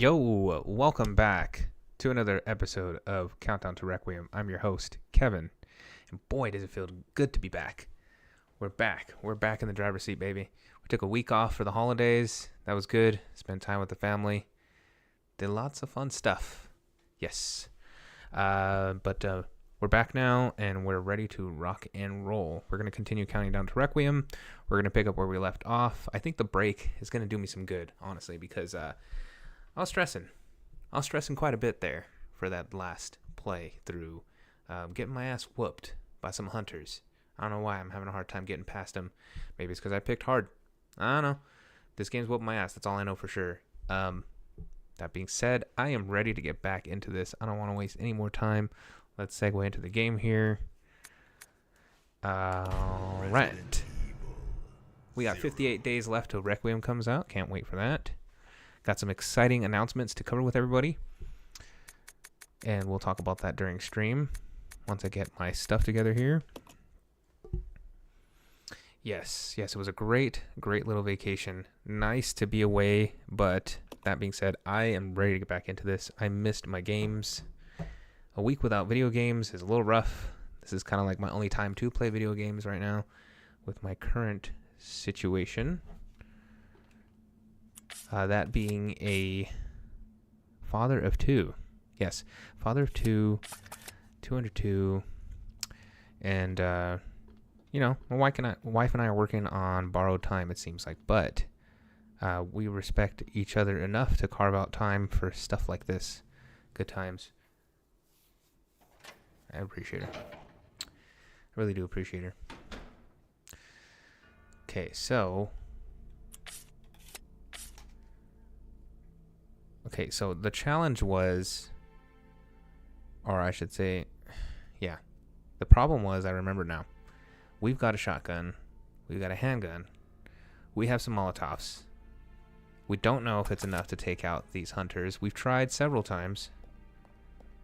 Yo, welcome back to another episode of Countdown to Requiem. I'm your host, Kevin, and boy, does it feel good to be back. We're back. We're back in the driver's seat, baby. We took a week off for the holidays. That was good. Spent time with the family. Did lots of fun stuff. Yes. But we're back now, and we're ready to rock and roll. We're going to continue counting down to Requiem. We're going to pick up where we left off. I think the break is going to do me some good, honestly, because I was stressing quite a bit there for that last play through, getting my ass whooped by some hunters. I don't know why I'm having a hard time getting past them. Maybe it's because I picked hard. I don't know. This game's whooping my ass. That's all I know for sure. That being said, I am ready to get back into this. I don't want to waste any more time. Let's segue into the game here. All right. We got 58 days left till Requiem comes out. Can't wait for that. Got some exciting announcements to cover with everybody. And we'll talk about that during stream once I get my stuff together here. Yes, it was a great little vacation. Nice to be away, but that being said, I am ready to get back into this. I missed my games. A week without video games is a little rough. This is kind of like my only time to play video games right now with my current situation. That being a father of two. Yes, father of two, 202, and my wife and I are working on borrowed time, it seems like, but we respect each other enough to carve out time for stuff like this. Good times. I appreciate her. I really do appreciate her. Okay, so the challenge was, or I should say, the problem was, I remember now, we've got a shotgun, we've got a handgun, we have some Molotovs. We don't know if it's enough to take out these hunters. We've tried several times.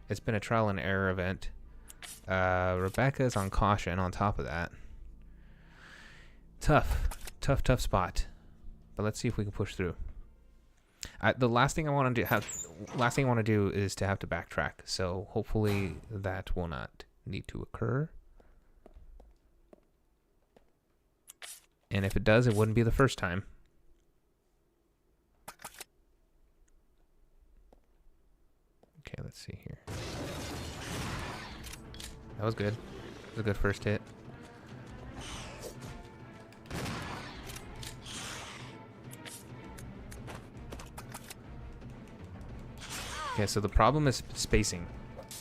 It's been a trial and error event. Rebecca's on caution on top of that. Tough spot. But let's see if we can push through. The last thing I want to do is to have to backtrack. So hopefully that will not need to occur. And if it does, it wouldn't be the first time. Okay, let's see here. That was good. That was a good first hit. Okay, so the problem is spacing,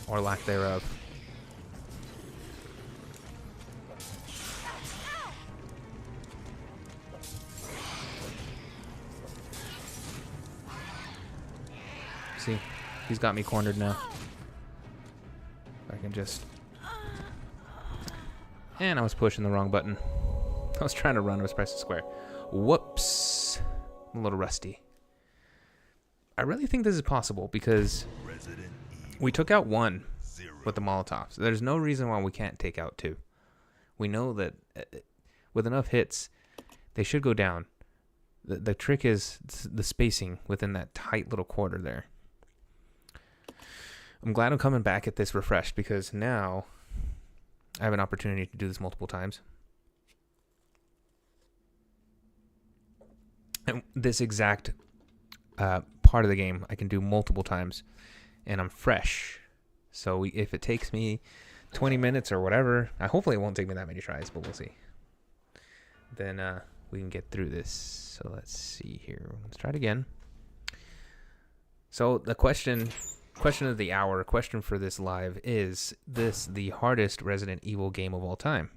or lack thereof. See, he's got me cornered now. I can just... And I was pushing the wrong button. I was trying to run, I was pressing square. Whoops. I'm a little rusty. I really think this is possible because we took out one with the Molotovs. There's no reason why we can't take out two. We know that with enough hits, they should go down. The trick is the spacing within that tight little quarter there. I'm glad I'm coming back at this refreshed because now I have an opportunity to do this multiple times. And this exact part of the game I can do multiple times, and I'm fresh. So if it takes me 20 minutes or whatever, hopefully it won't take me that many tries, but we'll see. Then we can get through this. So let's see here. Let's try it again. So the question of the hour, question for this live, is this the hardest Resident Evil game of all time?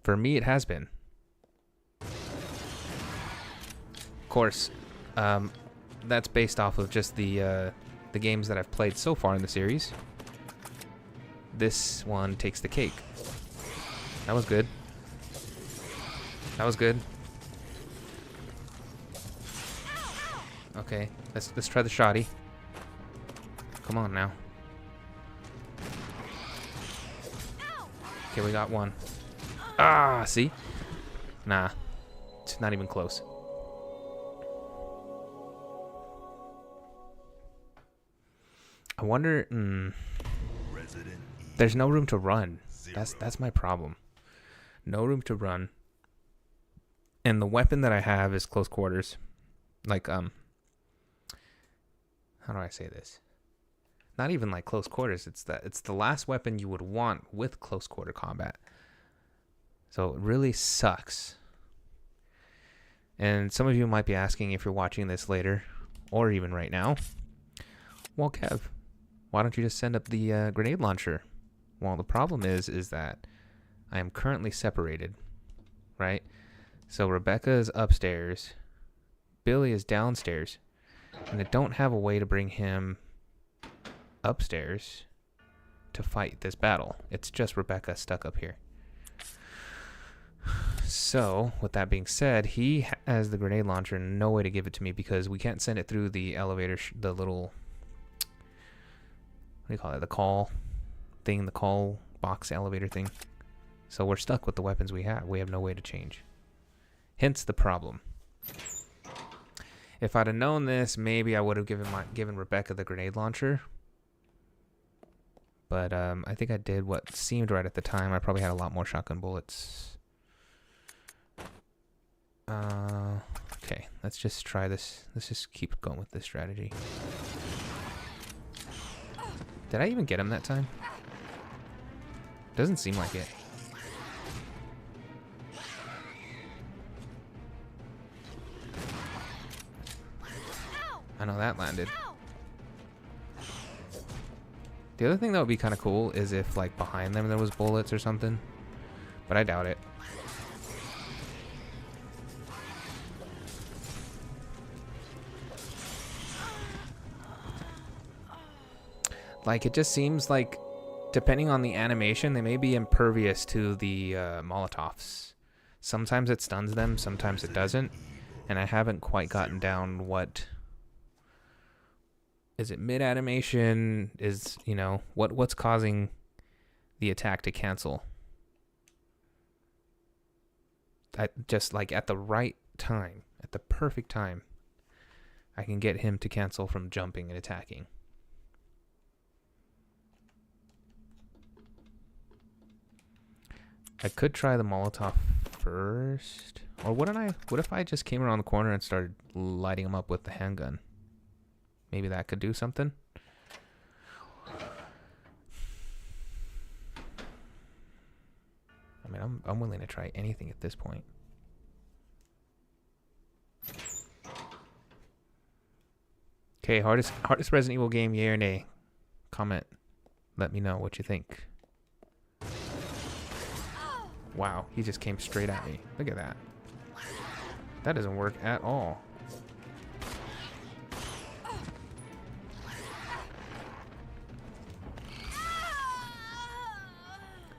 For me, it has been. Of course, that's based off of just the games that I've played so far in the series. This one takes the cake. That was good. That was good. Okay, let's try the shotty. Come on now. Okay, we got one. Ah, see? Nah, it's not even close. I wonder. There's no room to run. That's my problem. No room to run. And the weapon that I have is close quarters. Like how do I say this? Not even like close quarters. It's the last weapon you would want with close quarter combat. So it really sucks. And some of you might be asking, if you're watching this later, or even right now, well, Kev, why don't you just send up the grenade launcher? Well, the problem is that I am currently separated, right? So Rebecca is upstairs, Billy is downstairs, and I don't have a way to bring him upstairs to fight this battle. It's just Rebecca stuck up here. So, with that being said, he has the grenade launcher and no way to give it to me because we can't send it through the elevator, the little, what do you call it, the call thing, the call box elevator thing. So we're stuck with the weapons we have. We have no way to change. Hence the problem. If I'd have known this, maybe I would have given Rebecca the grenade launcher. But I think I did what seemed right at the time. I probably had a lot more shotgun bullets. Okay, let's just try this. Let's just keep going with this strategy. Did I even get him that time? Doesn't seem like it. I know that landed. The other thing that would be kind of cool is if, like, behind them there was bullets or something. But I doubt it. Like, it just seems like, depending on the animation, they may be impervious to the Molotovs. Sometimes it stuns them, sometimes it doesn't. And I haven't quite gotten down what... Is it mid-animation? Is, you know, what's causing the attack to cancel? Just, like, at the right time, at the perfect time, I can get him to cancel from jumping and attacking. I could try the Molotov first. Or what if I just came around the corner and started lighting him up with the handgun? Maybe that could do something. I mean, I'm willing to try anything at this point. Okay, hardest Resident Evil game, yay or nay? Comment. Let me know what you think. Wow, he just came straight at me. Look at that. That doesn't work at all.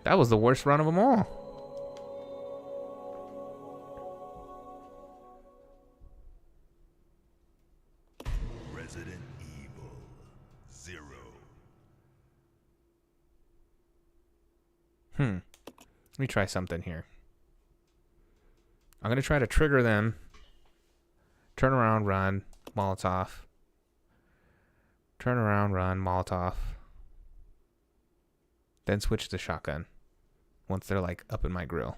That was the worst run of them all. Resident Evil 0. Let me try something here. I'm going to try to trigger them. Turn around, run, Molotov. Turn around, run, Molotov. Then switch to shotgun. Once they're like up in my grill.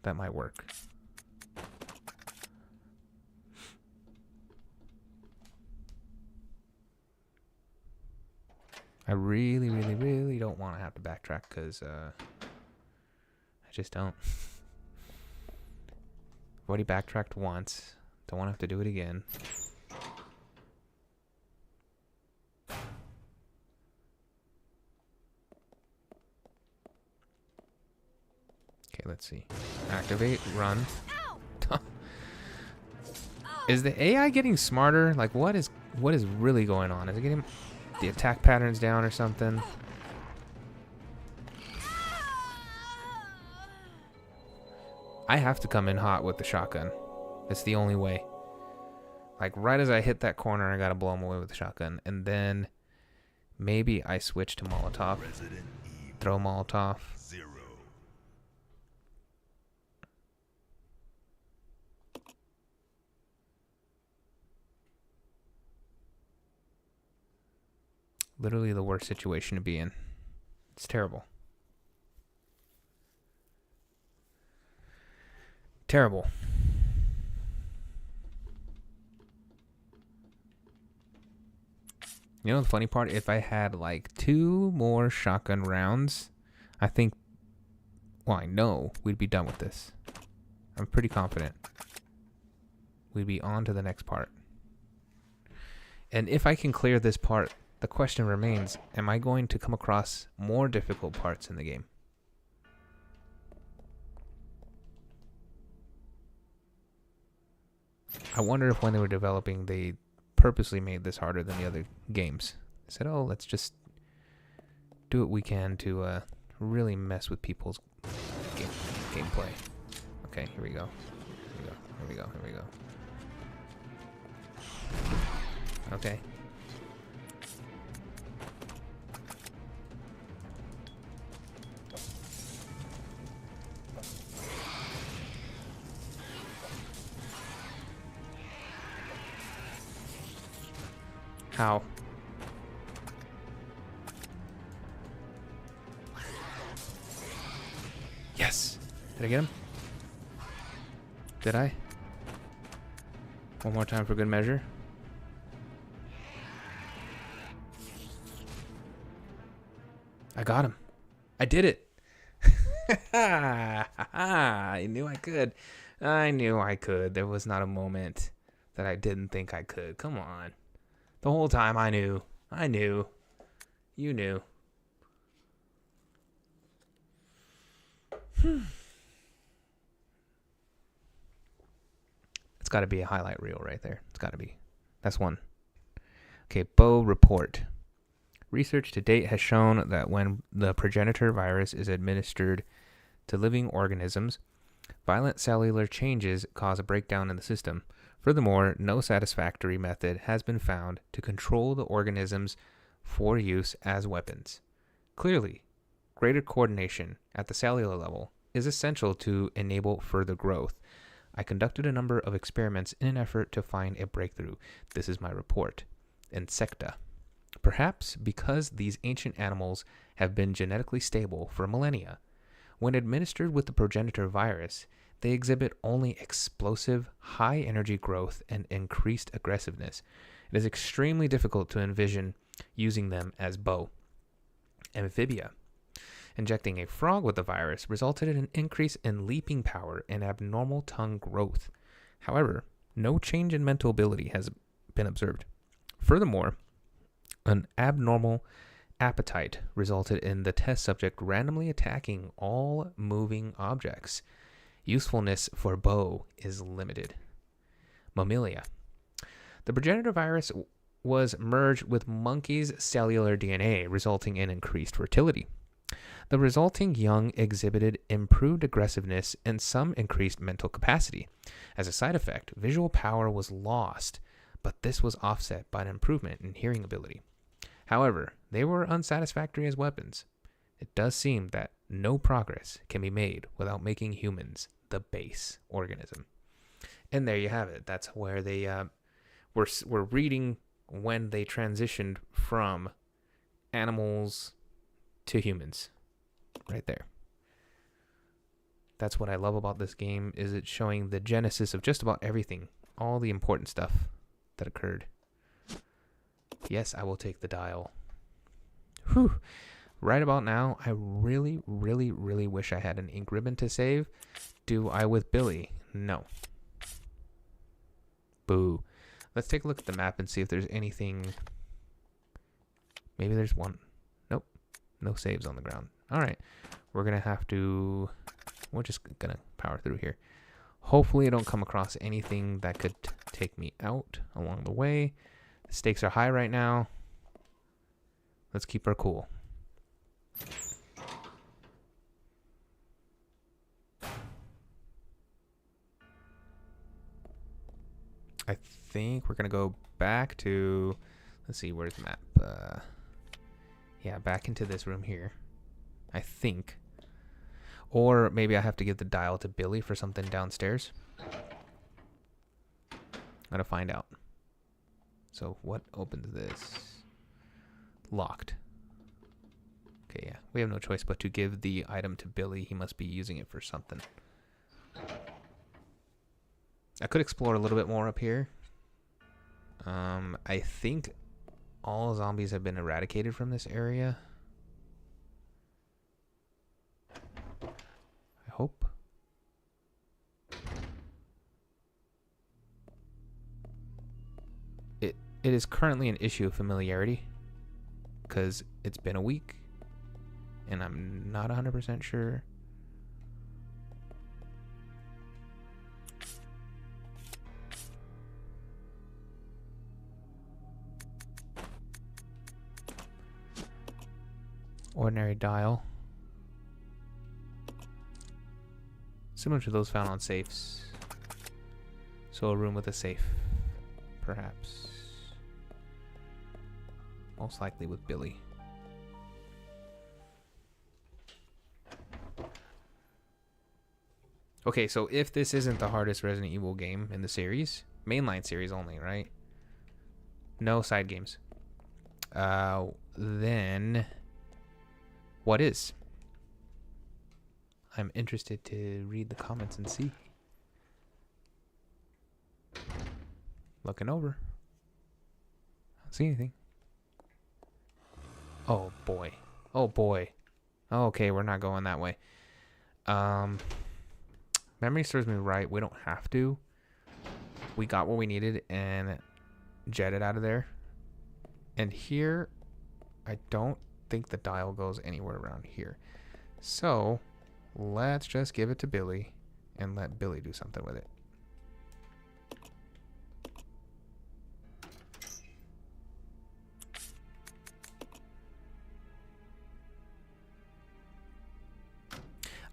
That might work. I really, really, really don't want to have to backtrack because I just don't. I've already backtracked once. Don't want to have to do it again. Okay, let's see. Activate, run. Is the AI getting smarter? Like, what is really going on? Is it getting the attack patterns down or something? I have to come in hot with the shotgun. It's the only way. Like, right as I hit that corner, I gotta blow him away with the shotgun. And then maybe I switch to Molotov. Throw Molotov. 0. Literally the worst situation to be in. It's terrible. Terrible. You know the funny part? If I had like 2 more shotgun rounds, I think, well, I know we'd be done with this. I'm pretty confident. We'd be on to the next part. And if I can clear this part, the question remains, am I going to come across more difficult parts in the game? I wonder if when they were developing, they purposely made this harder than the other games. They said, oh, let's just do what we can to really mess with people's gameplay. Okay, here we go. Here we go. Okay. How? Yes! Did I get him? Did I? One more time for good measure. I got him. I did it. I knew I could. I knew I could. There was not a moment that I didn't think I could. Come on. The whole time I knew. I knew. You knew. It's got to be a highlight reel right there. It's got to be. That's one. Okay, Bow report. Research to date has shown that when the progenitor virus is administered to living organisms, violent cellular changes cause a breakdown in the system. Furthermore, no satisfactory method has been found to control the organisms for use as weapons. Clearly, greater coordination at the cellular level is essential to enable further growth. I conducted a number of experiments in an effort to find a breakthrough. This is my report. Insecta. Perhaps because these ancient animals have been genetically stable for millennia, when administered with the progenitor virus, they exhibit only explosive, high-energy growth and increased aggressiveness. It is extremely difficult to envision using them as bow. Amphibia. Injecting a frog with the virus resulted in an increase in leaping power and abnormal tongue growth. However, no change in mental ability has been observed. Furthermore, an abnormal appetite resulted in the test subject randomly attacking all moving objects. Usefulness for bow is limited. Mammalia. The progenitor virus was merged with monkeys' cellular DNA, resulting in increased fertility. The resulting young exhibited improved aggressiveness and some increased mental capacity. As a side effect, visual power was lost, but this was offset by an improvement in hearing ability. However, they were unsatisfactory as weapons. It does seem that no progress can be made without making humans the base organism. And there you have it. That's where they were reading when they transitioned from animals to humans. Right there. That's what I love about this game, is it's showing the genesis of just about everything, all the important stuff that occurred. Yes, I will take the dial. Whew. Right about now, I really, really, really wish I had an ink ribbon to save. Do I with Billy? No. Boo. Let's take a look at the map and see if there's anything. Maybe there's one. Nope. No saves on the ground. All right. We're going to have to. We're just going to power through here. Hopefully I don't come across anything that could take me out along the way. The stakes are high right now. Let's keep our cool. I think we're going to go back to, let's see, where's the map? Yeah, back into this room here, I think. Or maybe I have to give the dial to Billy for something downstairs. I'm going to find out. So what opens this? Locked. Okay, yeah. We have no choice but to give the item to Billy. He must be using it for something. I could explore a little bit more up here. I think all zombies have been eradicated from this area. I hope. It is currently an issue of familiarity because it's been a week and I'm not 100% sure. Ordinary dial. Similar to those found on safes. So a room with a safe, perhaps. Most likely with Billy. Okay, so if this isn't the hardest Resident Evil game in the series, mainline series only, right? No side games. Then what is? I'm interested to read the comments and see. Looking over. I don't see anything. Oh boy. Oh boy. Okay, we're not going that way. Memory serves me right. We don't have to. We got what we needed and jetted out of there. And here, I don't think the dial goes anywhere around here. So, let's just give it to Billy and let Billy do something with it.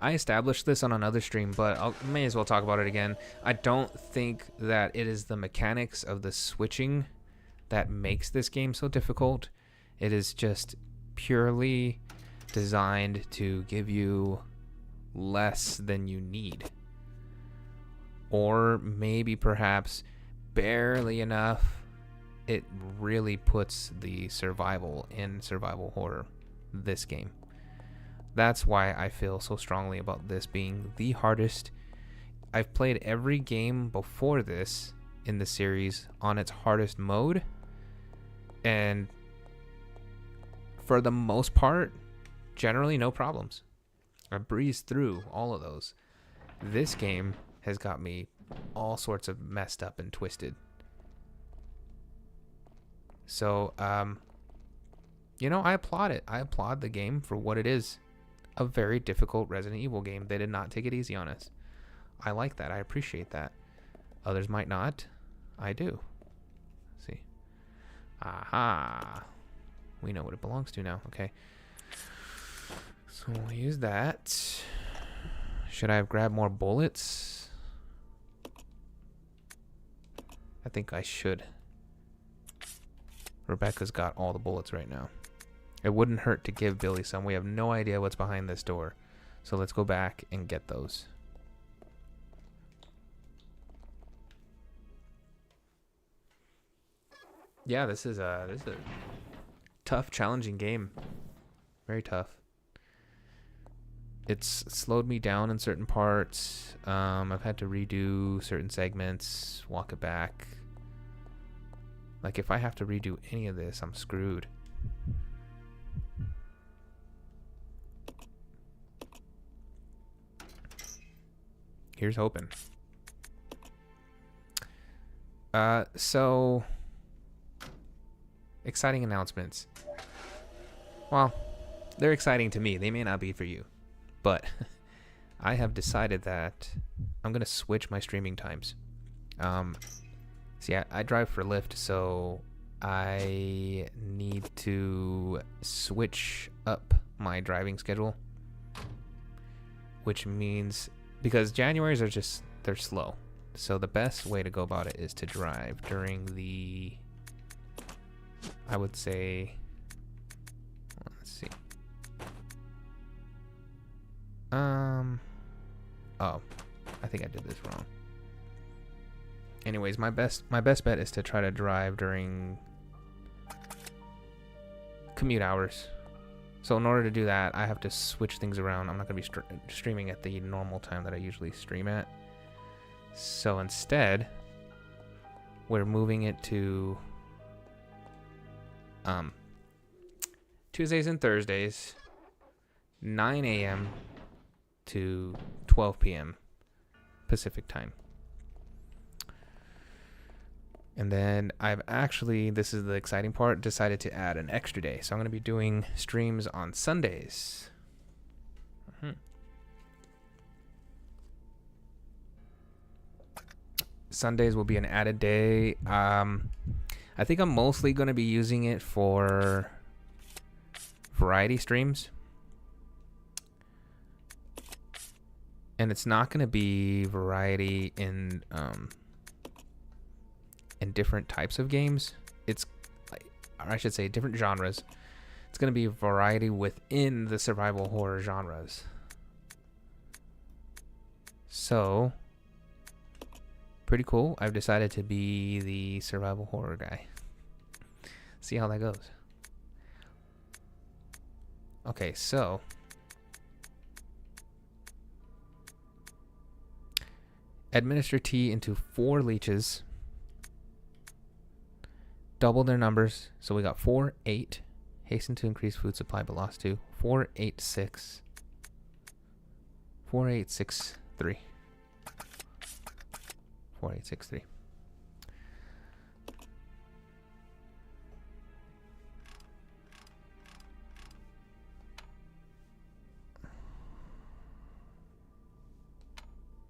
I established this on another stream, but I may as well talk about it again. I don't think that it is the mechanics of the switching that makes this game so difficult. It is just purely designed to give you less than you need. Or maybe perhaps barely enough. It really puts the survival in survival horror, this game. That's why I feel so strongly about this being the hardest. I've played every game before this in the series on its hardest mode, and for the most part, generally no problems. I breezed through all of those. This game has got me all sorts of messed up and twisted. So, you know, I applaud it. I applaud the game for what it is. A very difficult Resident Evil game. They did not take it easy on us. I like that. I appreciate that. Others might not. I do. Let's see. Aha. We know what it belongs to now. Okay. So we'll use that. Should I have grabbed more bullets? I think I should. Rebecca's got all the bullets right now. It wouldn't hurt to give Billy some. We have no idea what's behind this door. So let's go back and get those. Yeah, this is a tough, challenging game. Very tough. It's slowed me down in certain parts. I've had to redo certain segments, walk it back. Like if I have to redo any of this, I'm screwed. Here's hoping. So exciting announcements. Well, they're exciting to me. They may not be for you, but I have decided that I'm gonna switch my streaming times. See, I drive for Lyft, so I need to switch up my driving schedule, which means because Januaries are just, they're slow. So the best way to go about it is to drive during the, I would say, let's see. Oh, I think I did this wrong. Anyways, my best bet is to try to drive during commute hours. So in order to do that, I have to switch things around. I'm not going to be streaming at the normal time that I usually stream at. So instead, we're moving it to Tuesdays and Thursdays, 9 a.m. to 12 p.m. Pacific time. And then I've actually, this is the exciting part, decided to add an extra day. So I'm going to be doing streams on Sundays. Sundays will be an added day. I think I'm mostly going to be using it for variety streams. And it's not going to be variety in different types of games. It's, or I should say, different genres. It's going to be variety within the survival horror genres. So, pretty cool. I've decided to be the survival horror guy. See how that goes. Okay, so administer tea into 4 leeches. Double their numbers. So we got 4, 8. Hasten to increase food supply but lost 2. 4, 8, 6. 4, 8, 6, 3. 4, 8, 6, 3.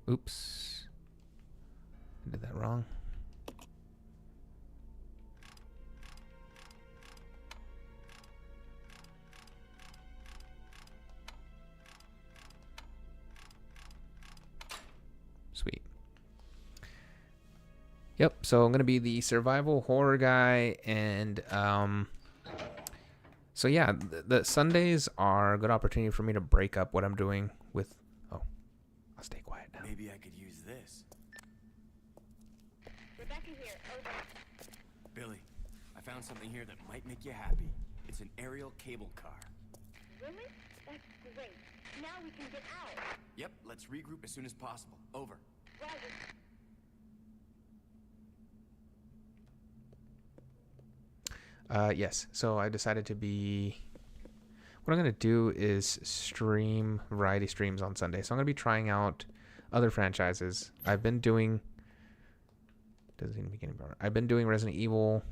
Oops. I did that wrong. Sweet. Yep, so I'm going to be the survival horror guy, and so yeah, the Sundays are a good opportunity for me to break up what I'm doing with, oh, I'll stay quiet now. Maybe I could use this. Rebecca here. Over. Billy, I found something here that might make you happy. It's an aerial cable car. Really? That's great. Now we can get out. Yep, let's regroup as soon as possible. Over. Roger. Yes, so I decided to be, what I'm going to do is stream variety streams on Sunday. So I'm going to be trying out other franchises. I've been doing, doesn't seem to be getting better. I've been doing Resident Evil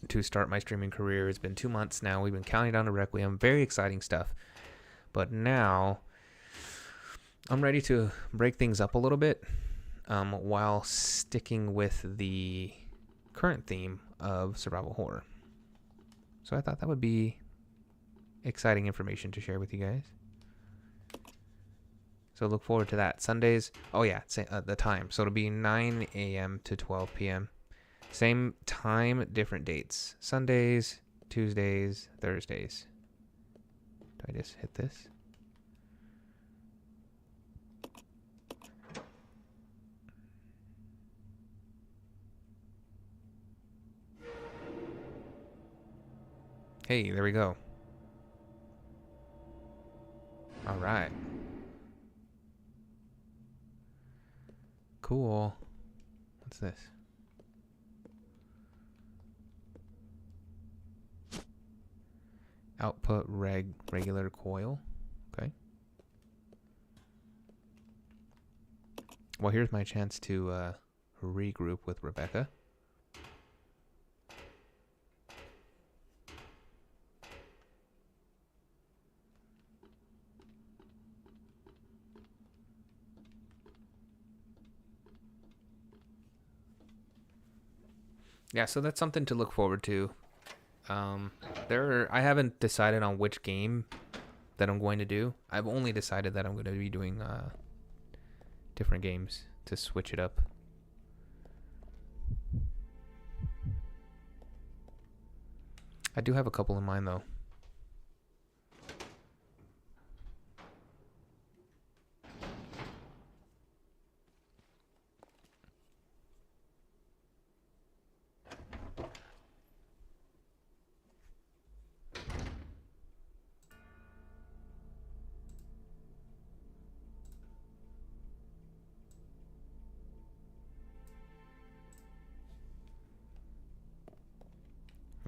to start my streaming career. It's been 2 months now. We've been counting down to Requiem. Very exciting stuff. But now I'm ready to break things up a little bit while sticking with the current theme of survival horror. So I thought that would be exciting information to share with you guys. So look forward to that. Sundays, oh yeah, the time. So it'll be 9 a.m. to 12 p.m. Same time, different dates. Sundays, Tuesdays, Thursdays. Do I just hit this? Hey, there we go. All right. Cool. What's this? Output regular coil. Okay. Well, here's my chance to regroup with Rebecca. Yeah, so that's something to look forward to. I haven't decided on which game that I'm going to do. I've only decided that I'm going to be doing different games to switch it up. I do have a couple in mind, though.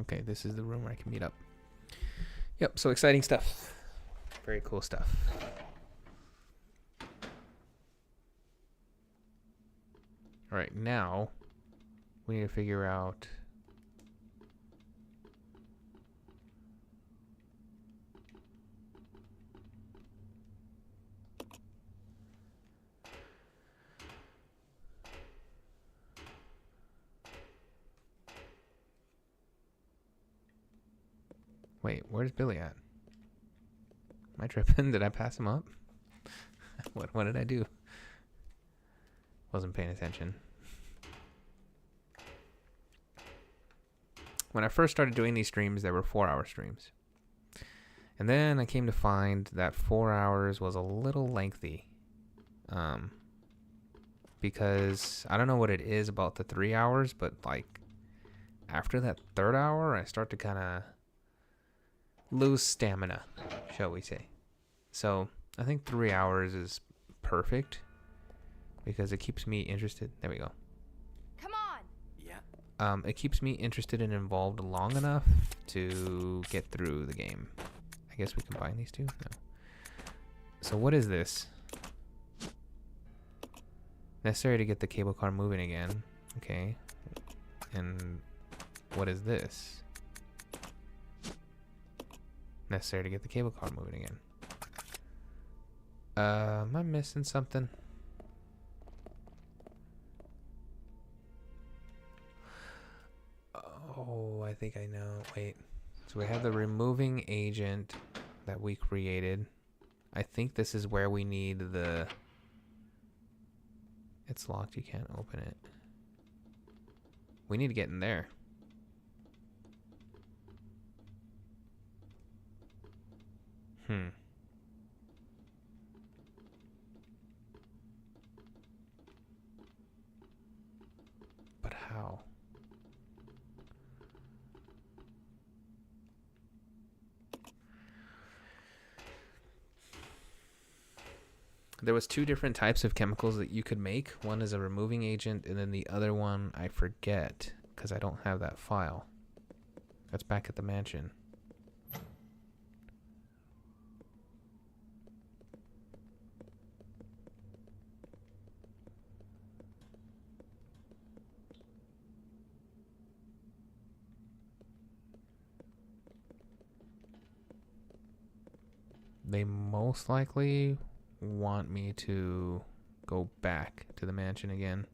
Okay, this is the room where I can meet up. Yep, so exciting stuff. Very cool stuff. All right, now we need to figure out... Wait, where's Billy at? Am I tripping? Did I pass him up? What did I do? Wasn't paying attention. When I first started doing these streams, they were 4-hour streams. And then I came to find that 4 hours was a little lengthy. Because I don't know what it is about the 3 hours, but like after that third hour, I start to kind of lose stamina, shall we say. So I think 3 hours is perfect because it keeps me interested. There we go. Come on. Yeah. It keeps me interested and involved long enough to get through the game. I guess we combine these two? No. So what is this? Necessary to get the cable car moving again. Okay. And what is this? Necessary to get the cable car moving again. Am I missing something? Oh, I think I know. Wait. So we have the removing agent that we created. I think this is where we need the... It's locked. You can't open it. We need to get in there. But how? There was 2 different types of chemicals that you could make. One is a removing agent, and then the other one I forget because I don't have that file. That's back at the mansion. They most likely want me to go back to the mansion again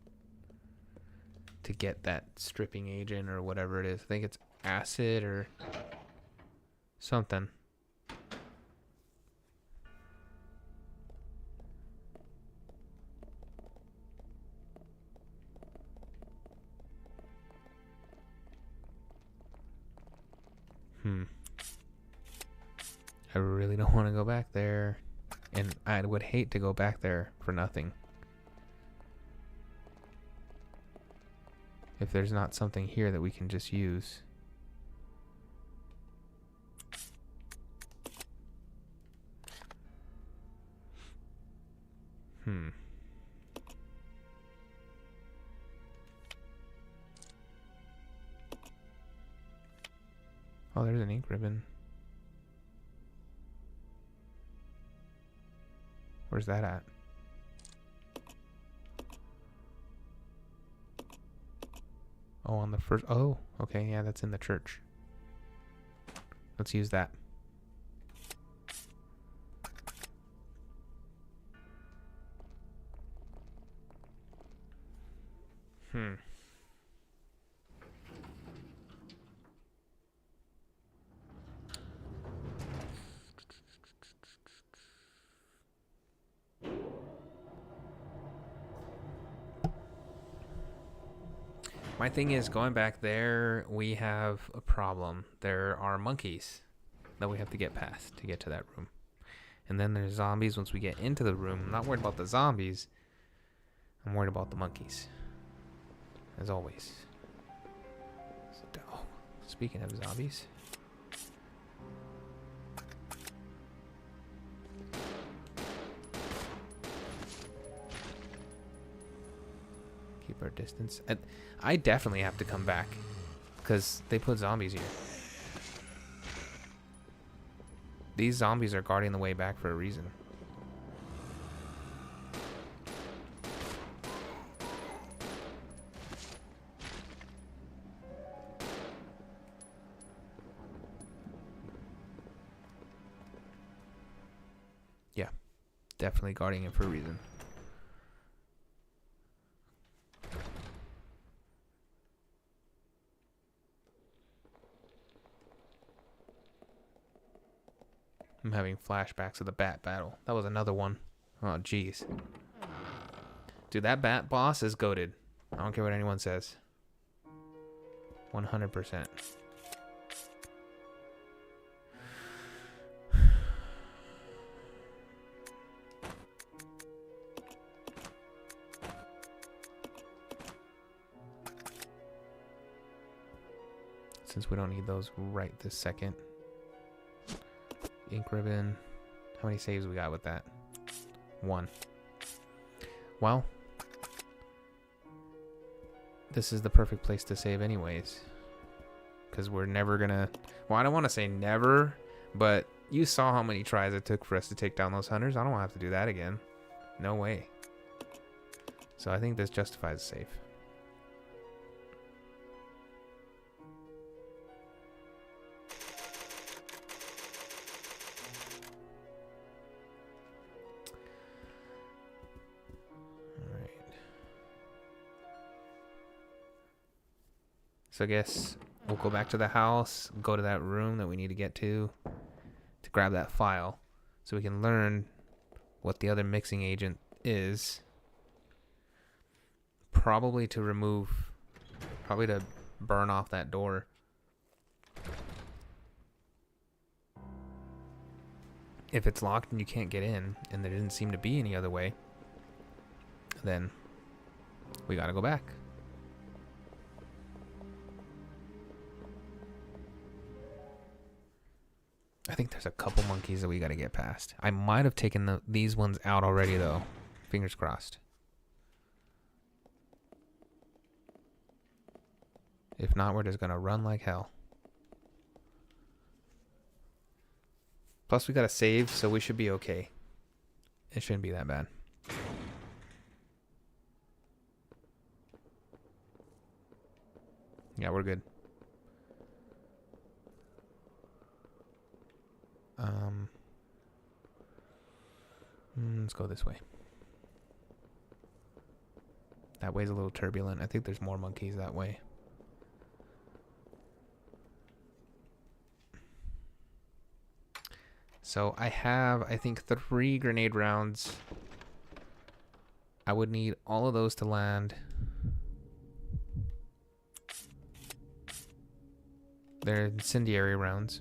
to get that stripping agent or whatever it is. I think it's acid or something. I really don't want to go back there. And I would hate to go back there for nothing. If there's not something here that we can just use. Oh, there's an ink ribbon. Where's that at? Oh, on the first... Oh, okay. Yeah, that's in the church. Let's use that. My thing is, going back there, we have a problem. There are monkeys that we have to get past to get to that room. And then there's zombies once we get into the room. I'm not worried about the zombies. I'm worried about the monkeys. As always. Oh, speaking of zombies. Keep our distance. I definitely have to come back because they put zombies here. These zombies are guarding the way back for a reason. Yeah, definitely guarding it for a reason. I'm having flashbacks of the bat battle. That was another one. Oh, jeez. Dude, that bat boss is goated. I don't care what anyone says. 100%. Since we don't need those right this second. Ink ribbon. How many saves we got with that? 1. Well, this is the perfect place to save anyways. Because we're never gonna... Well, I don't want to say never, but you saw how many tries it took for us to take down those hunters. I don't want to have to do that again. No way. So I think this justifies a save. So I guess we'll go back to the house, go to that room that we need to get to grab that file so we can learn what the other mixing agent is. Probably to burn off that door. If it's locked and you can't get in, and there didn't seem to be any other way, then we gotta go back. I think there's a couple monkeys that we gotta get past. I might have taken these ones out already though. Fingers crossed. If not, we're just gonna run like hell. Plus we got to save, so we should be okay. It shouldn't be that bad. Yeah, we're good. Let's go this way. That way's a little turbulent. I think there's more monkeys that way. So I have, I think, 3 grenade rounds. I would need all of those to land. They're incendiary rounds.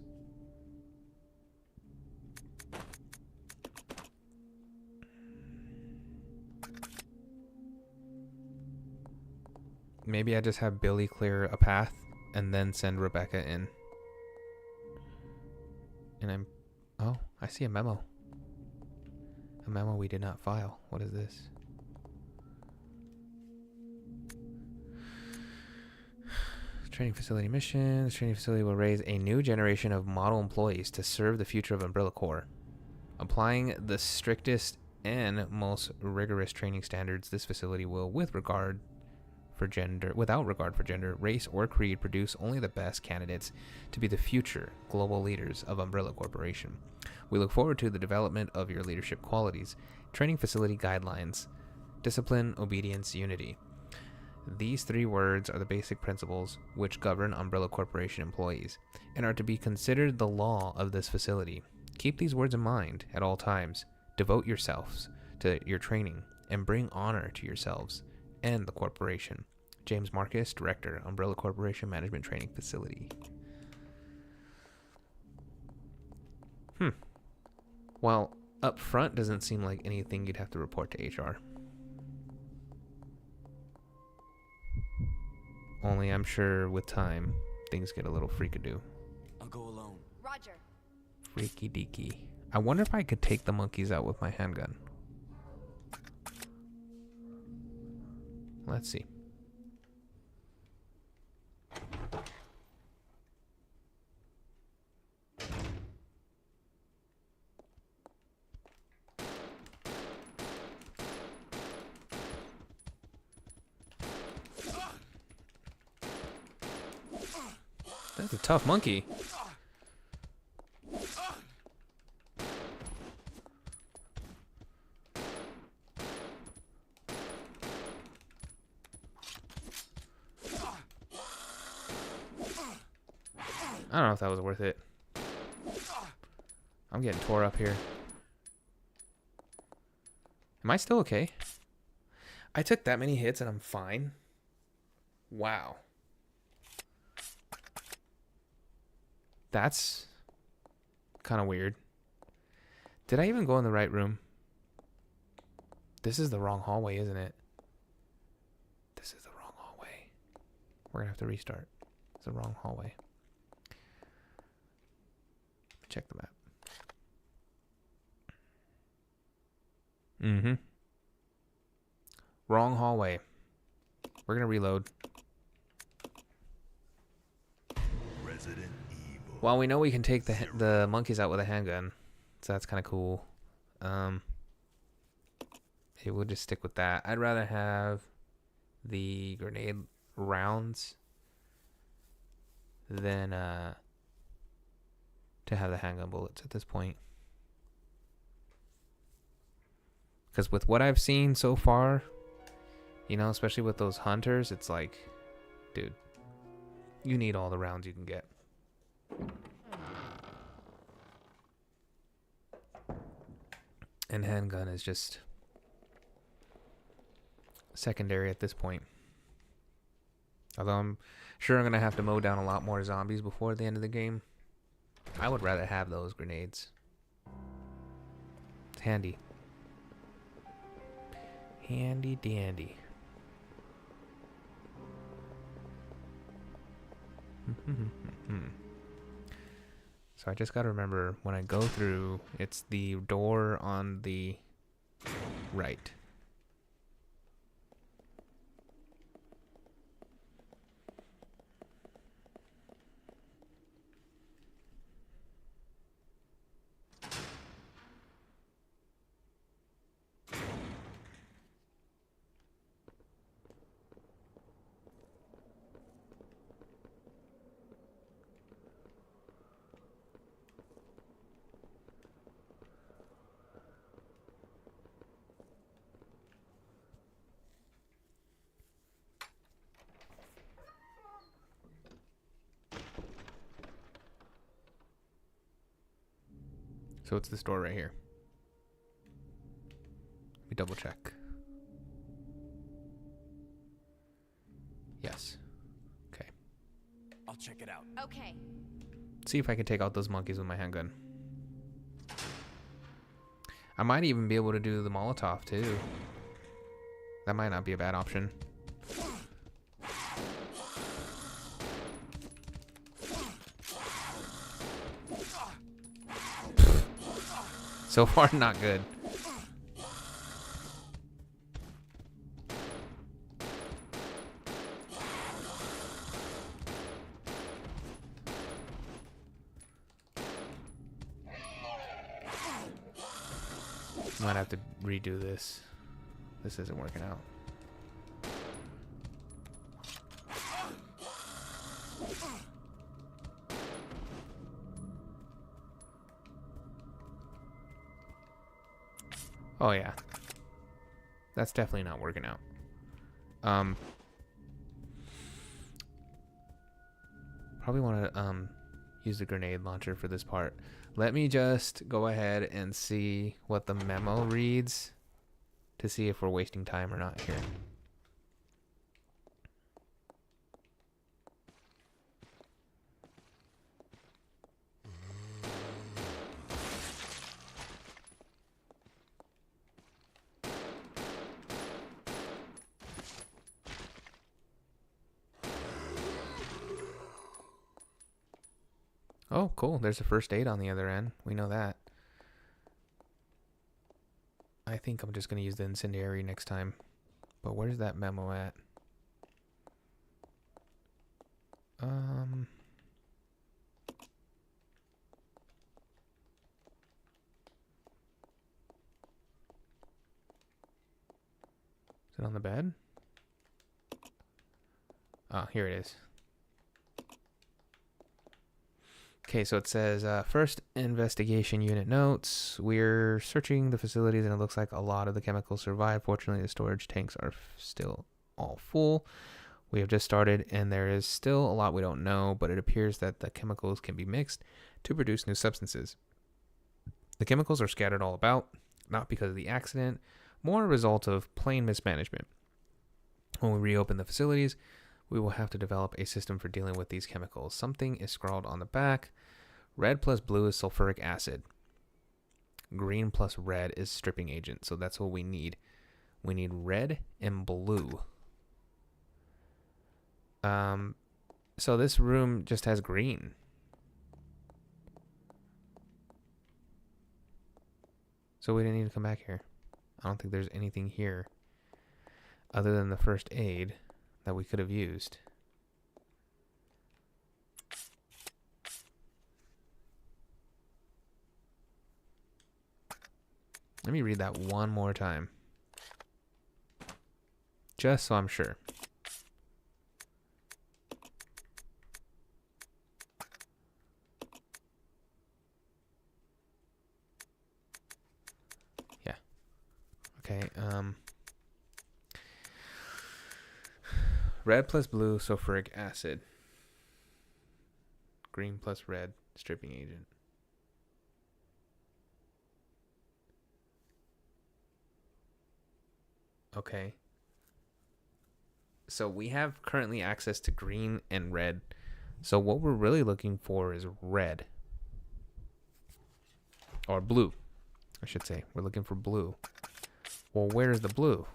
Maybe I just have Billy clear a path and then send Rebecca in. And oh, I see a memo. A memo we did not file. What is this? Training facility mission. This training facility will raise a new generation of model employees to serve the future of Umbrella Corps. Applying the strictest and most rigorous training standards, this facility will, without regard for gender, race, or creed, produce only the best candidates to be the future global leaders of Umbrella Corporation. We look forward to the development of your leadership qualities, training facility guidelines, discipline, obedience, unity. These 3 words are the basic principles which govern Umbrella Corporation employees and are to be considered the law of this facility. Keep these words in mind at all times. Devote yourselves to your training and bring honor to yourselves and the corporation. James Marcus, Director, Umbrella Corporation Management Training Facility. Well, up front doesn't seem like anything you'd have to report to HR. Only I'm sure with time, things get a little freakadoo. I'll go alone. Roger. Freaky deaky. I wonder if I could take the monkeys out with my handgun. Let's see. That's a tough monkey. I don't know if that was worth it. I'm getting tore up here. Am I still okay? I took that many hits and I'm fine. Wow. That's kind of weird. Did I even go in the right room? This is the wrong hallway, isn't it? This is the wrong hallway. We're gonna have to restart. It's the wrong hallway. Check the map. Mm-hmm. Wrong hallway. We're gonna reload. Resident Evil. Well, we know we can take the monkeys out with a handgun, so that's kind of cool. Hey, we'll just stick with that. I'd rather have the grenade rounds than to have the handgun bullets at this point. Because with what I've seen so far, you know, especially with those hunters, it's like, dude, you need all the rounds you can get. And handgun is just secondary at this point. Although I'm sure I'm going to have to mow down a lot more zombies before the end of the game. I would rather have those grenades. It's handy. Handy dandy. So I just got to remember when I go through, it's the door on the right. So it's this door right here. Let me double check. Yes. Okay. I'll check it out. Okay. See if I can take out those monkeys with my handgun. I might even be able to do the Molotov too. That might not be a bad option. So far, not good. Might have to redo this. This isn't working out. Oh yeah. That's definitely not working out. Probably want to use the grenade launcher for this part. Let me just go ahead and see what the memo reads to see if we're wasting time or not here. Oh, cool. There's a first aid on the other end. We know that. I think I'm just going to use the incendiary next time. But where's that memo at? Is it on the bed? Oh, here it is. Okay, so it says first investigation unit notes. We're searching the facilities and it looks like a lot of the chemicals survived. Fortunately, the storage tanks are still all full. We have just started and there is still a lot we don't know, but it appears that the chemicals can be mixed to produce new substances. The chemicals are scattered all about, not because of the accident, more a result of plain mismanagement. When we reopen the facilities, we will have to develop a system for dealing with these chemicals. Something is scrawled on the back. Red plus blue is sulfuric acid. Green plus red is stripping agent. So that's what we need. We need red and blue. So this room just has green. So we didn't need to come back here. I don't think there's anything here other than the first aid that we could have used. Let me read that one more time. Just so I'm sure. Yeah. Okay, red plus blue, sulfuric acid. Green plus red, stripping agent. Okay. So we have currently access to green and red. So what we're really looking for is red. Or blue, I should say. We're looking for blue. Well, where's the blue?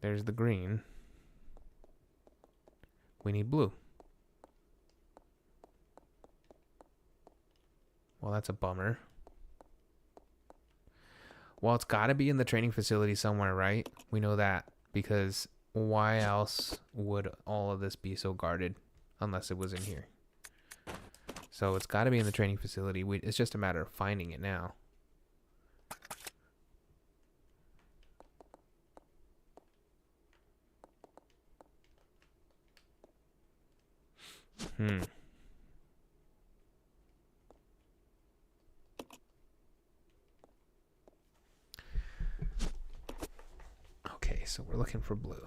There's the green. We need blue. Well, that's a bummer. Well, it's got to be in the training facility somewhere, right? We know that because why else would all of this be so guarded unless it was in here? So it's got to be in the training facility. It's just a matter of finding it now. Okay, so we're looking for blue.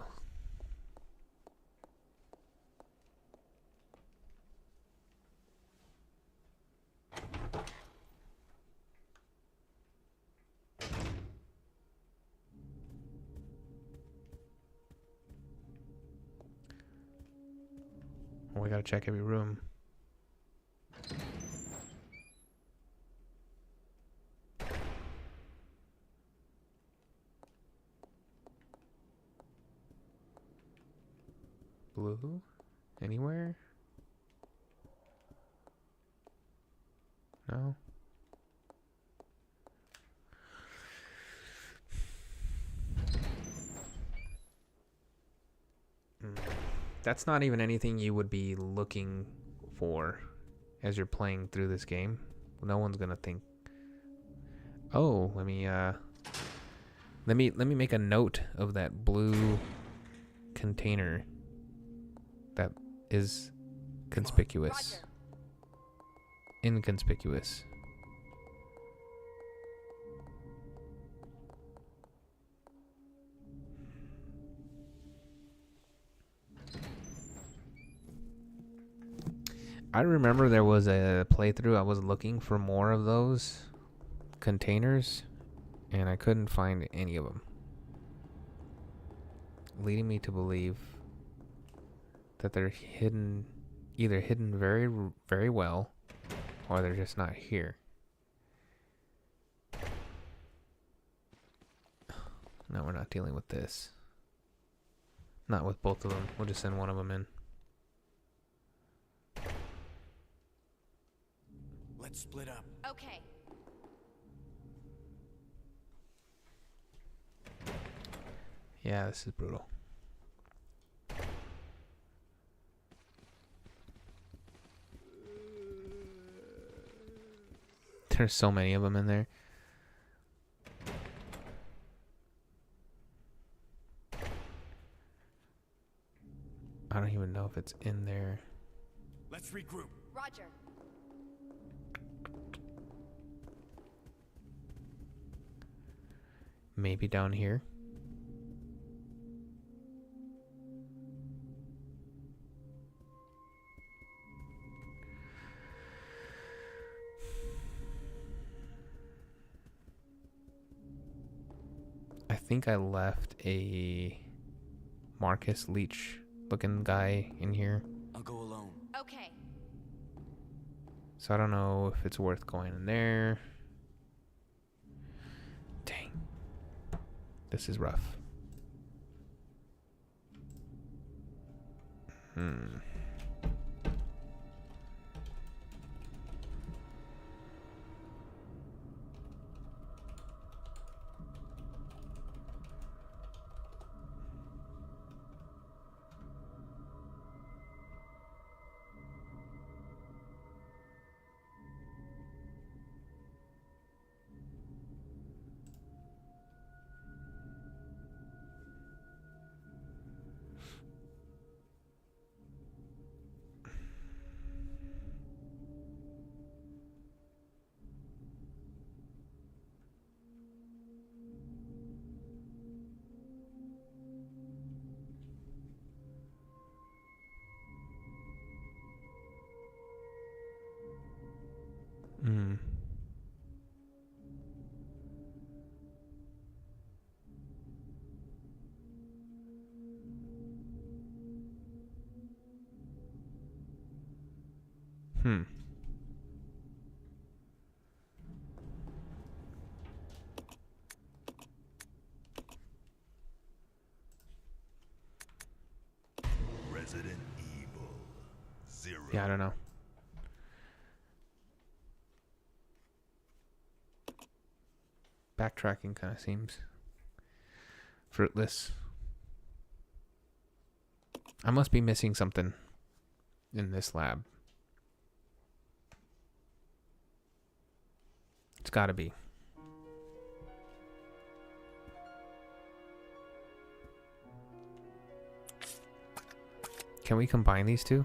Well, we gotta check every room. Blue? Anywhere? No? That's not even anything you would be looking for as you're playing through this game. No one's gonna think, oh, let me make a note of that blue container that is conspicuous. Inconspicuous. I remember there was a playthrough I was looking for more of those containers and I couldn't find any of them, leading me to believe that they're hidden, either hidden very, very well, or they're just not here. No, we're not dealing with this. Not with both of them. We'll just send one of them in. Let's split up. Okay. Yeah, this is brutal. There's so many of them in there. I don't even know if it's in there. Let's regroup. Roger. Maybe down here. I think I left a Marcus Leach looking guy in here. I'll go alone. Okay. So I don't know if it's worth going in there. Dang. This is rough. Mm. Hmm. Resident Evil 0. Yeah, I don't know. Backtracking kind of seems fruitless. I must be missing something in this lab. It's gotta be. Can we combine these two?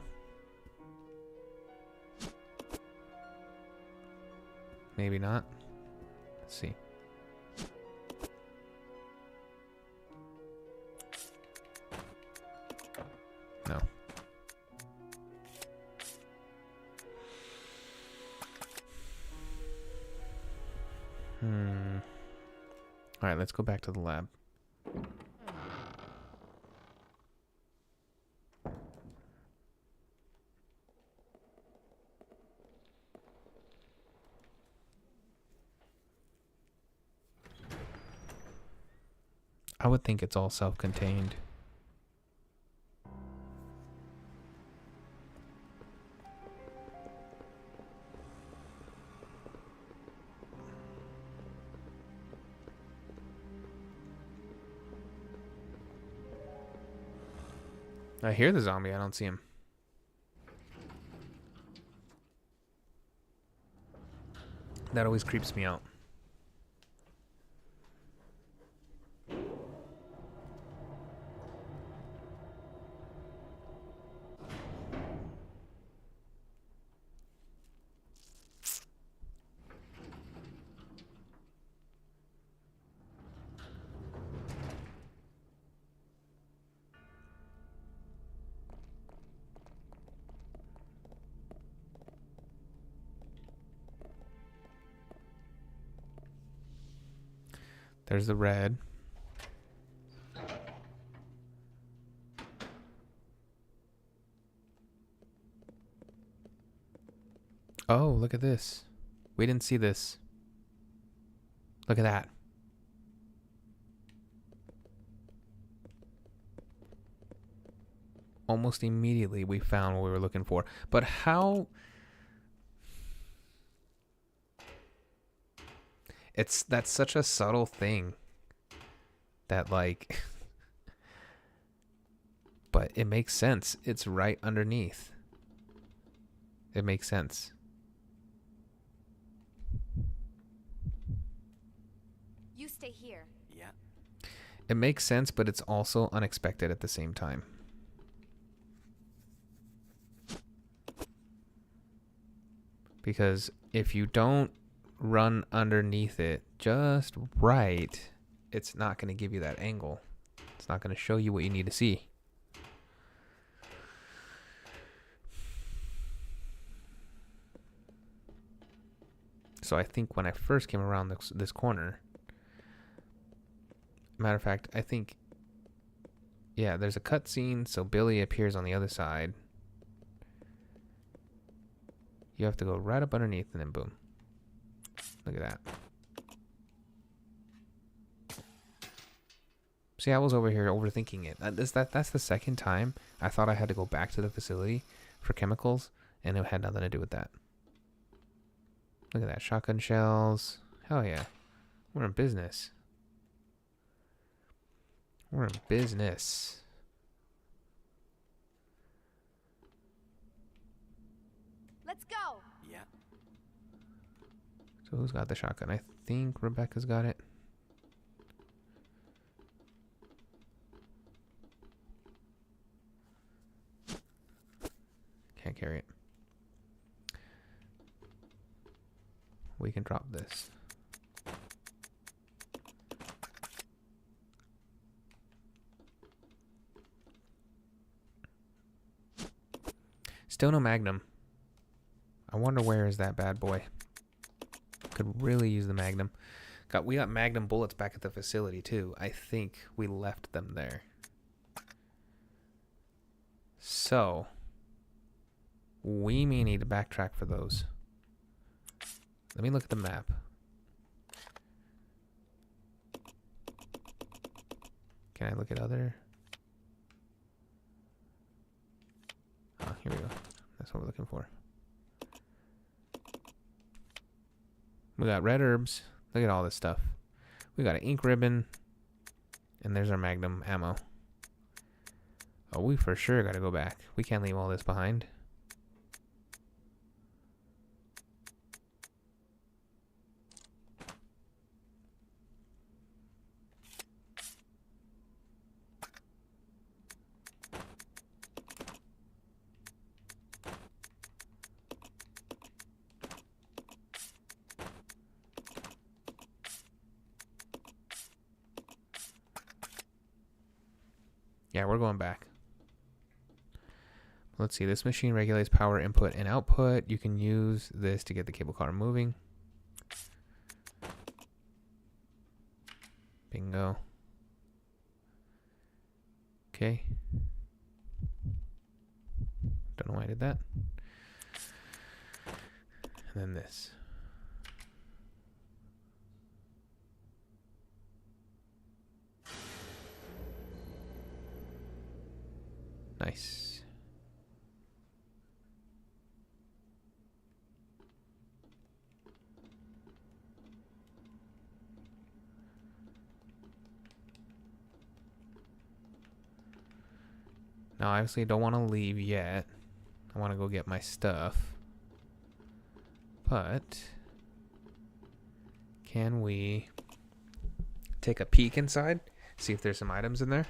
Maybe not. Let's see. No. All right, let's go back to the lab. I would think it's all self-contained. I hear the zombie, I don't see him. That always creeps me out. There's the red. Oh, look at this. We didn't see this. Look at that. Almost immediately we found what we were looking for. But how... That's such a subtle thing that, like, but it makes sense. It's right underneath. It makes sense. You stay here. Yeah. It makes sense, but it's also unexpected at the same time. Because if you don't run underneath it just right, it's not going to give you that angle. It's not going to show you what you need to see. So I think when I first came around this corner, matter of fact, I think, yeah, there's a cutscene, so Billy appears on the other side. You have to go right up underneath and then boom. Look at that. See, I was over here overthinking it. That's the second time I thought I had to go back to the facility for chemicals, and it had nothing to do with that. Look at that. Shotgun shells. Hell yeah. We're in business. We're in business. Let's go. Yeah. So who's got the shotgun? I think Rebecca's got it. Can't carry it. We can drop this. Still no Magnum. I wonder where is that bad boy. Could really use the Magnum. We got Magnum bullets back at the facility too. I think we left them there. So we may need to backtrack for those. Let me look at the map. Can I look at other? Oh, here we go. That's what we're looking for. We got red herbs. Look at all this stuff. We got an ink ribbon. And there's our Magnum ammo. Oh, we for sure gotta go back. We can't leave all this behind. Yeah, we're going back. Let's see. This machine regulates power input and output. You can use this to get the cable car moving. Bingo. Okay. Don't know why I did that. And then this. Nice. Now, obviously, I don't want to leave yet. I want to go get my stuff. But can we take a peek inside? See if there's some items in there?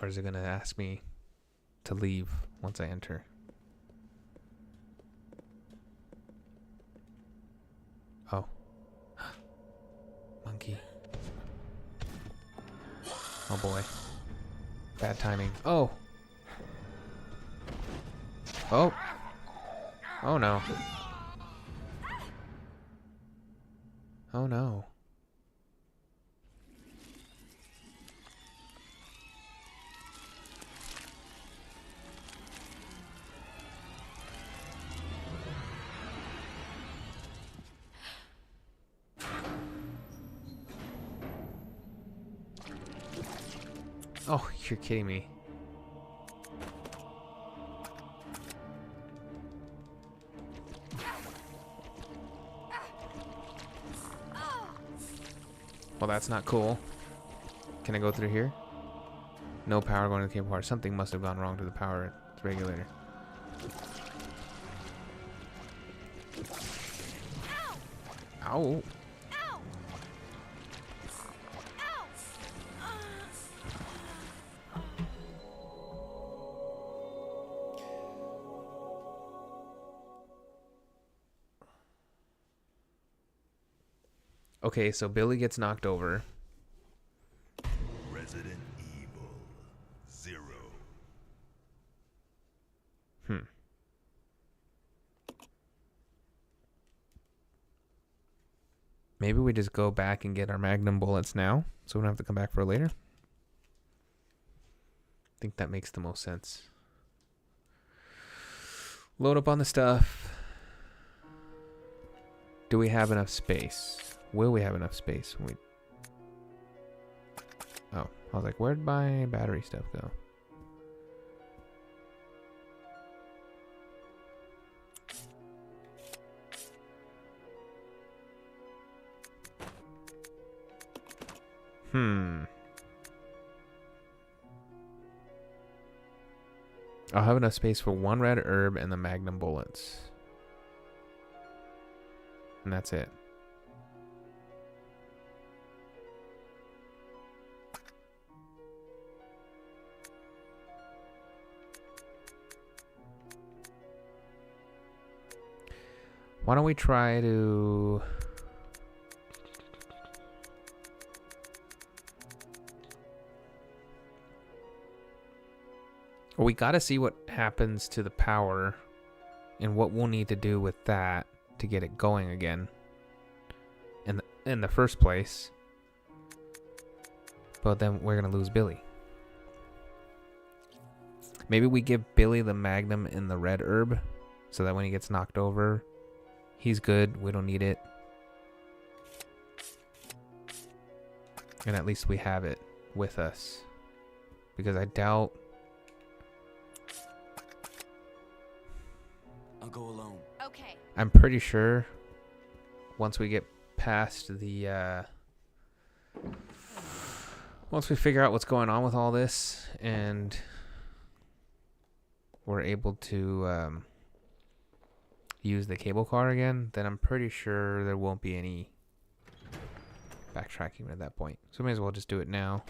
Or is it going to ask me to leave once I enter? Oh. Monkey. Oh boy. Bad timing. Oh. Oh. Oh no. Oh no. Oh, you're kidding me. Well, that's not cool. Can I go through here? No power going to the cable car. Something must have gone wrong to the power regulator. Ow. Okay, so Billy gets knocked over. Resident Evil 0. Maybe we just go back and get our magnum bullets now, so we don't have to come back for it later. I think that makes the most sense. Load up on the stuff. Do we have enough space? Will we have enough space when we... Oh, I was like, where'd my battery stuff go? I'll have enough space for 1 red herb and the magnum bullets. And that's it. Why don't we try to... Well, we got to see what happens to the power and what we'll need to do with that to get it going again in the first place. But then we're going to lose Billy. Maybe we give Billy the magnum and the red herb so that when he gets knocked over, he's good. We don't need it. And at least we have it with us. Because I doubt... I'll go alone. Okay. I'm pretty sure once we get past the once we figure out what's going on with all this and we're able to use the cable car again, then I'm pretty sure there won't be any backtracking at that point. So may as well just do it now.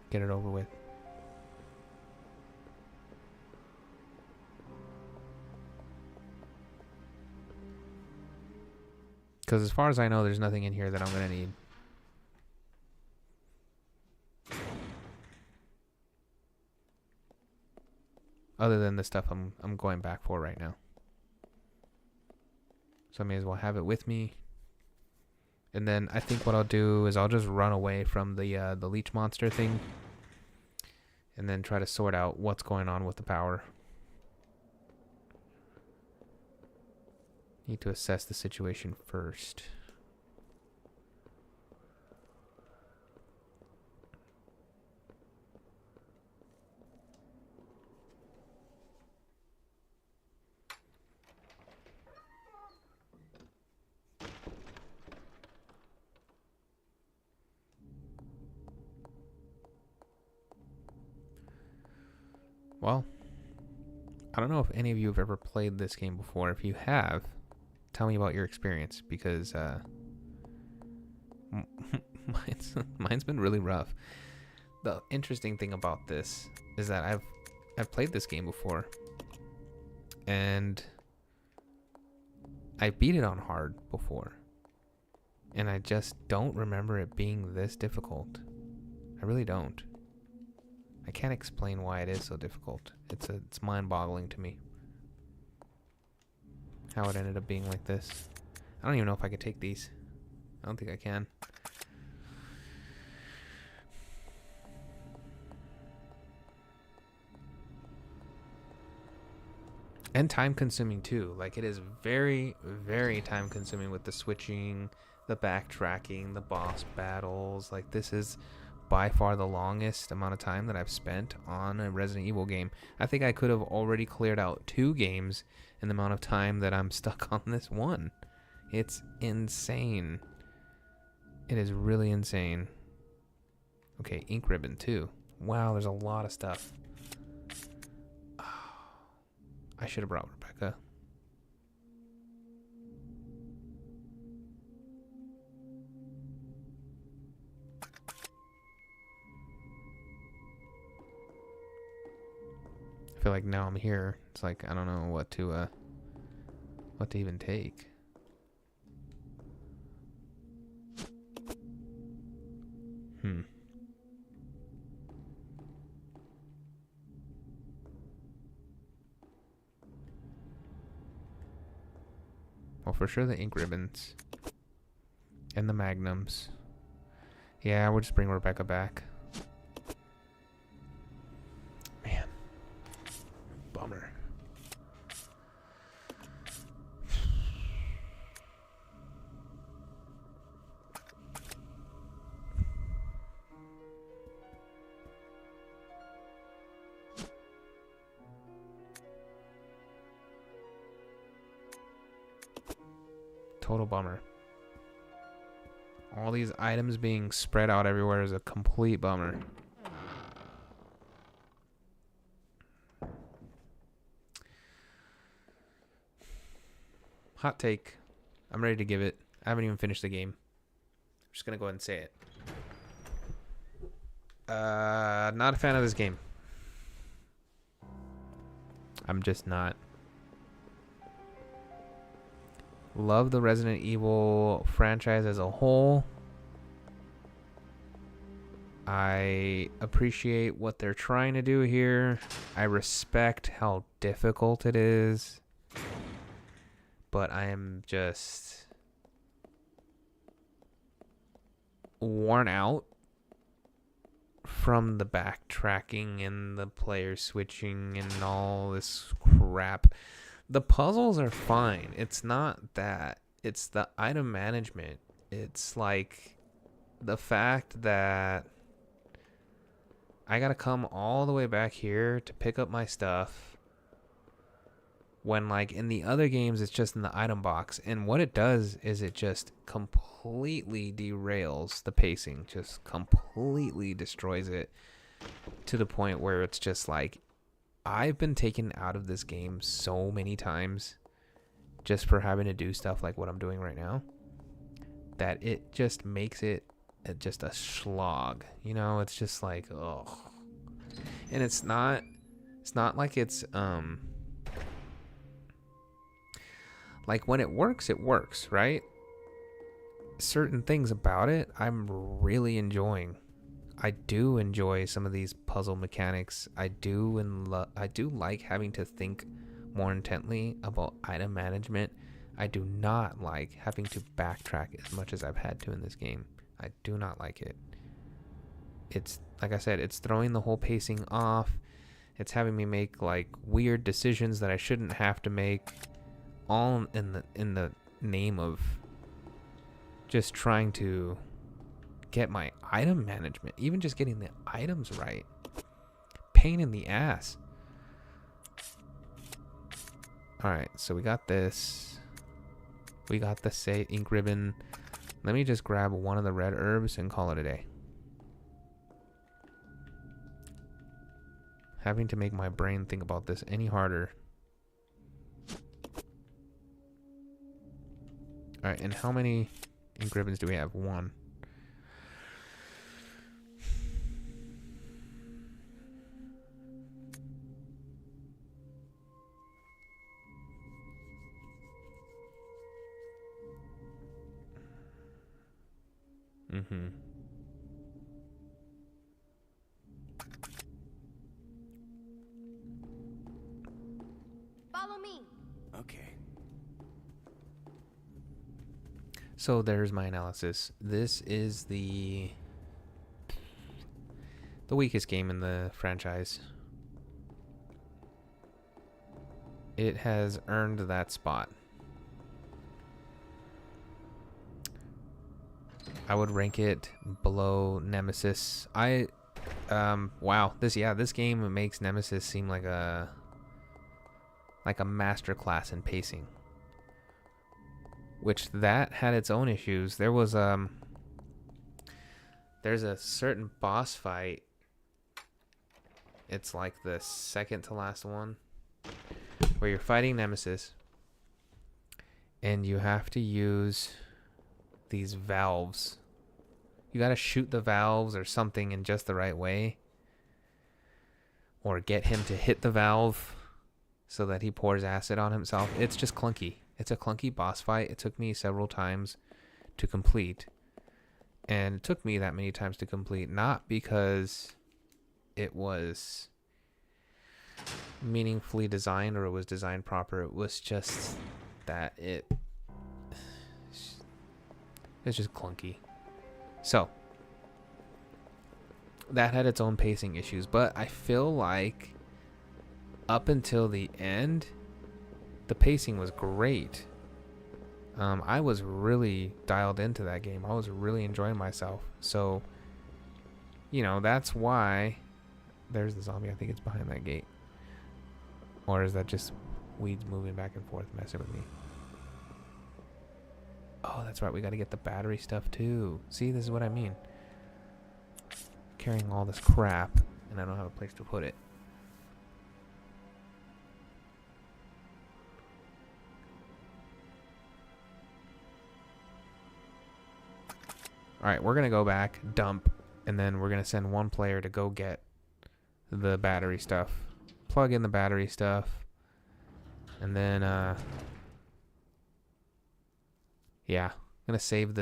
Get it over with. Because as far as I know, there's nothing in here that I'm going to need. Other than the stuff I'm going back for right now. So I may as well have it with me. And then I think what I'll do is I'll just run away from the leech monster thing. And then try to sort out what's going on with the power. Need to assess the situation first. Well, I don't know if any of you have ever played this game before. If you have, tell me about your experience, because mine's been really rough. The interesting thing about this is that I've played this game before, and I beat it on hard before, and I just don't remember it being this difficult. I really don't. I can't explain why it is so difficult. It's mind-boggling to me how it ended up being like this. I don't even know if I could take these. I don't think I can. And time-consuming too. Like, it is very, very time-consuming with the switching, the backtracking, the boss battles. Like, this is by far the longest amount of time that I've spent on a Resident Evil game. I think I could have already cleared out 2 games in the amount of time that I'm stuck on this one. It's insane. It is really insane. Okay, ink ribbon too. Wow, there's a lot of stuff. Oh, I should have brought Rebecca. I feel like now I'm here. It's like I don't know what to what to even take. Well, for sure the ink ribbons. And the magnums. Yeah, we'll just bring Rebecca back. Man. Bummer. Total bummer. All these items being spread out everywhere is a complete bummer. Hot take. I'm ready to give it. I haven't even finished the game. I'm just gonna go ahead and say it. Not a fan of this game. I'm just not. Love the Resident Evil franchise as a whole. I appreciate what they're trying to do here. I respect how difficult it is. But I am just worn out from the backtracking and the player switching and all this crap. The puzzles are fine. It's not that. It's the item management. It's like the fact that I gotta come all the way back here to pick up my stuff. When like in the other games, it's just in the item box. And what it does is it just completely derails the pacing. Just completely destroys it to the point where it's just like, I've been taken out of this game so many times just for having to do stuff like what I'm doing right now that it just makes it just a slog. You know, it's just like, oh. And it's not like it's like when it works, right? Certain things about it I'm really enjoying. I do enjoy some of these puzzle mechanics. I do like having to think more intently about item management. I do not like having to backtrack as much as I've had to in this game. I do not like it. It's like I said, it's throwing the whole pacing off. It's having me make like weird decisions that I shouldn't have to make, all in the name of just trying to get my item management, even just getting the items right. Pain in the ass. Alright, so we got this. We got the say ink ribbon. Let me just grab one of the red herbs and call it a day. Having to make my brain think about this any harder. Alright, and how many ink ribbons do we have? One. Mm-hmm. Follow me. Okay. So there's my analysis. This is the weakest game in the franchise. It has earned that spot. I would rank it below Nemesis. Wow, this game makes Nemesis seem like a masterclass in pacing. Which that had its own issues. There was there's a certain boss fight. It's like the second to last one where you're fighting Nemesis and you have to use these valves. You gotta shoot the valves or something in just the right way, or get him to hit the valve so that he pours acid on himself. It's just clunky. It's a clunky boss fight. It took me several times to complete. And it took me that many times to complete, not because it was meaningfully designed or it was designed proper. It was just that it's just clunky. So that had its own pacing issues, but I feel like up until the end, the pacing was great. I was really dialed into that game. I was really enjoying myself. So, you know, that's why there's the zombie. I think it's behind that gate. Or is that just weeds moving back and forth messing with me? Oh, that's right. We got to get the battery stuff too. See, this is what I mean. Carrying all this crap, and I don't have a place to put it. Alright, we're going to go back, dump, and then we're going to send one player to go get the battery stuff. Plug in the battery stuff. And then, yeah. I'm going to save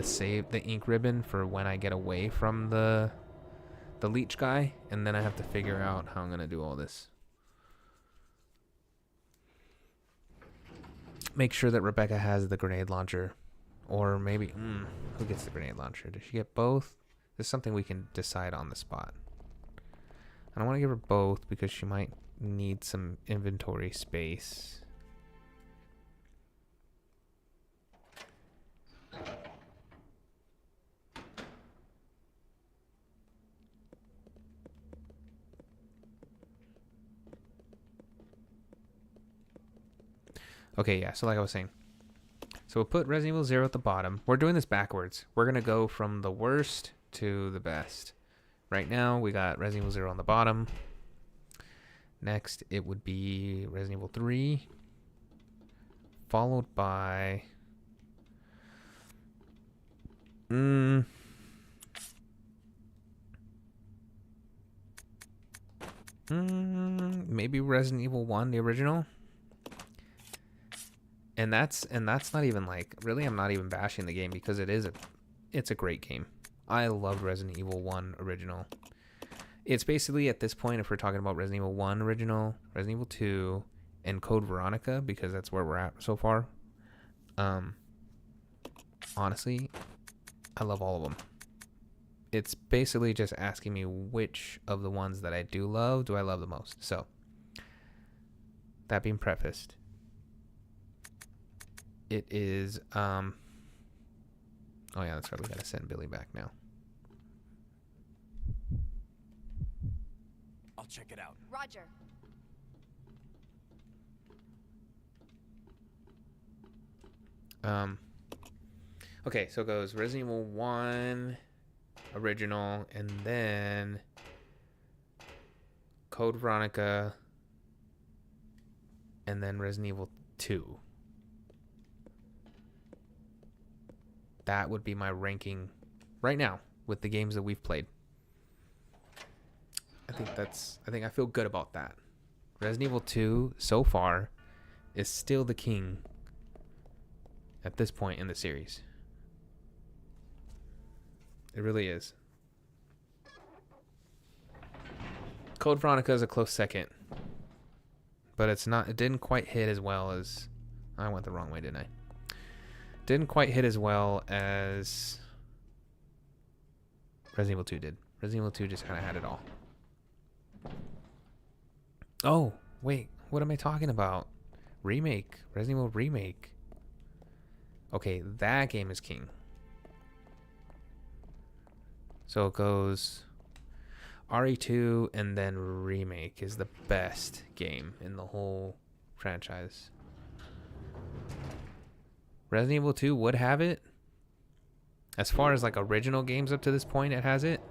the ink ribbon for when I get away from the leech guy. And then I have to figure out how I'm going to do all this. Make sure that Rebecca has the grenade launcher. Or maybe, who gets the grenade launcher? Does she get both? This is something we can decide on the spot. I don't want to give her both because she might need some inventory space. Okay, yeah, so like I was saying. So we'll put Resident Evil 0 at the bottom. We're doing this backwards. We're going to go from the worst to the best. Right now, we got Resident Evil 0 on the bottom. Next, it would be Resident Evil 3. Followed by... maybe Resident Evil 1, the original. And that's not even like, really, I'm not even bashing the game because it's a great game. I love Resident Evil 1 original. It's basically at this point, if we're talking about Resident Evil 1 original, Resident Evil 2, and Code Veronica, because that's where we're at so far. Honestly, I love all of them. It's basically just asking me which of the ones that I do I love the most. So, that being prefaced, it is, oh yeah, that's right, we gotta send Billy back now. I'll check it out. Roger. Okay, so it goes Resident Evil 1 original, and then Code Veronica, and then Resident Evil 2. That would be my ranking right now with the games that we've played. I think I feel good about that. Resident Evil 2 so far is still the king at this point in the series. It really is. Code Veronica is a close second. But it didn't quite hit as well as... I went the wrong way, didn't I? Didn't quite hit as well as Resident Evil 2 did. Resident Evil 2 just kind of had it all. Oh, wait. What am I talking about? Remake. Resident Evil Remake. Okay, that game is king. So it goes RE2 and then Remake is the best game in the whole franchise. Resident Evil 2 would have it. As far as like original games up to this point, it has it.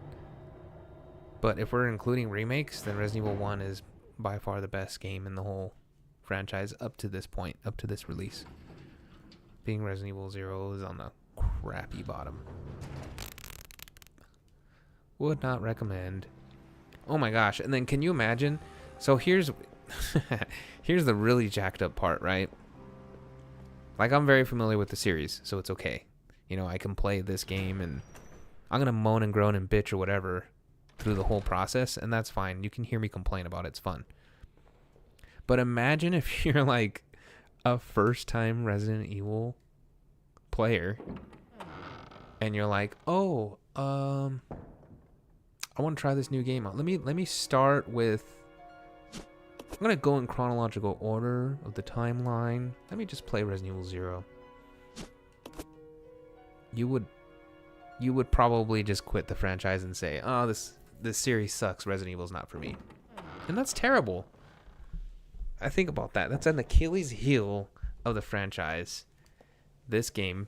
But if we're including remakes, then Resident Evil 1 is by far the best game in the whole franchise up to this point, up to this release. Being Resident Evil 0 is on the crappy bottom. Would not recommend. Oh my gosh. And then can you imagine? So here's here's the really jacked up part, right? Like, I'm very familiar with the series, so it's okay. You know, I can play this game, and I'm going to moan and groan and bitch or whatever through the whole process, and that's fine. You can hear me complain about it. It's fun. But imagine if you're, like, a first-time Resident Evil player, and you're like, oh, I want to try this new game out. Let me start with... I'm going to go in chronological order of the timeline. Let me just play Resident Evil 0. You would probably just quit the franchise and say, oh, this series sucks. Resident Evil's not for me. And that's terrible. I think about that. That's an Achilles heel of the franchise. This game.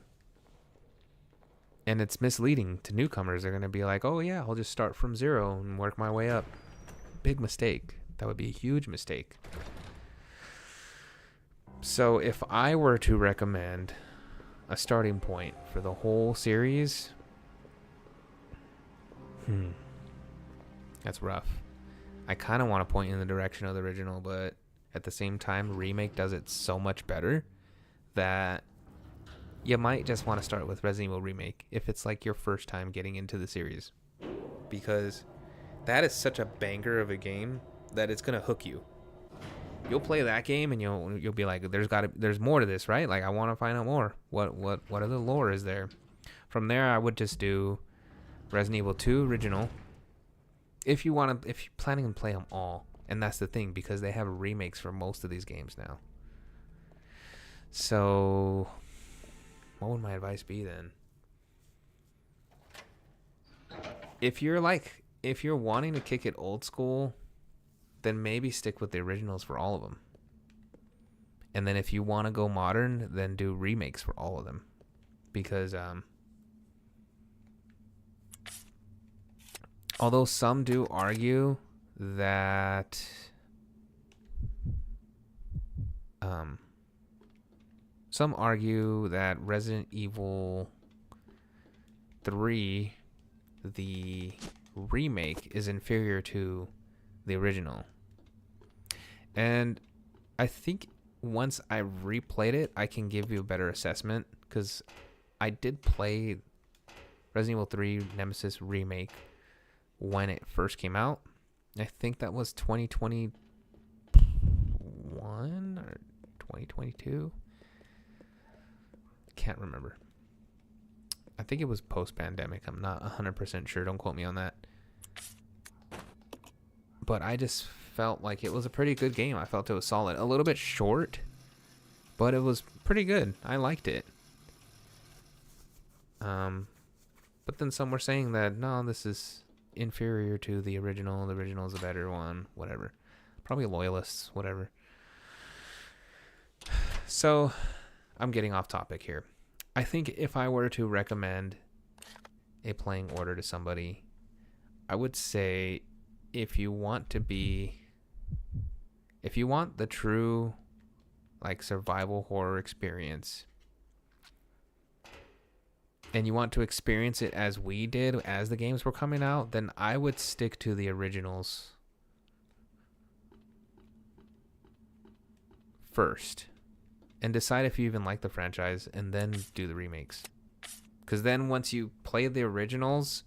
And it's misleading to newcomers. They're going to be like, oh yeah, I'll just start from 0 and work my way up. Big mistake. That would be a huge mistake. So if I were to recommend a starting point for the whole series, that's rough. I kind of want to point in the direction of the original, but at the same time, remake does it so much better that you might just want to start with Resident Evil Remake if it's like your first time getting into the series, because that is such a banger of a game that it's gonna hook you. You'll play that game and you'll be like, there's more to this, right? Like, I want to find out more. What other lore is there? From there, I would just do Resident Evil 2 original. If you're planning to play them all, and that's the thing, because they have remakes for most of these games now. So, what would my advice be then? If you're wanting to kick it old school, then maybe stick with the originals for all of them. And then if you want to go modern, then do remakes for all of them. Because although some do argue that Resident Evil 3, the remake, is inferior to the original. And I think once I replayed it, I can give you a better assessment, because I did play Resident Evil 3 Nemesis Remake when it first came out. I think that was 2021 or 2022. Can't remember. I think it was post-pandemic. I'm not 100% sure. Don't quote me on that. But I just felt like it was a pretty good game. I felt it was solid. A little bit short, but it was pretty good. I liked it. But then some were saying that, no, this is inferior to the original. The original is a better one. Whatever. Probably loyalists. Whatever. So, I'm getting off topic here. I think if I were to recommend a playing order to somebody, I would say, if you want the true, like, survival horror experience, and you want to experience it as we did as the games were coming out, then I would stick to the originals first and decide if you even like the franchise, and then do the remakes. Because then once you play the originals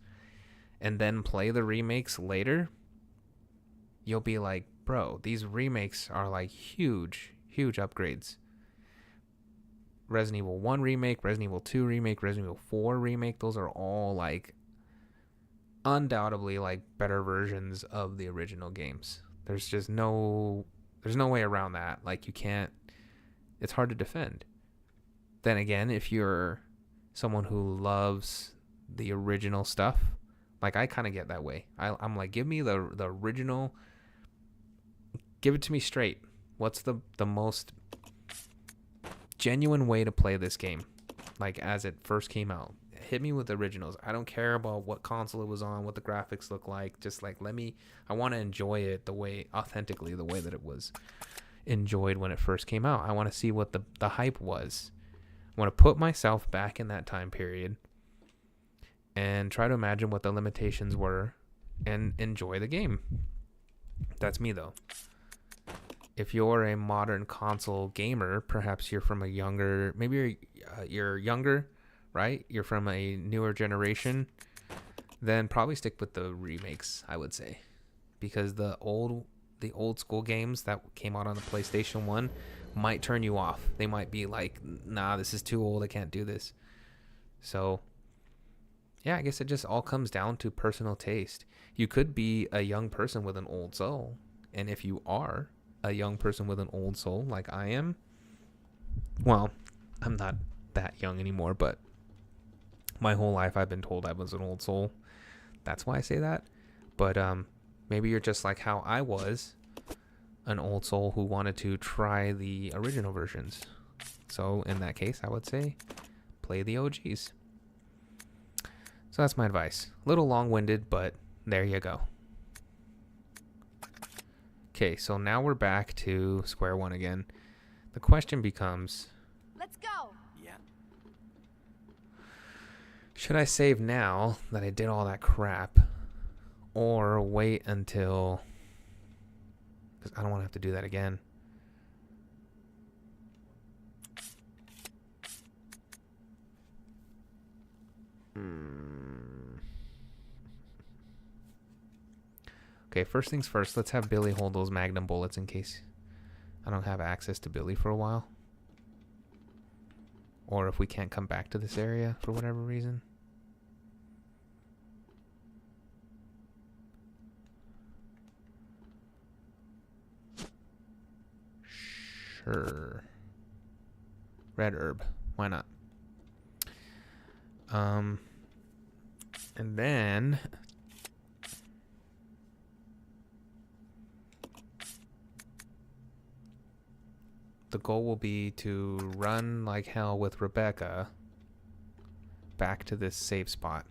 and then play the remakes later, you'll be like, bro, these remakes are like huge upgrades. Resident Evil 1 remake, Resident Evil 2 remake, Resident Evil 4 remake, those are all like undoubtedly like better versions of the original games. There's no way around that. Like, you can't, it's hard to defend. Then again, if you're someone who loves the original stuff, like I kind of get that way. I'm like, give me the original, give it to me straight. What's the most genuine way to play this game, like as it first came out? Hit me with the originals. I don't care about what console it was on, what the graphics look like. Just like, I want to enjoy it authentically, the way that it was enjoyed when it first came out. I want to see what the hype was. I want to put myself back in that time period and try to imagine what the limitations were and enjoy the game. That's me, though. if you're a modern console gamer, perhaps you're from a younger, maybe you're younger, right? You're from a newer generation, then probably stick with the remakes, I would say, because the old school games that came out on the PlayStation 1 might turn you off. They might be like, nah, this is too old, I can't do this. So yeah, I guess it just all comes down to personal taste. You could be a young person with an old soul, and if you are a young person with an old soul like I am, well, I'm not that young anymore, but my whole life I've been told I was an old soul. That's why I say that. But maybe you're just like how I was, an old soul who wanted to try the original versions. So in that case, I would say play the OGs. So that's my advice. A little long-winded, but there you go. Okay, so now we're back to square one again. The question becomes, Let's go. Yeah. should I save now that I did all that crap, or wait until, because I don't want to have to do that again. Okay, first things first, let's have Billy hold those magnum bullets in case I don't have access to Billy for a while. Or if we can't come back to this area for whatever reason. Sure. Red herb. Why not? And then the goal will be to run like hell with Rebecca back to this safe spot.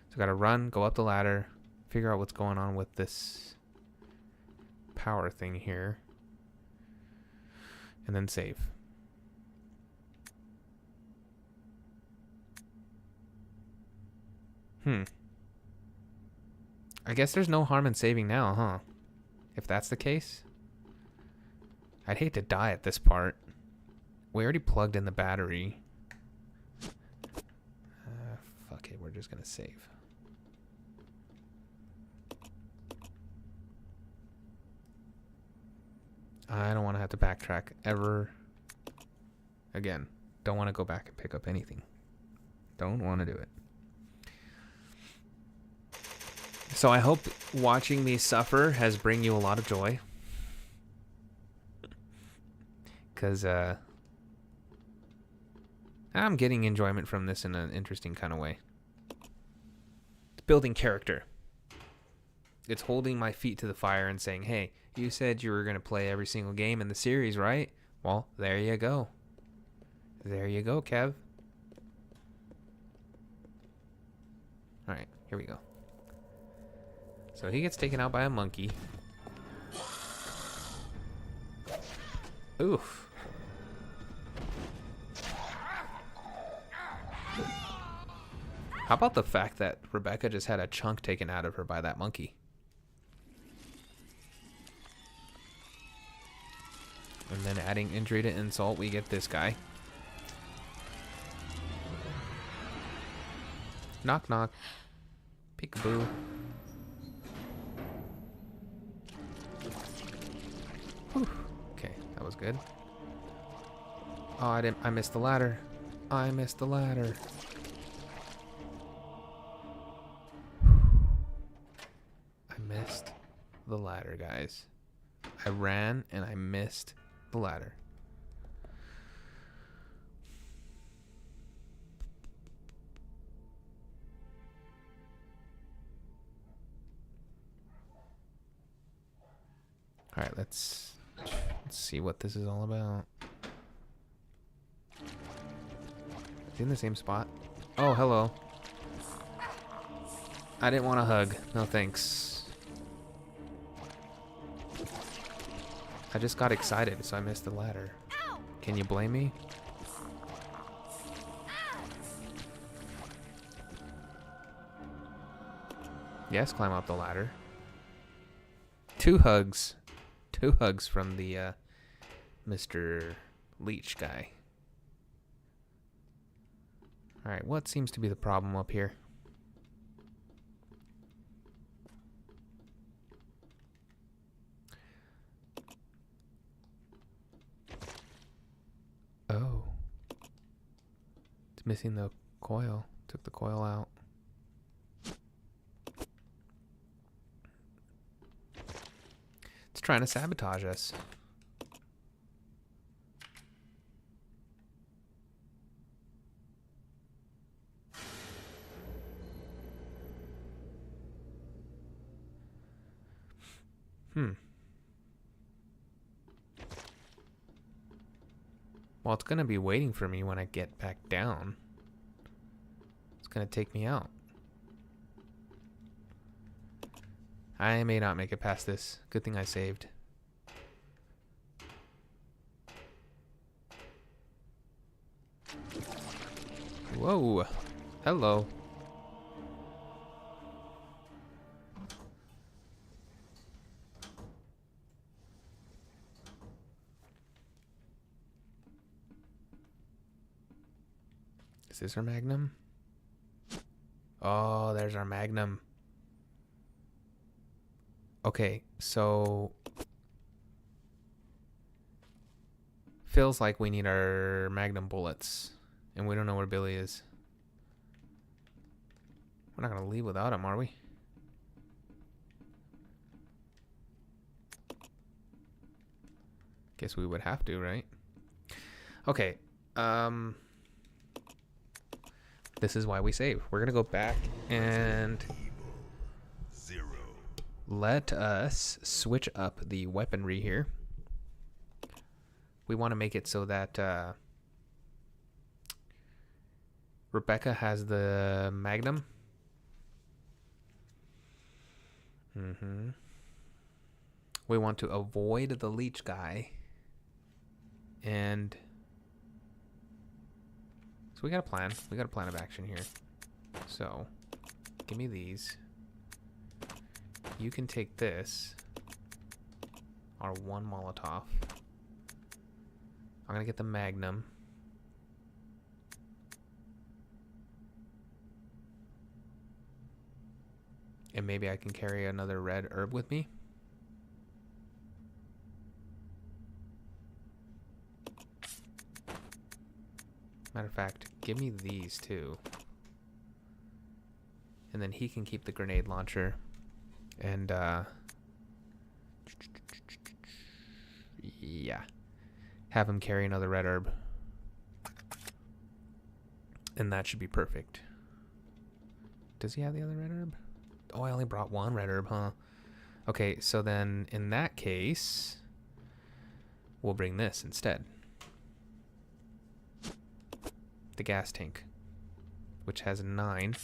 So I gotta run, go up the ladder, figure out what's going on with this power thing here, and then save. I guess there's no harm in saving now, huh? If that's the case. I'd hate to die at this part. We already plugged in the battery. Fuck it, we're just gonna save. I don't want to have to backtrack ever again. Don't want to go back and pick up anything. Don't want to do it. So I hope watching me suffer has bring you a lot of joy. Because I'm getting enjoyment from this in an interesting kind of way. It's building character. It's holding my feet to the fire and saying, hey, you said you were going to play every single game in the series, right? Well, there you go. There you go, Kev. Alright, here we go. So he gets taken out by a monkey. Oof. How about the fact that Rebecca just had a chunk taken out of her by that monkey? And then adding injury to insult, we get this guy. Knock knock. Peekaboo. Whew. Okay, that was good. Oh, I missed the ladder. I missed the ladder. I missed the ladder, guys. I ran and I missed the ladder. All right, let's see what this is all about. Is he in the same spot? Oh, hello. I didn't want a hug. No thanks. I just got excited, so I missed the ladder. Can you blame me? Yes, climb up the ladder. 2 hugs. 2 hugs from the Mr. Leech guy. Alright, what seems to be the problem up here? Oh. It's missing the coil. Took the coil out. It's trying to sabotage us. Well, it's going to be waiting for me when I get back down. It's going to take me out. I may not make it past this. Good thing I saved. Whoa. Hello. Is this our magnum? Oh, there's our magnum. Okay, so feels like we need our magnum bullets, and we don't know where Billy is. We're not gonna leave without him, are we? Guess we would have to, right? Okay. This is why we save. We're gonna go back and let us switch up the weaponry here. We want to make it so that Rebecca has the magnum. We want to avoid the leech guy. And so we got a plan. We got a plan of action here. So, give me these. You can take this. Our 1 Molotov. I'm gonna get the magnum. And maybe I can carry another red herb with me. Matter of fact, give me these too. And then he can keep the grenade launcher. And, yeah. Have him carry another red herb. And that should be perfect. Does he have the other red herb? Oh, I only brought 1 red herb, huh? Okay, so then in that case, we'll bring this instead. The gas tank, which has 9.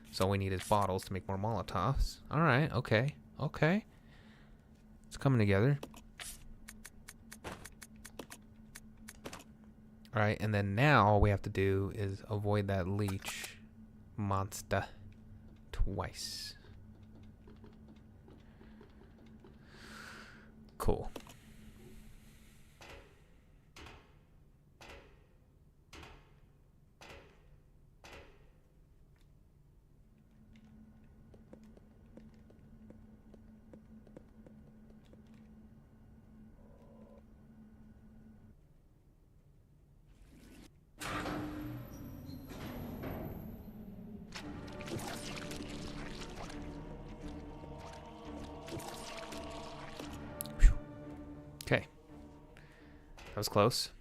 So all we need is bottles to make more Molotovs. Alright, okay. Okay. It's coming together. Alright, and then now all we have to do is avoid that leech monster twice. Cool. Okay. That was close.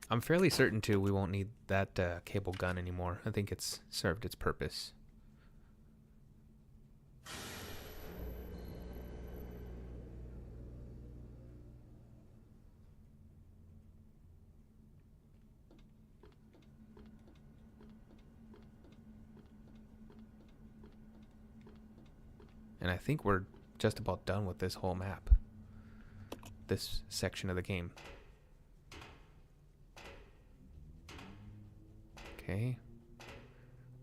I'm fairly certain, too, we won't need that cable gun anymore. I think it's served its purpose. And I think we're just about done with this whole map. This section of the game. Okay.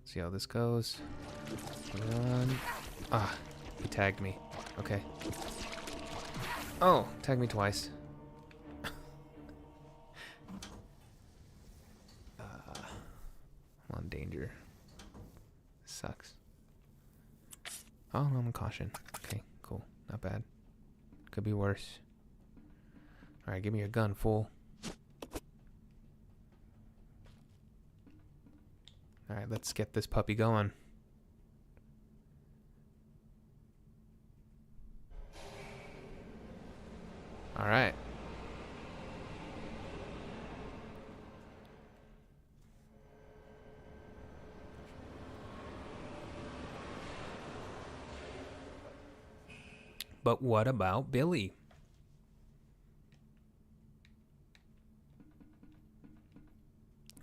See how this goes. Run. Ah, he tagged me. Okay. Oh, tagged me twice. I'm on danger. Sucks. Oh, I'm on caution. Okay, cool. Not bad. Could be worse. Alright, give me your gun, fool. Alright, let's get this puppy going. Alright. But what about Billy?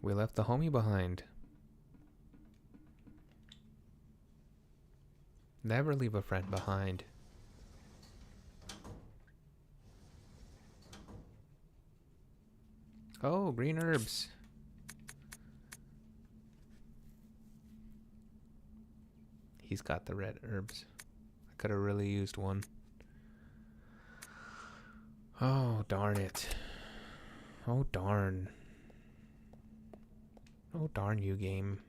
We left the homie behind. Never leave a friend behind. Oh, green herbs. He's got the red herbs. I could have really used one. Oh, darn it. Oh, darn. Oh, darn you, game.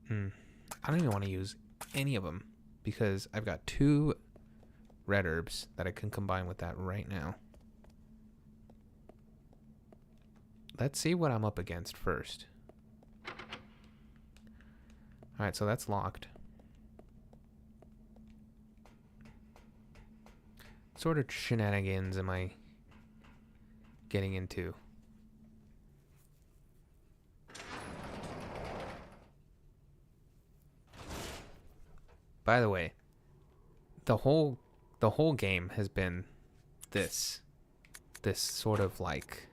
I don't even want to use any of them because I've got 2 red herbs that I can combine with that right now. Let's see what I'm up against first. Alright, so that's locked. What sort of shenanigans am I getting into? By the way, the whole game has been this sort of like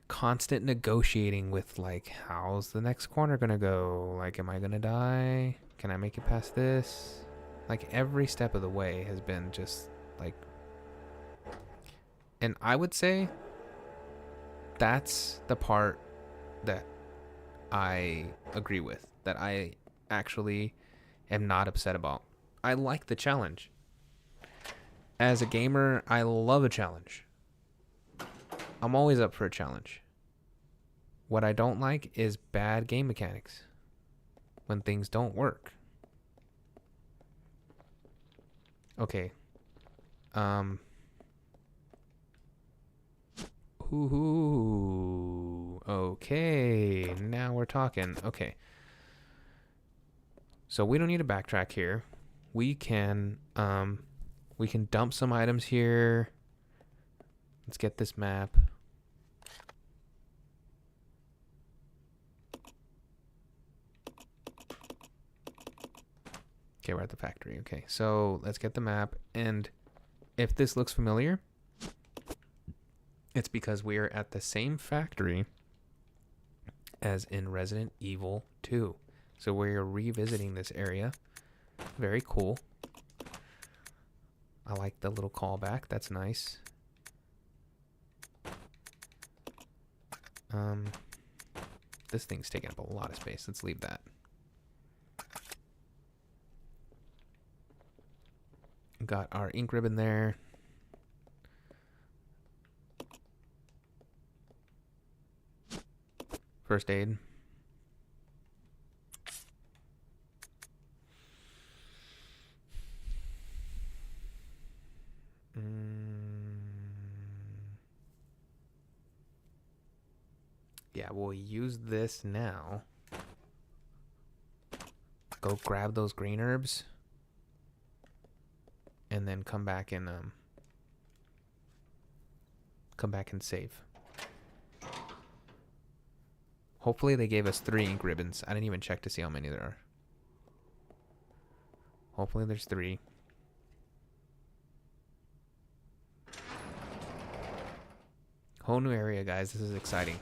constant negotiating with like, how's the next corner gonna go? Like, am I gonna die? Can I make it past this? Like, every step of the way has been just like, and I would say that's the part that I agree with, that I actually am not upset about. I like the challenge. As a gamer, I love a challenge. I'm always up for a challenge. What I don't like is bad game mechanics. When things don't work. Okay. Ooh. Okay. Now we're talking. Okay. So we don't need to backtrack here. We can dump some items here. Let's get this map. Okay, we're at the factory. Okay, so let's get the map. And if this looks familiar, it's because we're at the same factory as in Resident Evil 2. So we're revisiting this area. Very cool. I like the little callback. That's nice. This thing's taking up a lot of space. Let's leave that. Got our ink ribbon there. First aid. Yeah, we'll use this now. Go grab those green herbs. And then come back and save. Hopefully they gave us 3 ink ribbons. I didn't even check to see how many there are. Hopefully there's 3. Whole new area, guys. This is exciting.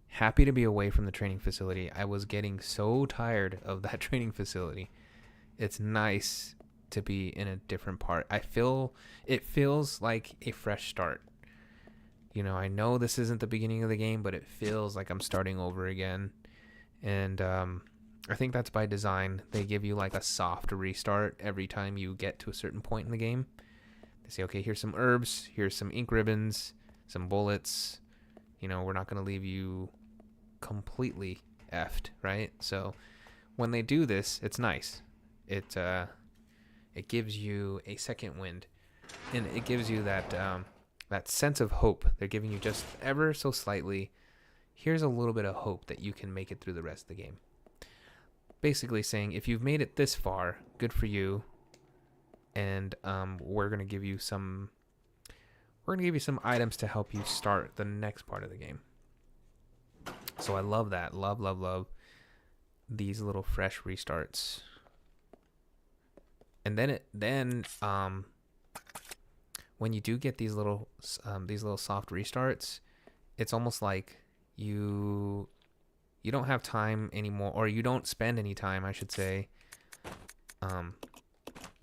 Happy to be away from the training facility. I was getting so tired of that training facility. It's nice to be in a different part. It feels like a fresh start. You know, I know this isn't the beginning of the game, but it feels like I'm starting over again. And I think that's by design. They give you like a soft restart every time you get to a certain point in the game. They say, okay, here's some herbs, here's some ink ribbons, some bullets. You know, we're not going to leave you completely effed, right? So when they do this, it's nice. It gives you a second wind, and it gives you that that sense of hope. They're giving you just ever so slightly. Here's a little bit of hope that you can make it through the rest of the game. Basically saying, if you've made it this far, good for you. And we're gonna give you some items to help you start the next part of the game. So I love that. Love these little fresh restarts. And then when you do get these little soft restarts, it's almost like you don't have time anymore, or you don't spend any time, I should say,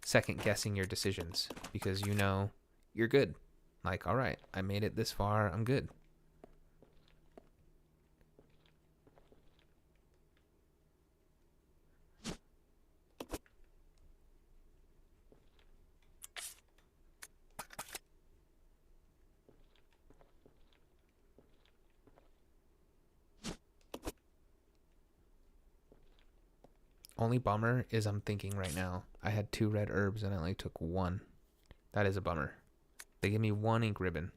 second guessing your decisions, because you know you're good. Like, all right, I made it this far, I'm good. Only bummer is I'm thinking right now, I had 2 red herbs and I only took 1. That is a bummer. They give me 1 ink ribbon.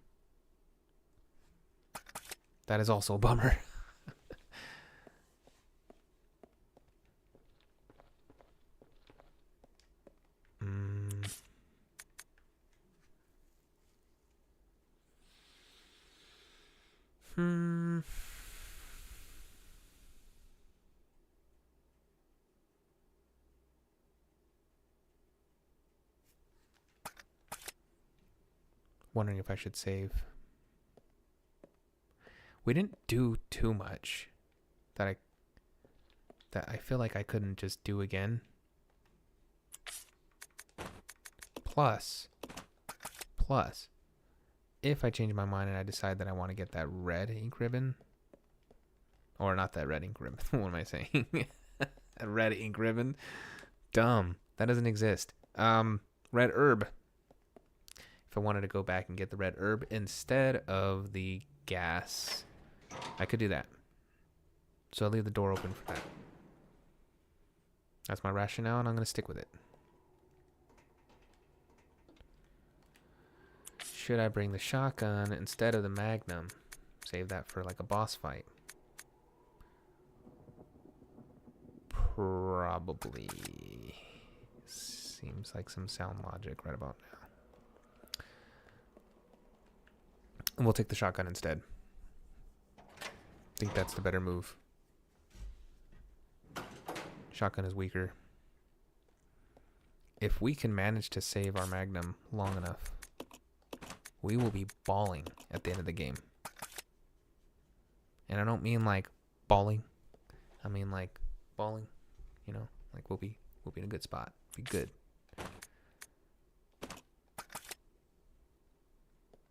That is also a bummer. Wondering if I should save. We didn't do too much that I feel like I couldn't just do again. Plus, if I change my mind and I decide that I want to get that red ink ribbon, or not that red ink ribbon, what am I saying? A red ink ribbon? Dumb. That doesn't exist. Red herb. If I wanted to go back and get the red herb instead of the gas, I could do that. So I'll leave the door open for that. That's my rationale, and I'm going to stick with it. Should I bring the shotgun instead of the magnum? Save that for like a boss fight. Probably. Seems like some sound logic right about now. And we'll take the shotgun instead. I think that's the better move. Shotgun is weaker. If we can manage to save our magnum long enough, we will be balling at the end of the game. And I don't mean like balling. I mean like balling. You know, like we'll be in a good spot. Be good.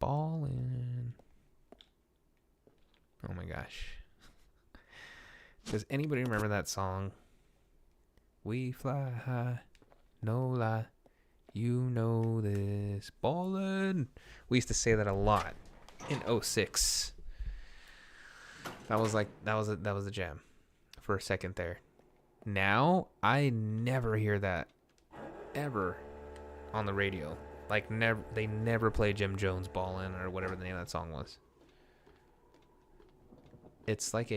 Ballin'. Oh my gosh. Does anybody remember that song? We fly high, no lie. You know this. Ballin'. We used to say that a lot in 06. That was a jam for a second there. Now I never hear that ever on the radio. Like they never play Jim Jones Ballin' or whatever the name of that song was. It's like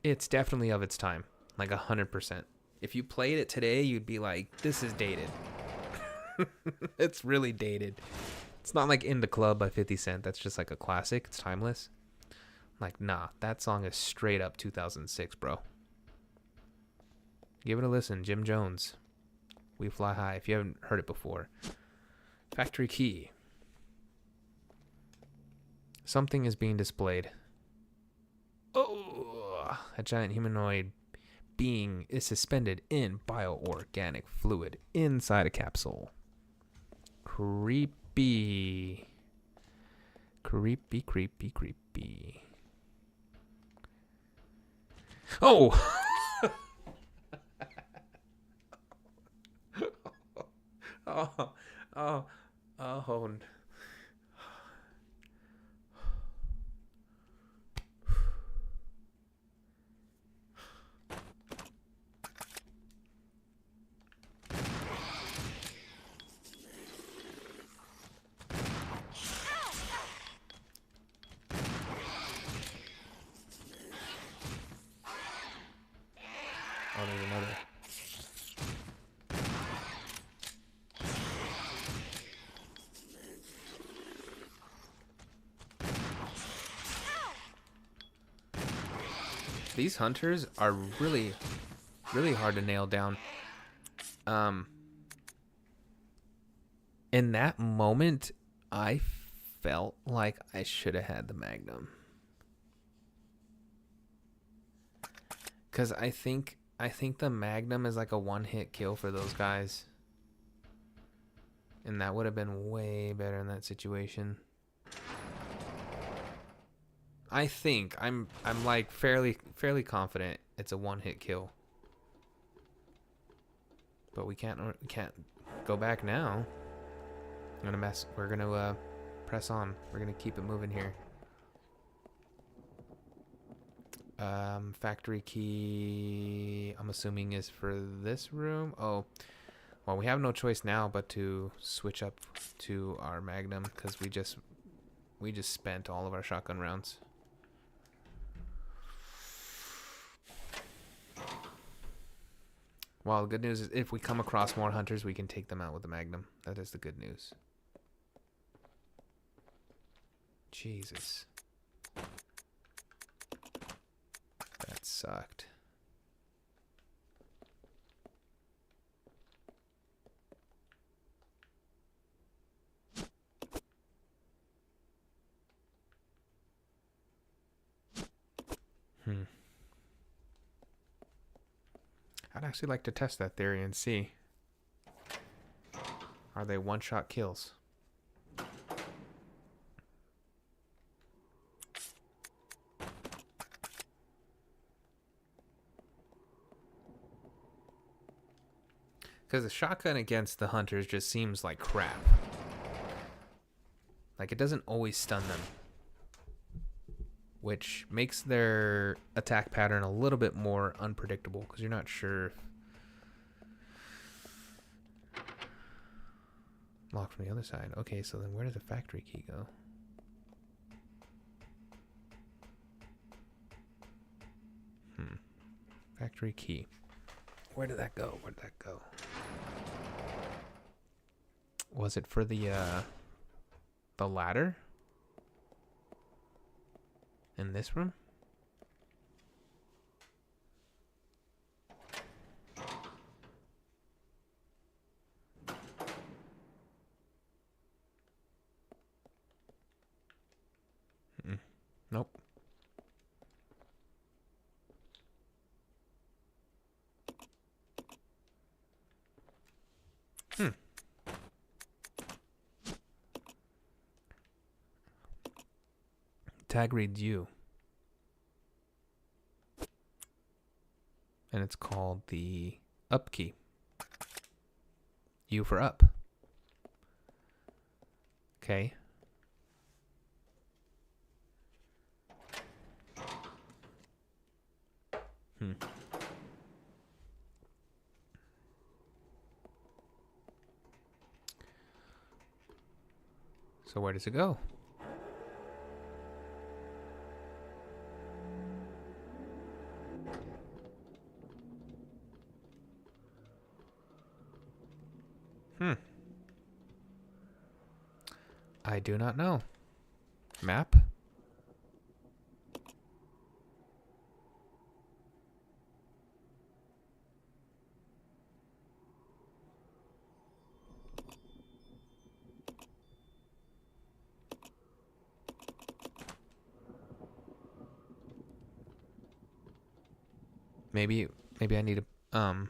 it's definitely of its time, like 100%. If you played it today, you'd be like, this is dated. It's really dated. It's not like In the Club by 50 Cent. That's just like a classic. It's timeless. Like, nah, that song is straight up 2006, bro. Give it a listen, Jim Jones. We fly high. If you haven't heard it before. Factory key. Something is being displayed. Oh, a giant humanoid being is suspended in bioorganic fluid inside a capsule. Creepy. Creepy, creepy, creepy. Oh! Oh, oh, oh. Oh, there's another. These hunters are really hard to nail down. In that moment, I felt like I should have had the Magnum. Cause I think the Magnum is like a one-hit kill for those guys. And that would have been way better in that situation. I think I'm like fairly confident it's a one-hit kill. But we can't go back now. We're gonna press on. We're gonna keep it moving here. Factory key, I'm assuming, is for this room. Oh, well, we have no choice now but to switch up to our Magnum because we just spent all of our shotgun rounds. Well, the good news is if we come across more hunters, we can take them out with the Magnum. That is the good news. Jesus. That sucked. I'd actually like to test that theory and see. Are they one-shot kills? Because the shotgun against the hunters just seems like crap. Like, it doesn't always stun them. Which makes their attack pattern a little bit more unpredictable because you're not sure. Locked from the other side. Okay, so then where did the factory key go? Factory key. Where did that go? Where did that go? Was it for the ladder? In this room? Nope. Tag reads U. And it's called the up key. U for up. Okay. So where does it go? I do not know. Map? Maybe I need to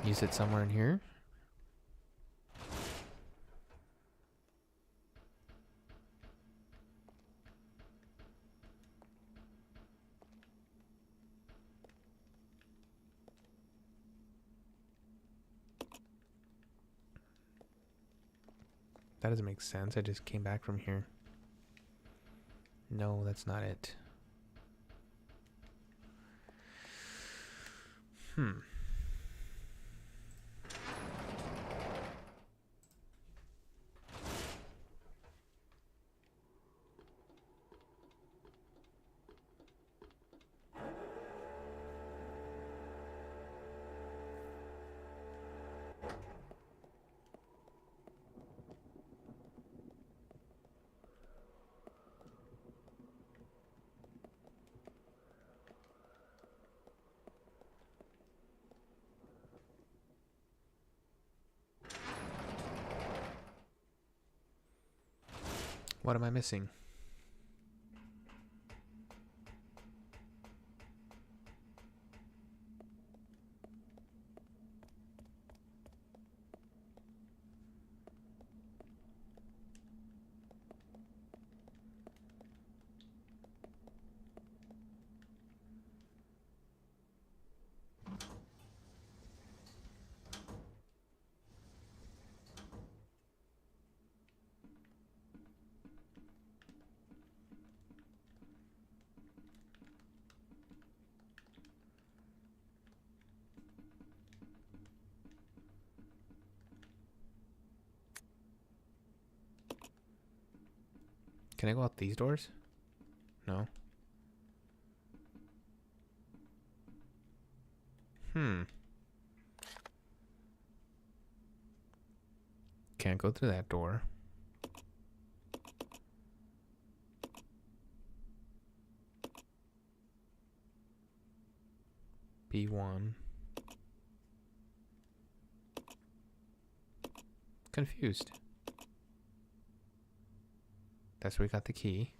use it somewhere in here. That doesn't make sense. I just came back from here. No, that's not it. What am I missing? Can I go out these doors? No. Can't go through that door. B1. Confused. That's where we got the key.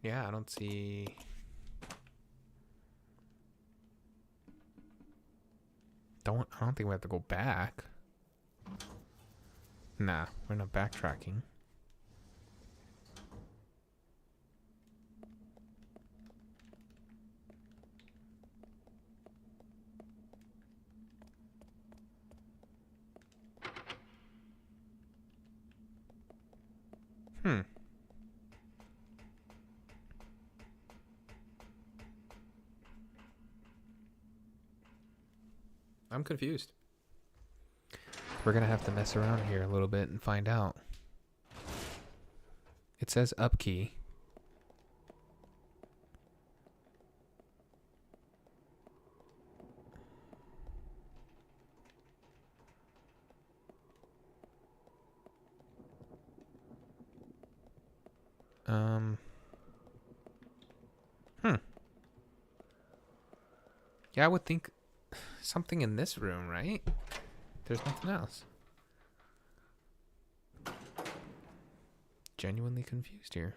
Yeah, I don't see. I don't think we have to go back. Nah, we're not backtracking. I'm confused. We're gonna have to mess around here a little bit and find out. It says up key. Yeah, I would think something in this room, right? There's nothing else. Genuinely confused here.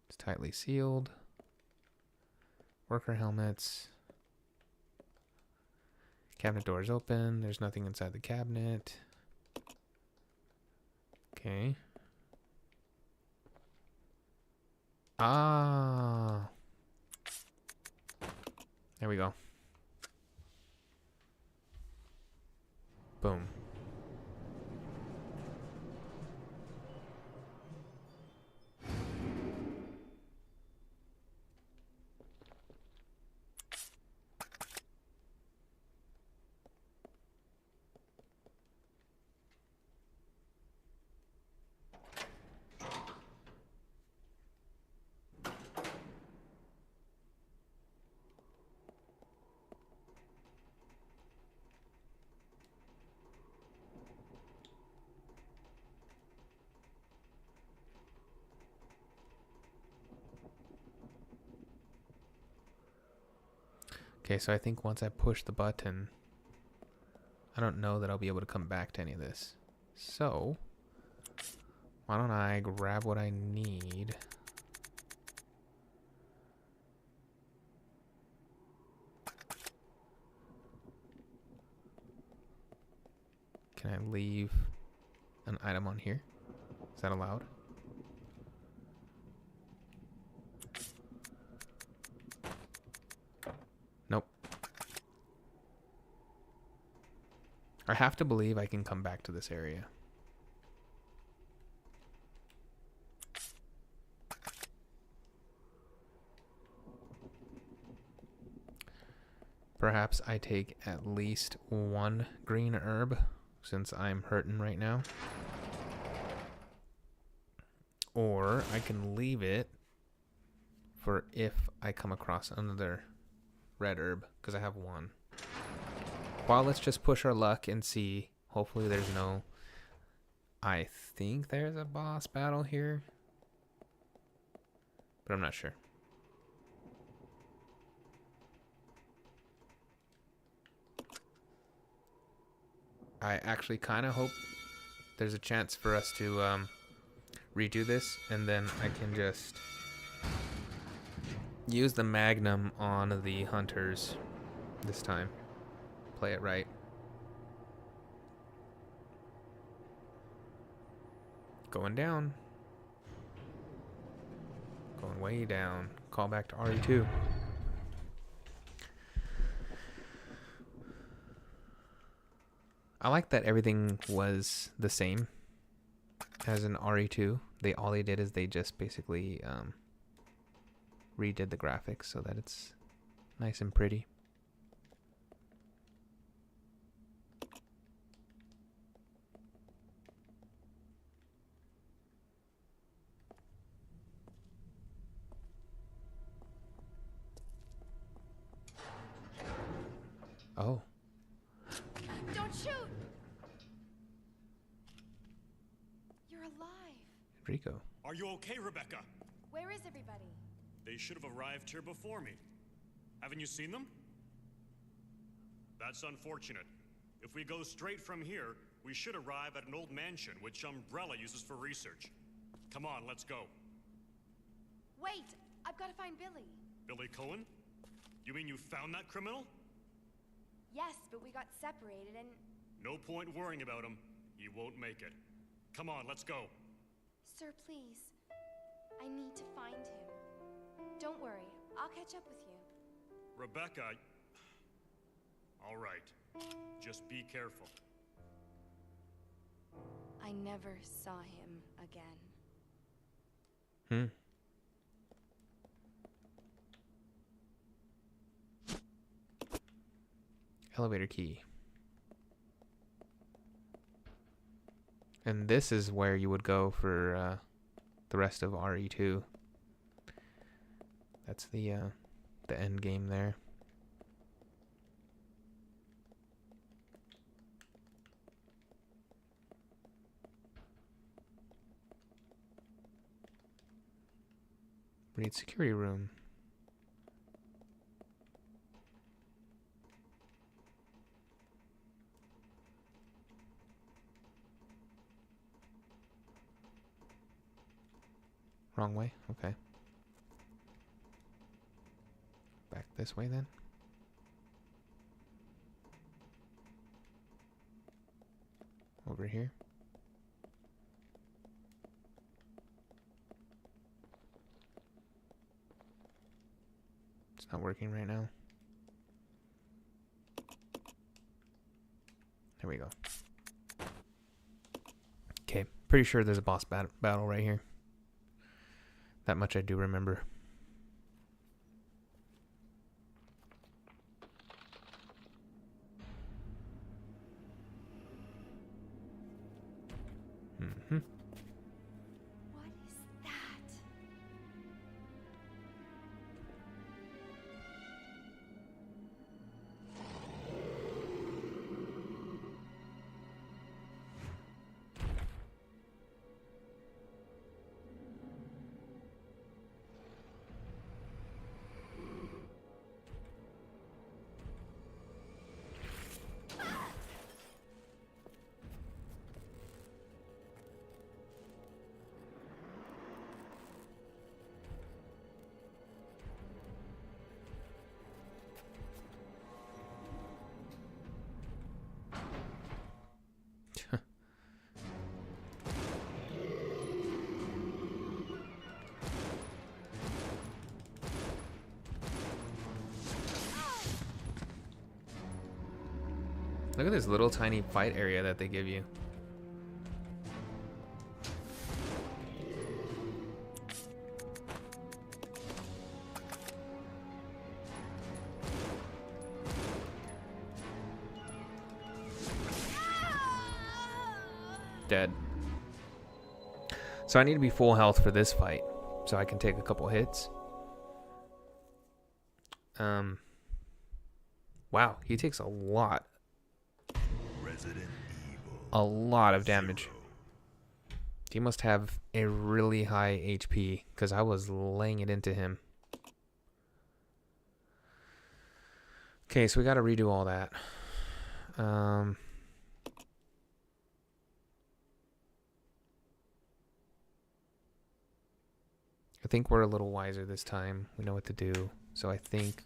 It's tightly sealed. Worker helmets. Cabinet doors open. There's nothing inside the cabinet. Okay. Ah. There we go. Boom. Okay, so I think once I push the button, I don't know that I'll be able to come back to any of this. So, why don't I grab what I need? Can I leave an item on here? Is that allowed? Nope. I have to believe I can come back to this area. Perhaps I take at least one green herb since I'm hurting right now. Or I can leave it for if I come across another red herb, because I have one. Well, let's just push our luck and see. Hopefully there's no... I think there's a boss battle here, but I'm not sure. I actually kind of hope there's a chance for us to redo this, and then I can just use the magnum on the hunters this time. Play it right. Going down. Going way down. Call back to RE2. I like that everything was the same as in RE2. All they did is they just basically redid the graphics so that it's nice and pretty. Oh. Don't shoot! You're alive. Rico. Are you okay, Rebecca? Where is everybody? They should have arrived here before me. Haven't you seen them? That's unfortunate. If we go straight from here, we should arrive at an old mansion which Umbrella uses for research. Come on, let's go. Wait! I've got to find Billy. Billy Coen? You mean you found that criminal? Yes, but we got separated and... No point worrying about him. He won't make it. Come on, let's go. Sir, please. I need to find him. Don't worry. I'll catch up with you. Rebecca... All right. Just be careful. I never saw him again. Elevator key. And this is where you would go for the rest of RE2. That's the end game there. We need security room. Wrong way? Okay. Back this way then. Over here. It's not working right now. There we go. Okay, pretty sure there's a boss battle right here. That much I do remember. What is that? Look at this little tiny fight area that they give you. Dead. So I need to be full health for this fight, so I can take a couple hits. Wow, he takes a lot Resident Evil of damage. He must have a really high HP, because I was laying it into him. Okay, so we got to redo all that. I think we're a little wiser this time. We know what to do. So I think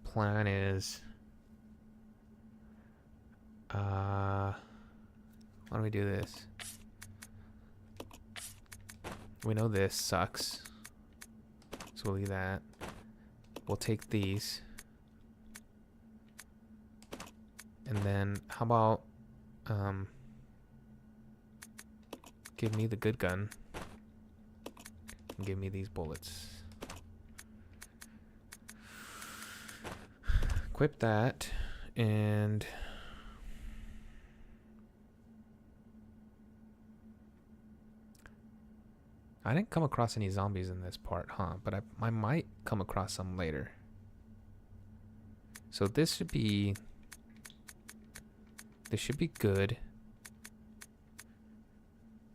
plan is why don't we do this? We know this sucks. So we'll leave that. We'll take these. And then how about give me the good gun. And give me these bullets. Equip that, and I didn't come across any zombies in this part, huh? But I might come across some later. So this should be good.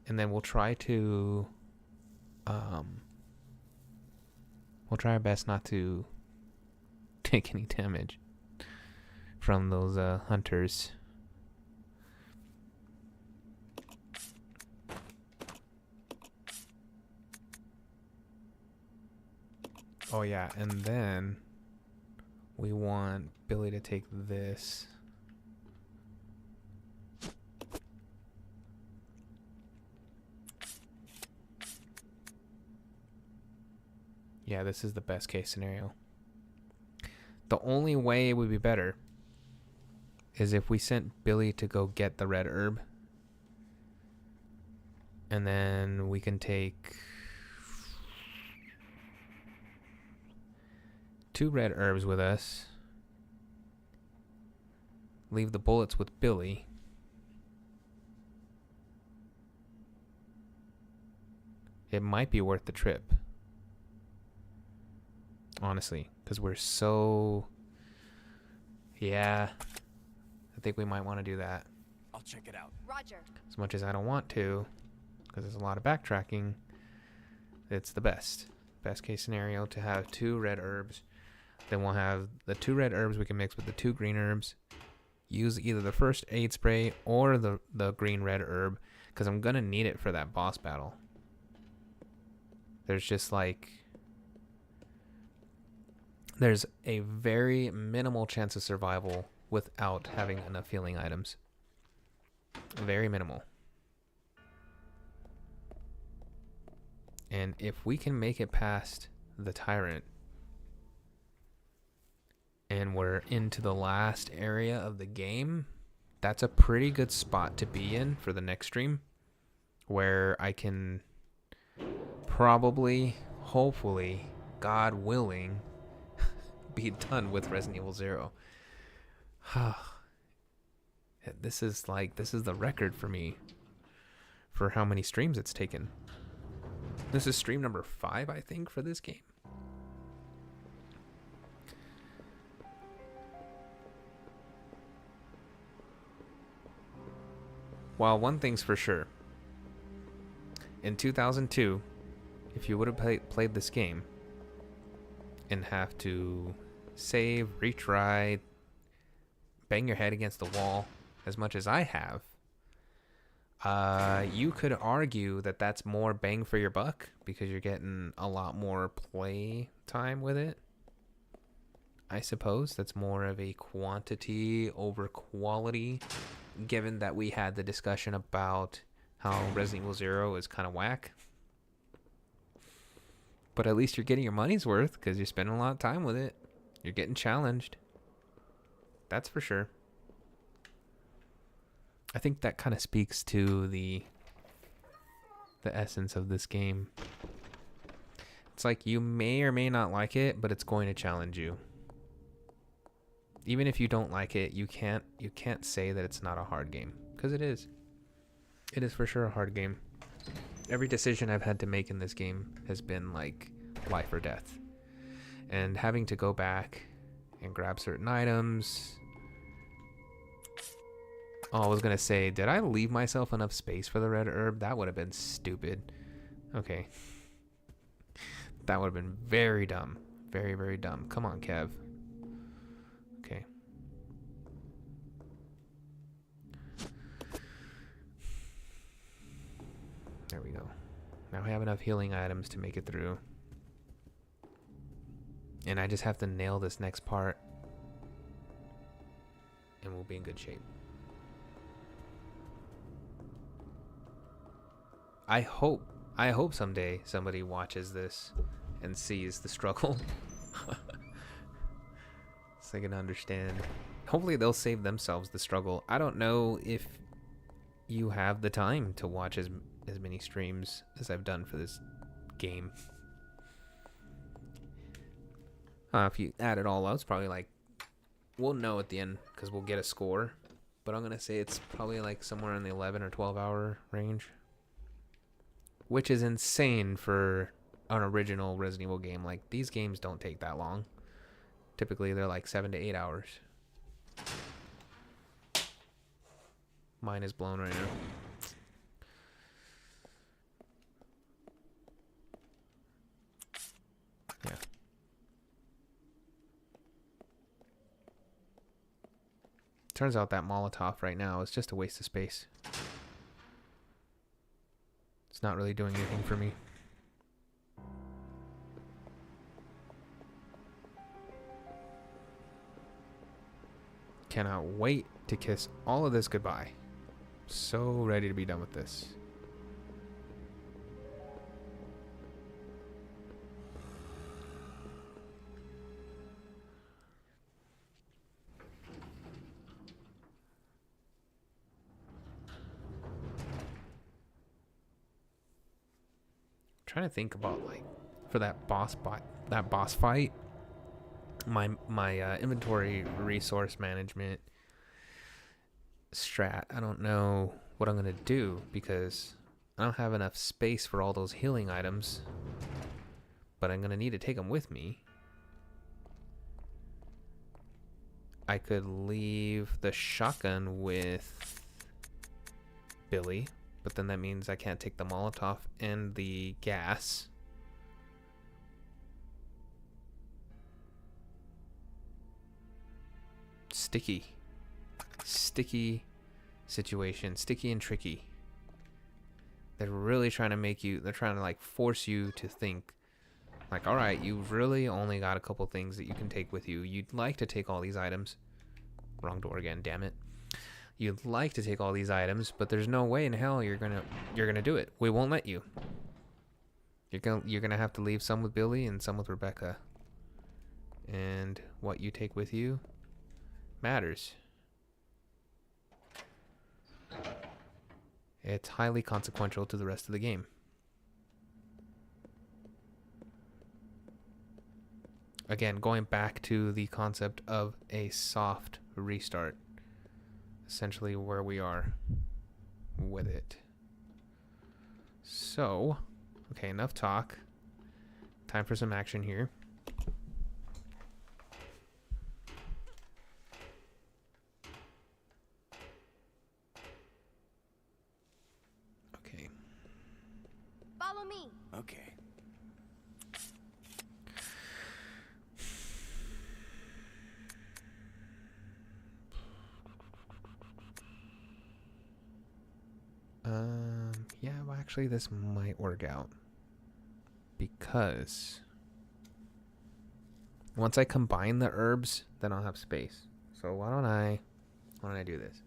And then we'll try to we'll try our best not to take any damage from those hunters. Oh yeah, and then we want Billy to take this. Yeah, this is the best case scenario. The only way it would be better is if we sent Billy to go get the red herb. And then we can take 2 red herbs with us. Leave the bullets with Billy. It might be worth the trip. Honestly, because we're so... Yeah, I think we might want to do that. I'll check it out. Roger. As much as I don't want to, because there's a lot of backtracking, it's the best. Best case scenario to have 2 red herbs. Then we'll have the 2 red herbs we can mix with the 2 green herbs. Use either the first aid spray or the green red herb, because I'm going to need it for that boss battle. There's just like... There's a very minimal chance of survival without having enough healing items. Very minimal. And if we can make it past the tyrant and we're into the last area of the game, that's a pretty good spot to be in for the next stream, where I can probably, hopefully, God willing, be done with Resident Evil 0. This is the record for me for how many streams it's taken. This is stream number 5, I think, for this game. Well, one thing's for sure. In 2002, if you would have played this game and have to save, retry, bang your head against the wall as much as I have, you could argue that that's more bang for your buck because you're getting a lot more play time with it. I suppose that's more of a quantity over quality, given that we had the discussion about how Resident Evil 0 is kind of whack. But at least you're getting your money's worth because you're spending a lot of time with it. You're getting challenged. That's for sure. I think that kind of speaks to the essence of this game. It's like you may or may not like it, but it's going to challenge you. Even if you don't like it, you can't say that it's not a hard game, because it is. It is for sure a hard game. Every decision I've had to make in this game has been like life or death. And having to go back and grab certain items. Oh, I was going to say, did I leave myself enough space for the red herb? That would have been stupid. Okay. That would have been very dumb. Very, very dumb. Come on, Kev. Okay. There we go. Now I have enough healing items to make it through. And I just have to nail this next part. And we'll be in good shape. I hope someday somebody watches this and sees the struggle. So they can understand. Hopefully they'll save themselves the struggle. I don't know if you have the time to watch as many streams as I've done for this game. If you add it all up, it's probably like, we'll know at the end because we'll get a score. But I'm going to say it's probably like somewhere in the 11 or 12 hour range. Which is insane for an original Resident Evil game. Like, these games don't take that long. Typically, they're like 7 to 8 hours. Mine is blown right now. Yeah. Turns out that Molotov right now is just a waste of space. It's not really doing anything for me. Cannot wait to kiss all of this goodbye. So ready to be done with this. Trying to think about, like, for that boss fight, my inventory resource management strat. I don't know what I'm gonna do because I don't have enough space for all those healing items, but I'm gonna need to take them with me. I could leave the shotgun with Billy, but then that means I can't take the Molotov and the gas. Sticky situation. Sticky and tricky. They're really trying to make you, they're trying to like force you to think like, all right, you've really only got a couple things that you can take with you. You'd like to take all these items. Wrong door again, damn it. You'd like to take all these items, but there's no way in hell you're gonna do it. We won't let you. You're gonna have to leave some with Billy and some with Rebecca. And what you take with you matters. It's highly consequential to the rest of the game. Again, going back to the concept of a soft restart. Essentially where we are with it. So, okay, enough talk. Time for some action here. Okay. Follow me. Okay. Yeah, well, actually, this might work out because once I combine the herbs, then I'll have space. So why don't I do this?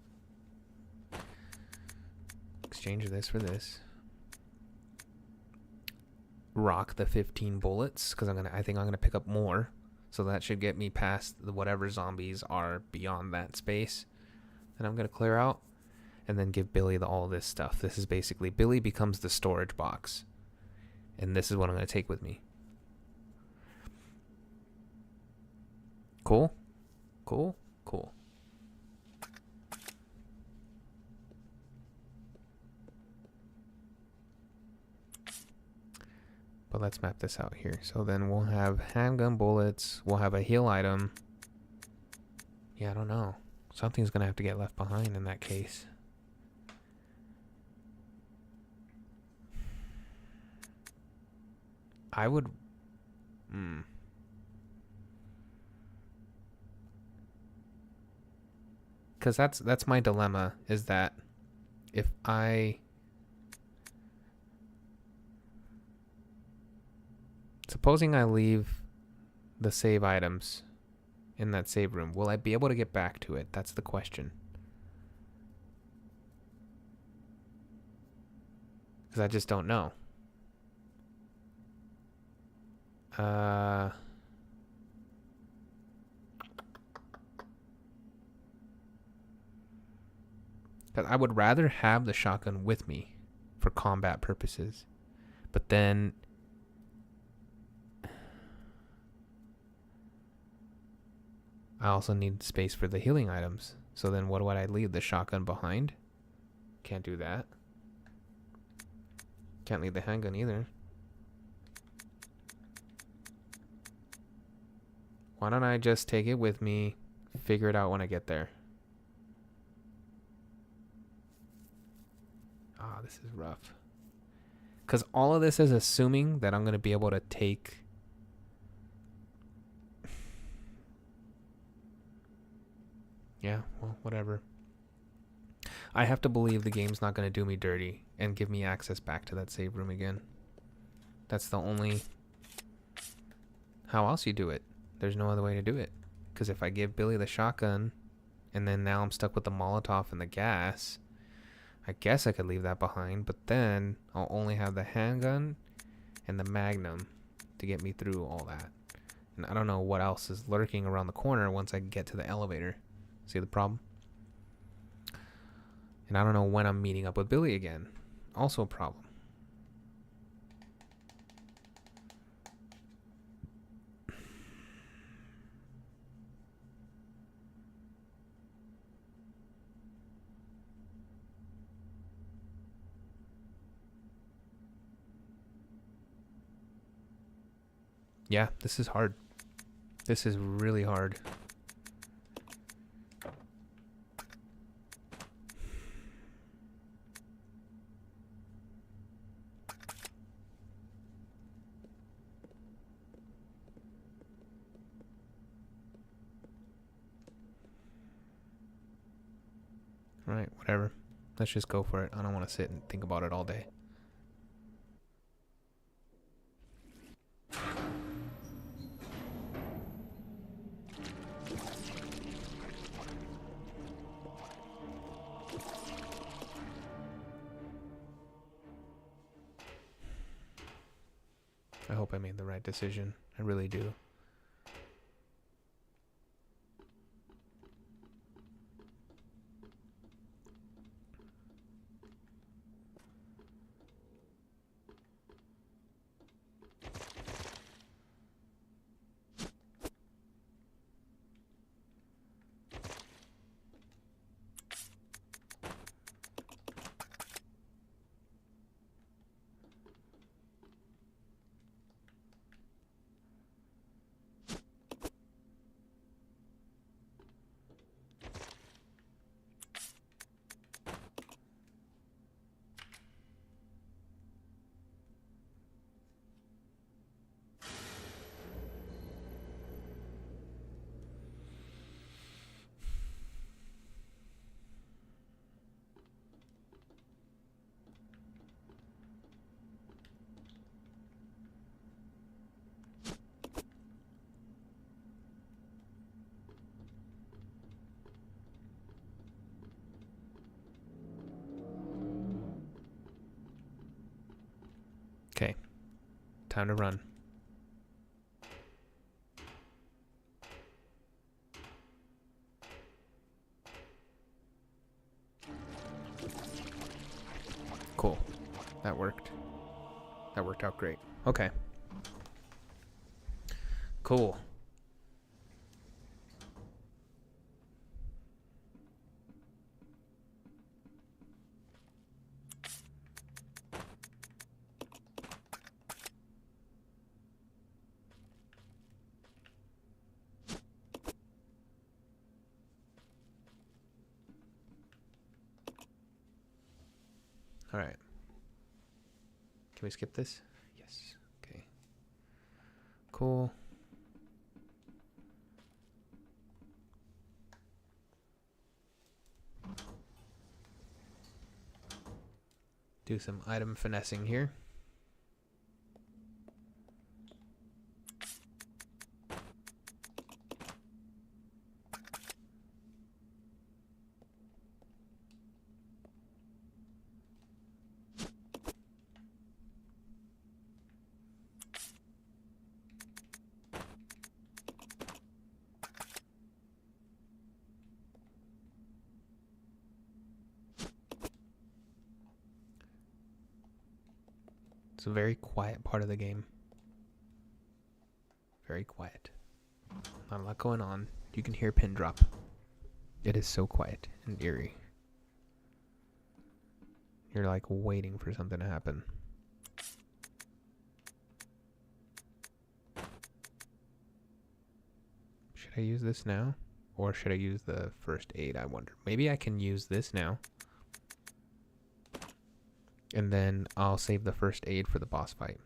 Exchange this for this. Rock the 15 bullets because I think I'm gonna pick up more. So that should get me past whatever zombies are beyond that space. And I'm gonna clear out. and then give Billy all this stuff. This is basically, Billy becomes the storage box. And this is what I'm going to take with me. Cool? Cool? Cool. But let's map this out here. So then we'll have handgun bullets. We'll have a heal item. Yeah, I don't know. Something's going to have to get left behind in that case. I would... Because that's my dilemma, is that if I... Supposing I leave the save items in that save room, will I be able to get back to it? That's the question. Because I just don't know. Because I would rather have the shotgun with me for combat purposes. But then... I also need space for the healing items. So then what would I leave? The shotgun behind? Can't do that. Can't leave the handgun either. Why don't I just take it with me, figure it out when I get there? Ah, this is rough. Because all of this is assuming that I'm going to be able to take... Yeah, well, whatever. I have to believe the game's not going to do me dirty and give me access back to that save room again. That's the only... How else you do it? There's no other way to do it. Because if I give Billy the shotgun, and then now I'm stuck with the Molotov and the gas, I guess I could leave that behind, but then I'll only have the handgun and the Magnum to get me through all that. And I don't know what else is lurking around the corner once I get to the elevator. See the problem? And I don't know when I'm meeting up with Billy again. Also a problem. Yeah, this is hard. This is really hard. Alright, whatever. Let's just go for it. I don't want to sit and think about it all day. I hope I made the right decision. I really do. Okay, time to run. That worked. That worked out great. Okay. Cool. All right. Can we skip this? Yes. Okay. Cool. Do some item finessing here. It's a very quiet part of the game. Very quiet. Not a lot going on. You can hear a pin drop. It is so quiet and eerie. You're like waiting for something to happen. Should I use this now? Or should I use the first aid, I wonder? Maybe I can use this now. And then I'll save the first aid for the boss fight.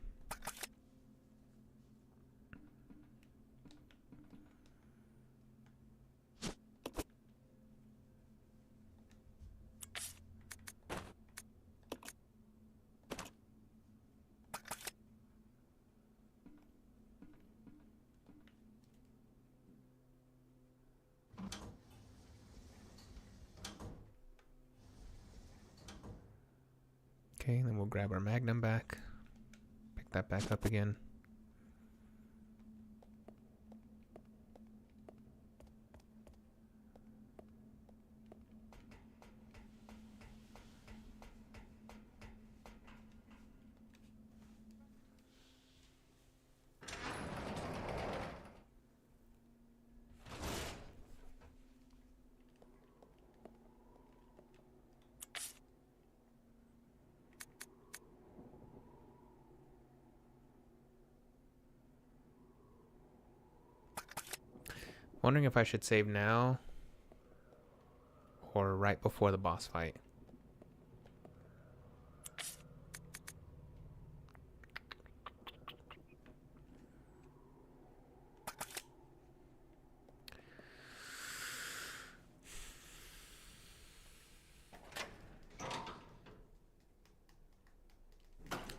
Okay, then we'll grab our magnum back. Pick that back up again. Wondering if I should save now or right before the boss fight.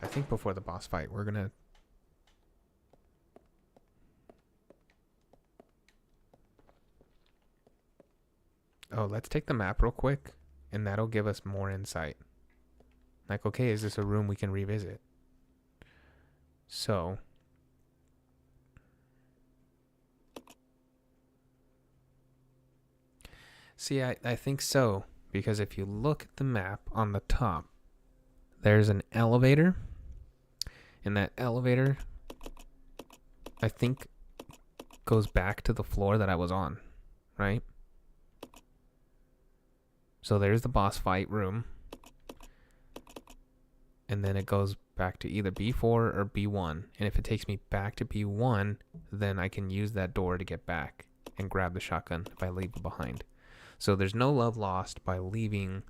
I think before the boss fight, we're gonna... Oh, let's take the map real quick, and that'll give us more insight. Like, okay, is this a room we can revisit? So... See, I think so, because if you look at the map on the top, there's an elevator, and that elevator, I think, goes back to the floor that I was on, right? So there's the boss fight room, and then it goes back to either B4 or B1, and if it takes me back to B1, then I can use that door to get back and grab the shotgun if I leave it behind. So there's no love lost by leaving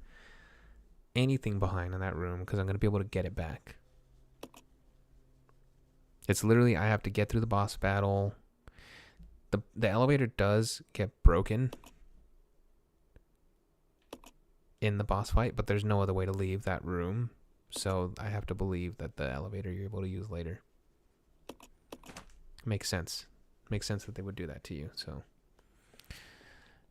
anything behind in that room, because I'm going to be able to get it back. It's literally, I have to get through the boss battle. The elevator does get broken in the boss fight, but there's no other way to leave that room. So I have to believe that the elevator you're able to use later. Makes sense. Makes sense that they would do that to you. So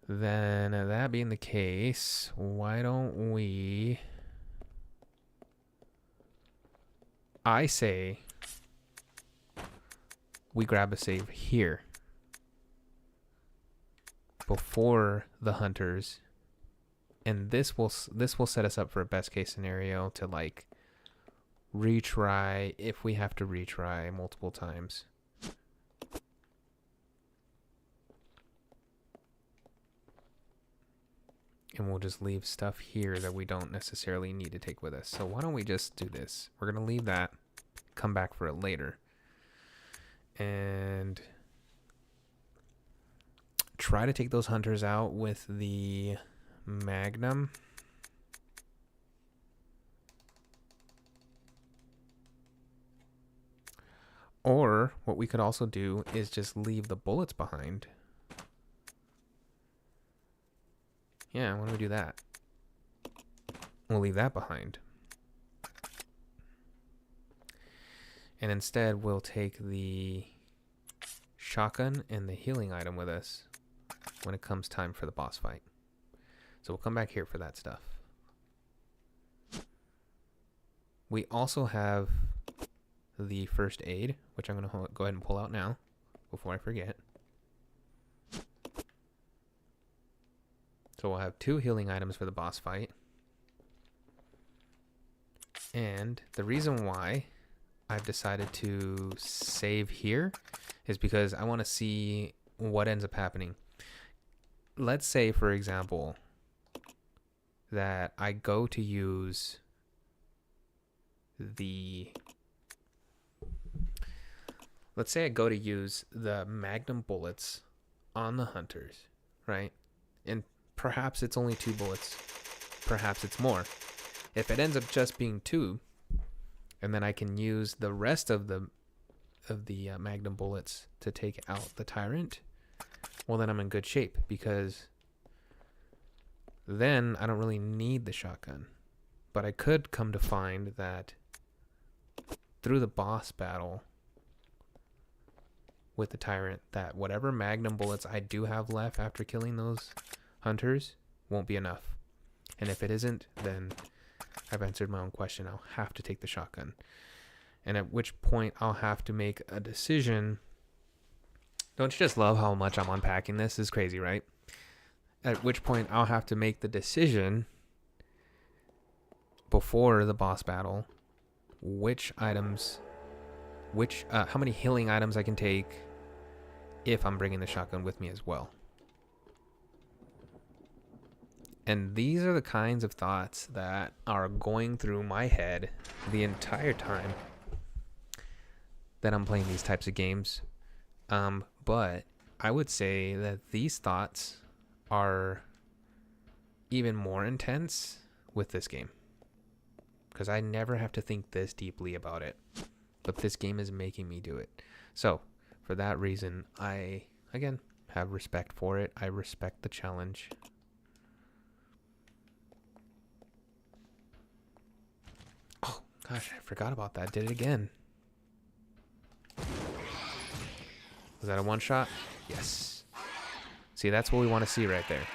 then, that being the case, why don't we... I say we grab a save here before the hunters, and this will set us up for a best case scenario to like retry if we have to retry multiple times. And we'll just leave stuff here that we don't necessarily need to take with us. So why don't we just do this? We're going to leave that, come back for it later. And try to take those hunters out with the Magnum. Or what we could also do is just leave the bullets behind. Yeah, why don't we do that? We'll leave that behind. And instead, we'll take the shotgun and the healing item with us when it comes time for the boss fight. So we'll come back here for that stuff. We also have the first aid, which I'm going to go ahead and pull out now before I forget. So we'll have 2 healing items for the boss fight. And the reason why I've decided to save here is because I want to see what ends up happening. Let's say, for example, that I go to use the... Let's say I go to use the Magnum bullets on the hunters, right? And perhaps it's only 2 bullets. Perhaps it's more. If it ends up just being 2, and then I can use the rest of the Magnum bullets to take out the tyrant, well, then I'm in good shape, because then I don't really need the shotgun. But I could come to find that through the boss battle with the tyrant, that whatever Magnum bullets I do have left after killing those hunters won't be enough. And if it isn't, then I've answered my own question. I'll have to take the shotgun. And at which point I'll have to make a decision. Don't you just love how much I'm unpacking this? This is crazy, right? At which point I'll have to make the decision before the boss battle which items, how many healing items I can take if I'm bringing the shotgun with me as well. And these are the kinds of thoughts that are going through my head the entire time that I'm playing these types of games. But I would say that these thoughts are even more intense with this game, because I never have to think this deeply about it. But this game is making me do it. So, for that reason, I, again, have respect for it. I respect the challenge. Oh, gosh, I forgot about that. Did it again. Was that a one-shot? Yes. See, that's what we want to see right there.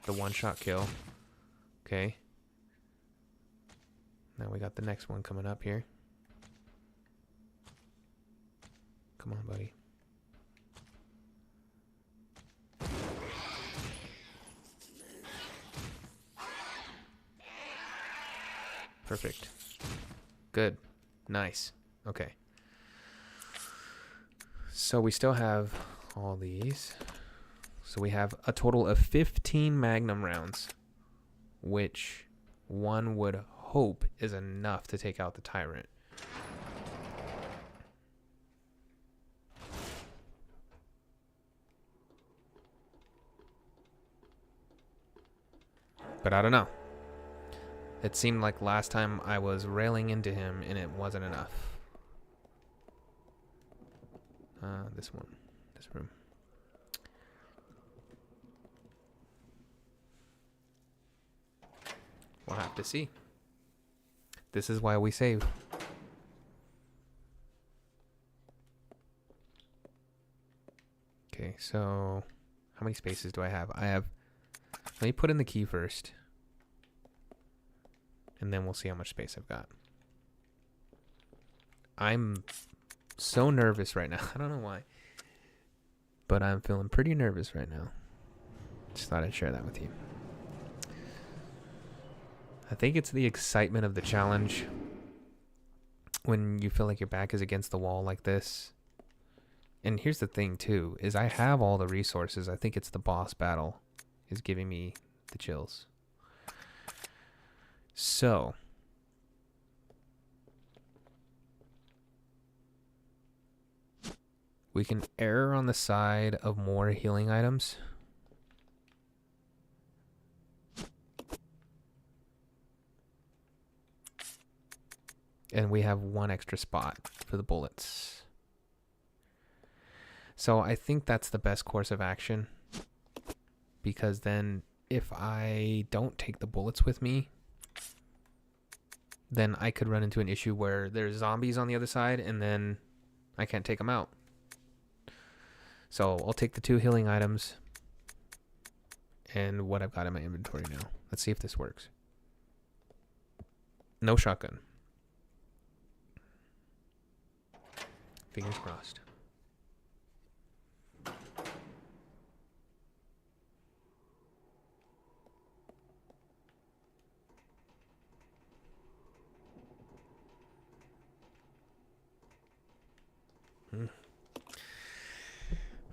The one-shot kill. Okay. Now we got the next one coming up here. Come on, buddy. Perfect. Good. Nice. Okay. So we still have all these. So we have a total of 15 Magnum rounds, which one would hope is enough to take out the tyrant. But I don't know. It seemed like last time I was railing into him and it wasn't enough. This one. This room. We'll have to see. This is why we save. Okay, so how many spaces do I have? Let me put in the key first. And then we'll see how much space I've got. I'm so nervous right now. I don't know why. But I'm feeling pretty nervous right now. Just thought I'd share that with you. I think it's the excitement of the challenge. when you feel like your back is against the wall like this. And here's the thing too, is I have all the resources. I think it's the boss battle is giving me the chills. So we can err on the side of more healing items. And we have one extra spot for the bullets. So I think that's the best course of action. Because then if I don't take the bullets with me, then I could run into an issue where there's zombies on the other side and then I can't take them out. So I'll take the 2 healing items and what I've got in my inventory now. Let's see if this works. No shotgun. Fingers crossed.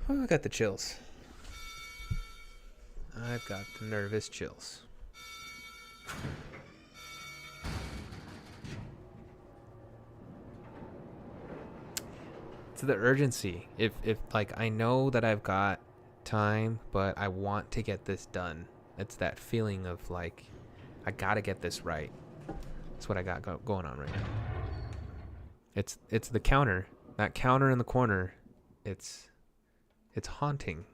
Oh, I got the chills. I've got the nervous chills. It's the urgency. If like I know that I've got time, but I want to get this done. It's that feeling of like I gotta get this right. That's what I got going on right now. It's the counter. That counter in the corner. It's haunting.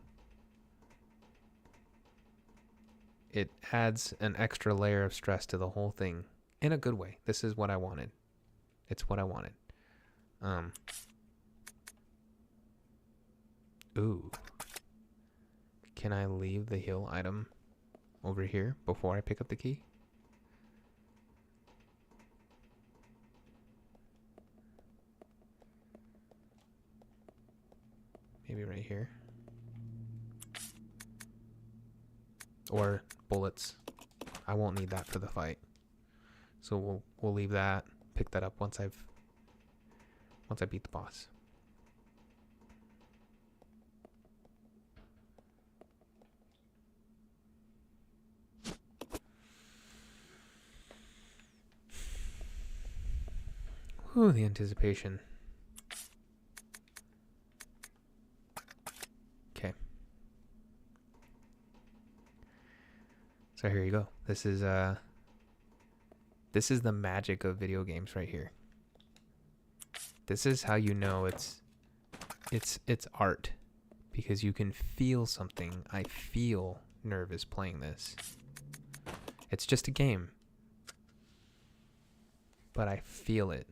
It adds an extra layer of stress to the whole thing in a good way. This is what I wanted. It's what I wanted. Ooh. Can I leave the heal item over here before I pick up the key? Maybe right here. Or bullets. I won't need that for the fight. So we'll leave that. Pick that up once I beat the boss. Whew, the anticipation. Okay. So here you go. This is the magic of video games right here. This is how you know it's art, because you can feel something. I feel nervous playing this. It's just a game, but I feel it.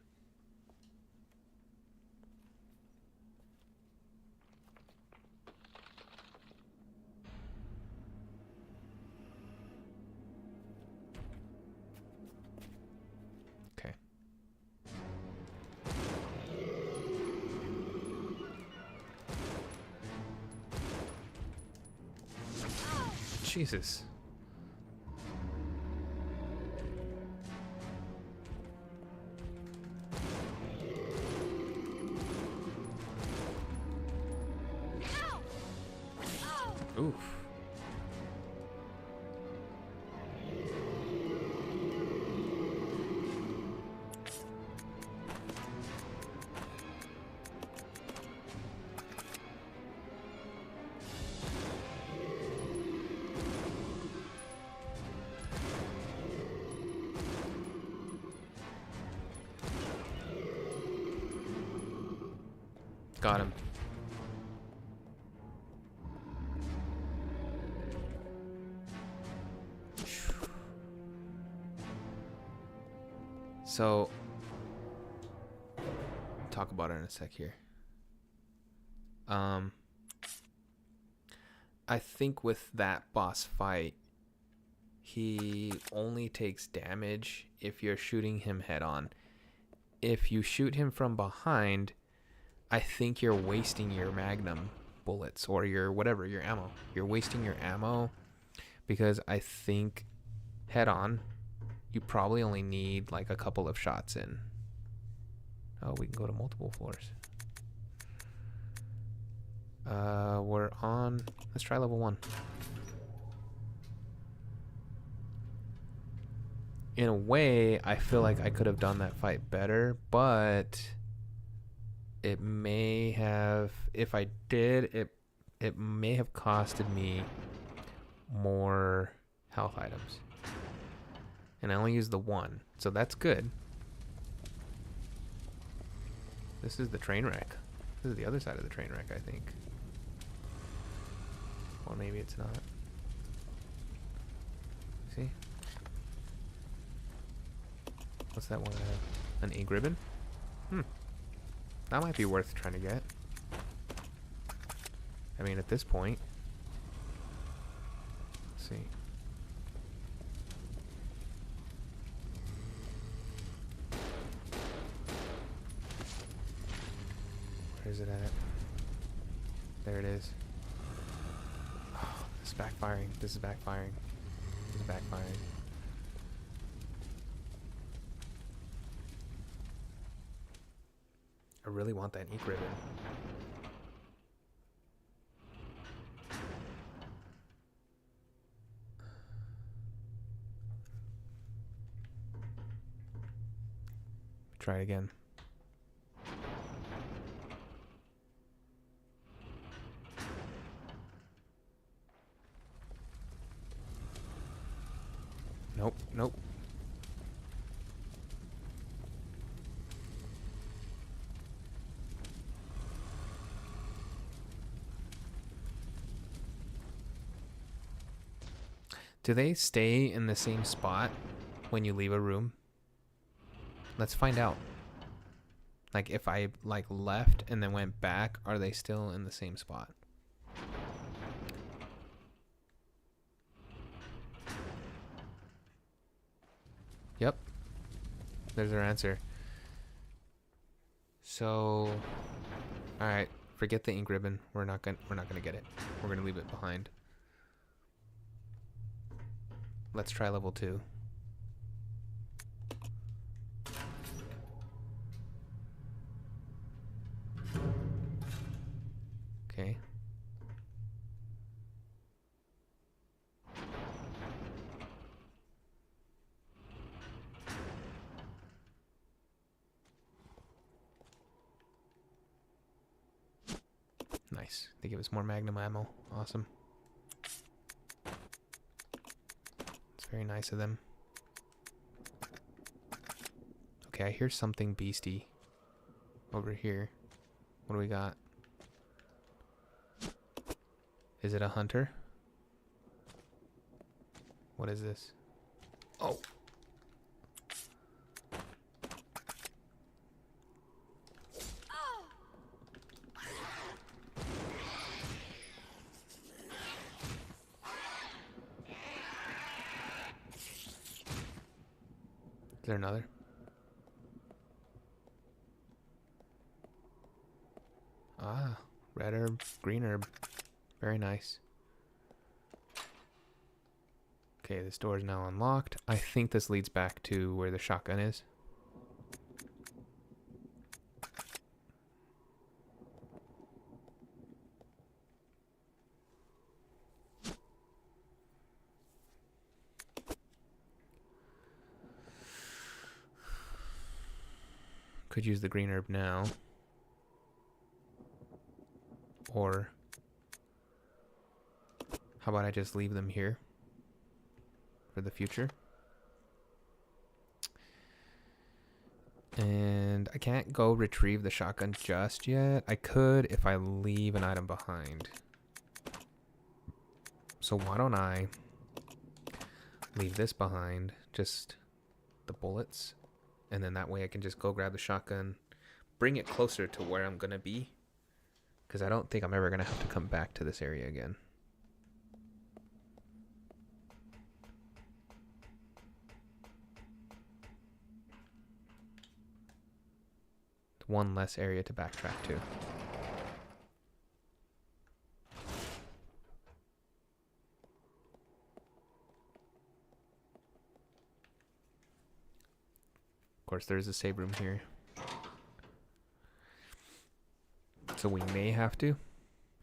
Jesus. Oof. Got him. So, talk about it in a sec here. I think with that boss fight, he only takes damage if you're shooting him head on. If you shoot him from behind, I think you're wasting your magnum bullets or your whatever, your ammo. You're wasting your ammo because I think head on, you probably only need like a couple of shots in. Oh, we can go to multiple floors. We're on... Let's try level 1. In a way, I feel like I could have done that fight better, but it may have... If I did, it may have costed me more health items. And I only used the 1, so that's good. This is the train wreck. This is the other side of the train wreck, I think. Or maybe it's not. See? What's that one? An ink ribbon? That might be worth trying to get. I mean, at this point. Let's see. Where is it at? There it is. Oh, this is backfiring. This is backfiring. This is backfiring. I really want that ink ribbon. Try it again. Nope, nope. Do they stay in the same spot when you leave a room? Let's find out. Like if I like left and then went back, are they still in the same spot? Yep. There's our answer. So, all right, forget the ink ribbon. We're not gonna get it. We're gonna leave it behind. Let's try level 2. Okay. Nice. They give us more magnum ammo. Awesome. It's very nice of them. Okay, I hear something beastie over here. What do we got? Is it a hunter? What is this? Oh! Is there another? Ah, red herb, green herb. Very nice. Okay, this door is now unlocked. I think this leads back to where the shotgun is. Could use the green herb now. Or how about I just leave them here for the future? And I can't go retrieve the shotgun just yet. I could if I leave an item behind. So why don't I leave this behind, just the bullets, and then that way I can just go grab the shotgun, bring it closer to where I'm gonna be, because I don't think I'm ever gonna have to come back to this area again. One less area to backtrack to. Of course, there's a save room here. So we may have to.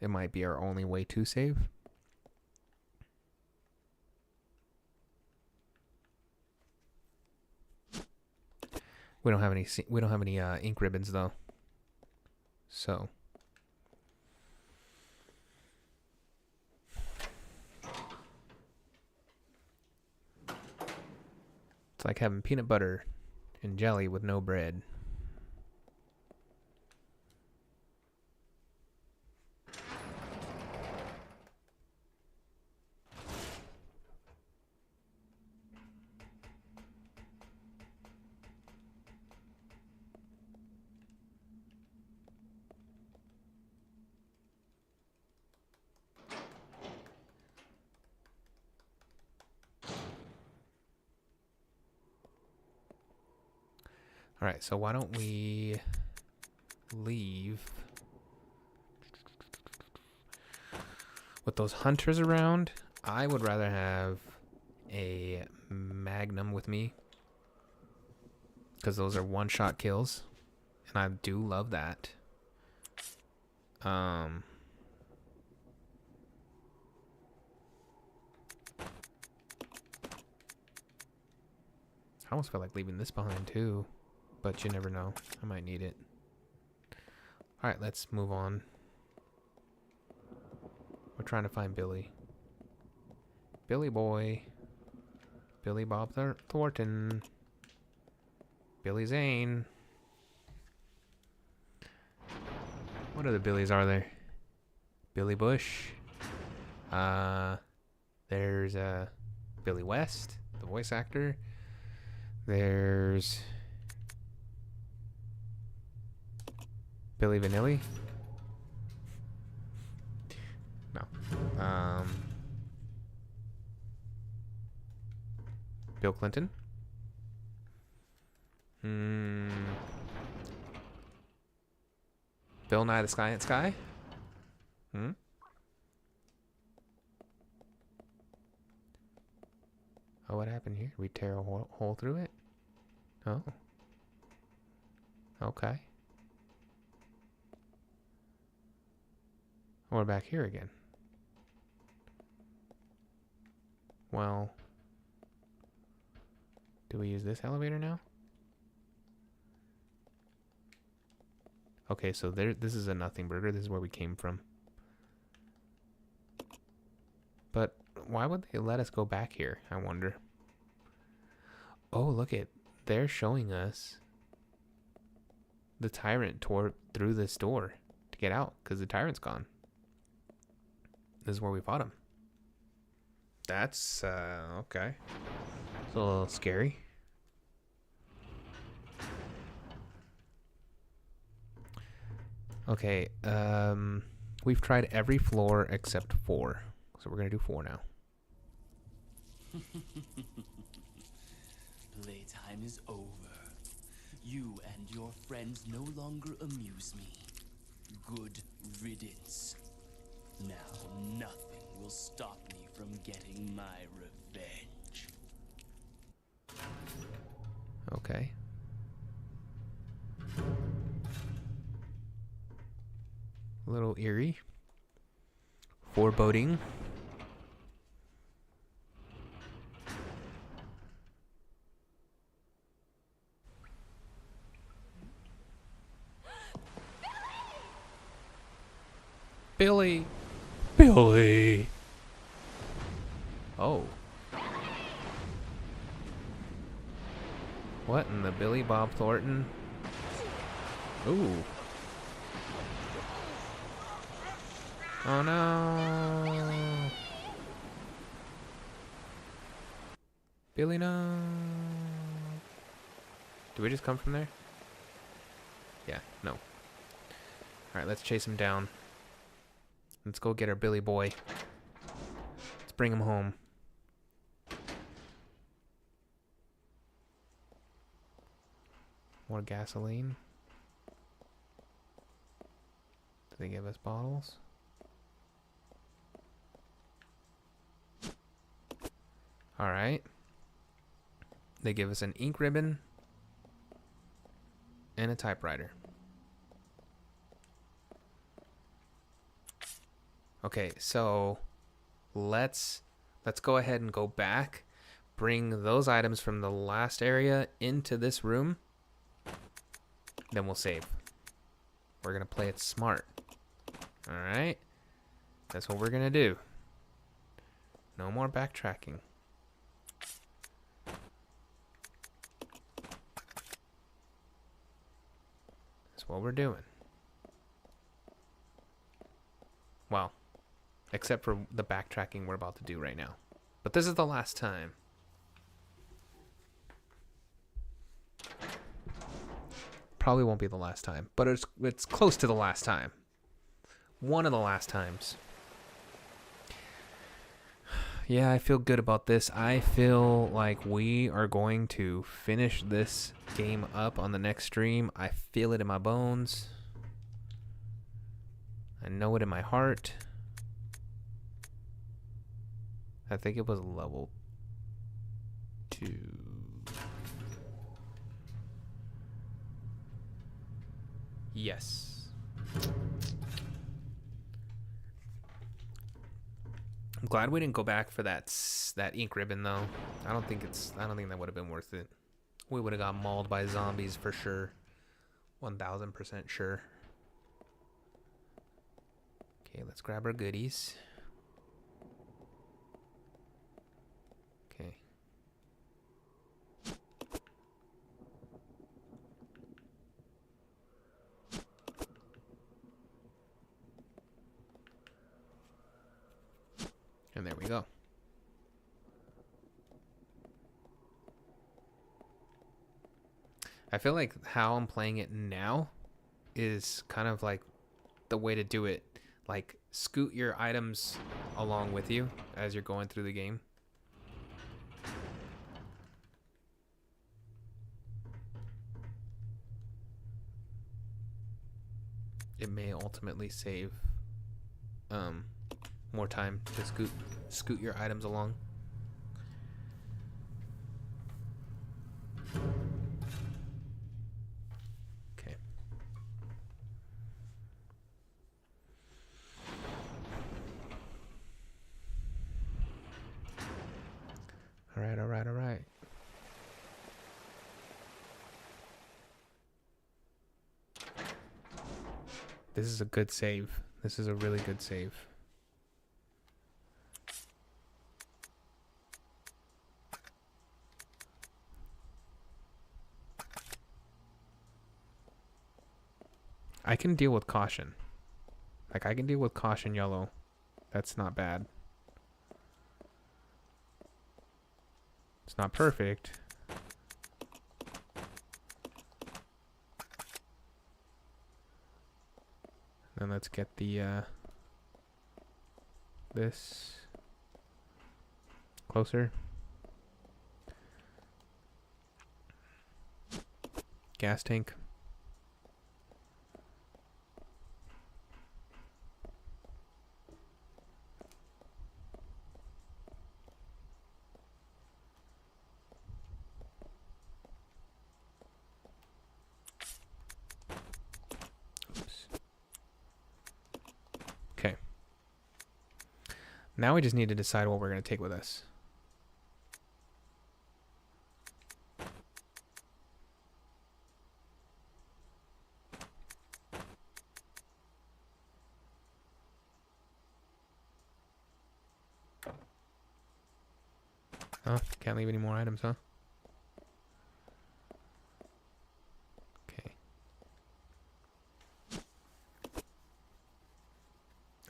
It might be our only way to save. We don't have any ink ribbons though. So it's like having peanut butter and jelly with no bread. All right, so why don't we leave with those hunters around? I would rather have a magnum with me because those are one-shot kills, and I do love that. I almost feel like leaving this behind too. But you never know. I might need it. Alright, let's move on. We're trying to find Billy. Billy boy. Billy Bob Thornton. Billy Zane. What other Billys are there? Billy Bush. There's Billy West, the voice actor. There's Billy Vanilli? No. Bill Clinton? Bill Nye the Science Guy? Oh, what happened here? We tear a hole through it? Oh. Okay. We're back here again. Well, do we use this elevator now? Okay, so this is a nothing burger. This is where we came from. But why would they let us go back here? I wonder. Oh, look it. They're showing us the tyrant tore through this door to get out because the tyrant's gone. This is where we fought him. That's, okay. It's a little scary. Okay, we've tried every floor except 4. So we're gonna do 4 now. Playtime is over. You and your friends no longer amuse me. Good riddance. Now nothing will stop me from getting my revenge. Okay. A little eerie. Foreboding. Billy! Billy! Oh. What in the Billy Bob Thornton? Ooh. Oh no. Billy, no. Did we just come from there? Yeah, no. Alright, let's chase him down. Let's go get our Billy boy. Let's bring him home. More gasoline. Do they give us bottles? Alright. They give us an ink ribbon and a typewriter. Okay, so let's go ahead and go back. Bring those items from the last area into this room. Then we'll save. We're going to play it smart. Alright? That's what we're going to do. No more backtracking. That's what we're doing. Well, except for the backtracking we're about to do right now. But this is the last time. Probably won't be the last time, but it's close to the last time. One of the last times. Yeah, I feel good about this. I feel like we are going to finish this game up on the next stream. I feel it in my bones. I know it in my heart. I think it was level 2. Yes. I'm glad we didn't go back for that ink ribbon though. I don't think that would have been worth it. We would have got mauled by zombies for sure. 1000% sure. Okay, let's grab our goodies. Okay. And there we go. I feel like how I'm playing it now is kind of like the way to do it. Like, scoot your items along with you as you're going through the game. It may ultimately save more time to scoot your items along. Okay. All right. This is a good save. This is a really good save. I can deal with caution. Like, I can deal with caution yellow. That's not bad. It's not perfect. Then let's get the, this closer. Gas tank. Now we just need to decide what we're going to take with us. Oh, can't leave any more items, huh? Okay.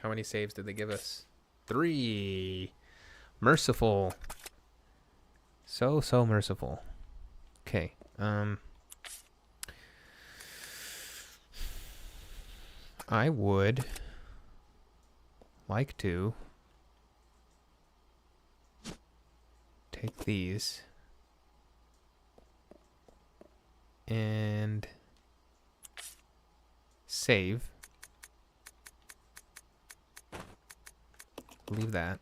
How many saves did they give us? 3. Merciful. So merciful. Okay. I would like to take these and save. Leave that.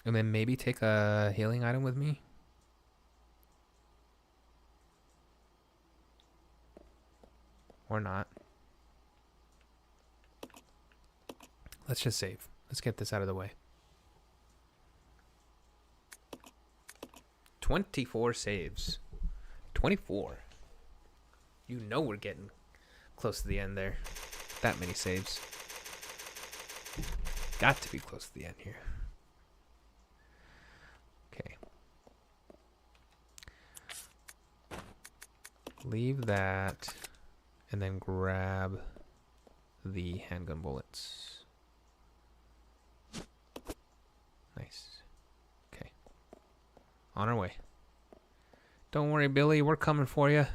And then maybe take a healing item with me. Or not. Let's just save. Let's get this out of the way. 24 saves. 24. You know we're getting close to the end there. That many saves. Got to be close to the end here. Okay. Leave that and then grab the handgun bullets. Nice. Okay. On our way. Don't worry, Billy. We're coming for you.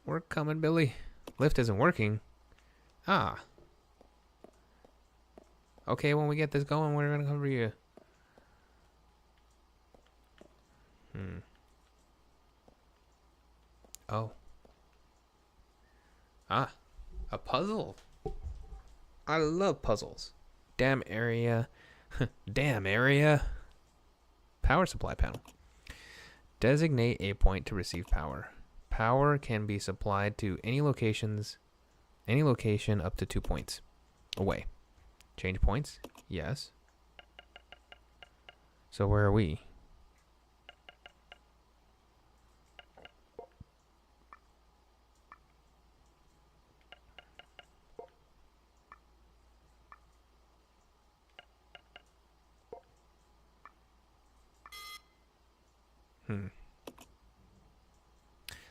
We're coming, Billy. Lift isn't working. Ah. Okay, when we get this going, we're gonna come for you. Oh. Ah. A puzzle. I love puzzles. Damn area. Damn area. Power supply panel. Designate a point to receive power. Power can be supplied to any location up to 2 points away. Change points? Yes. So where are we?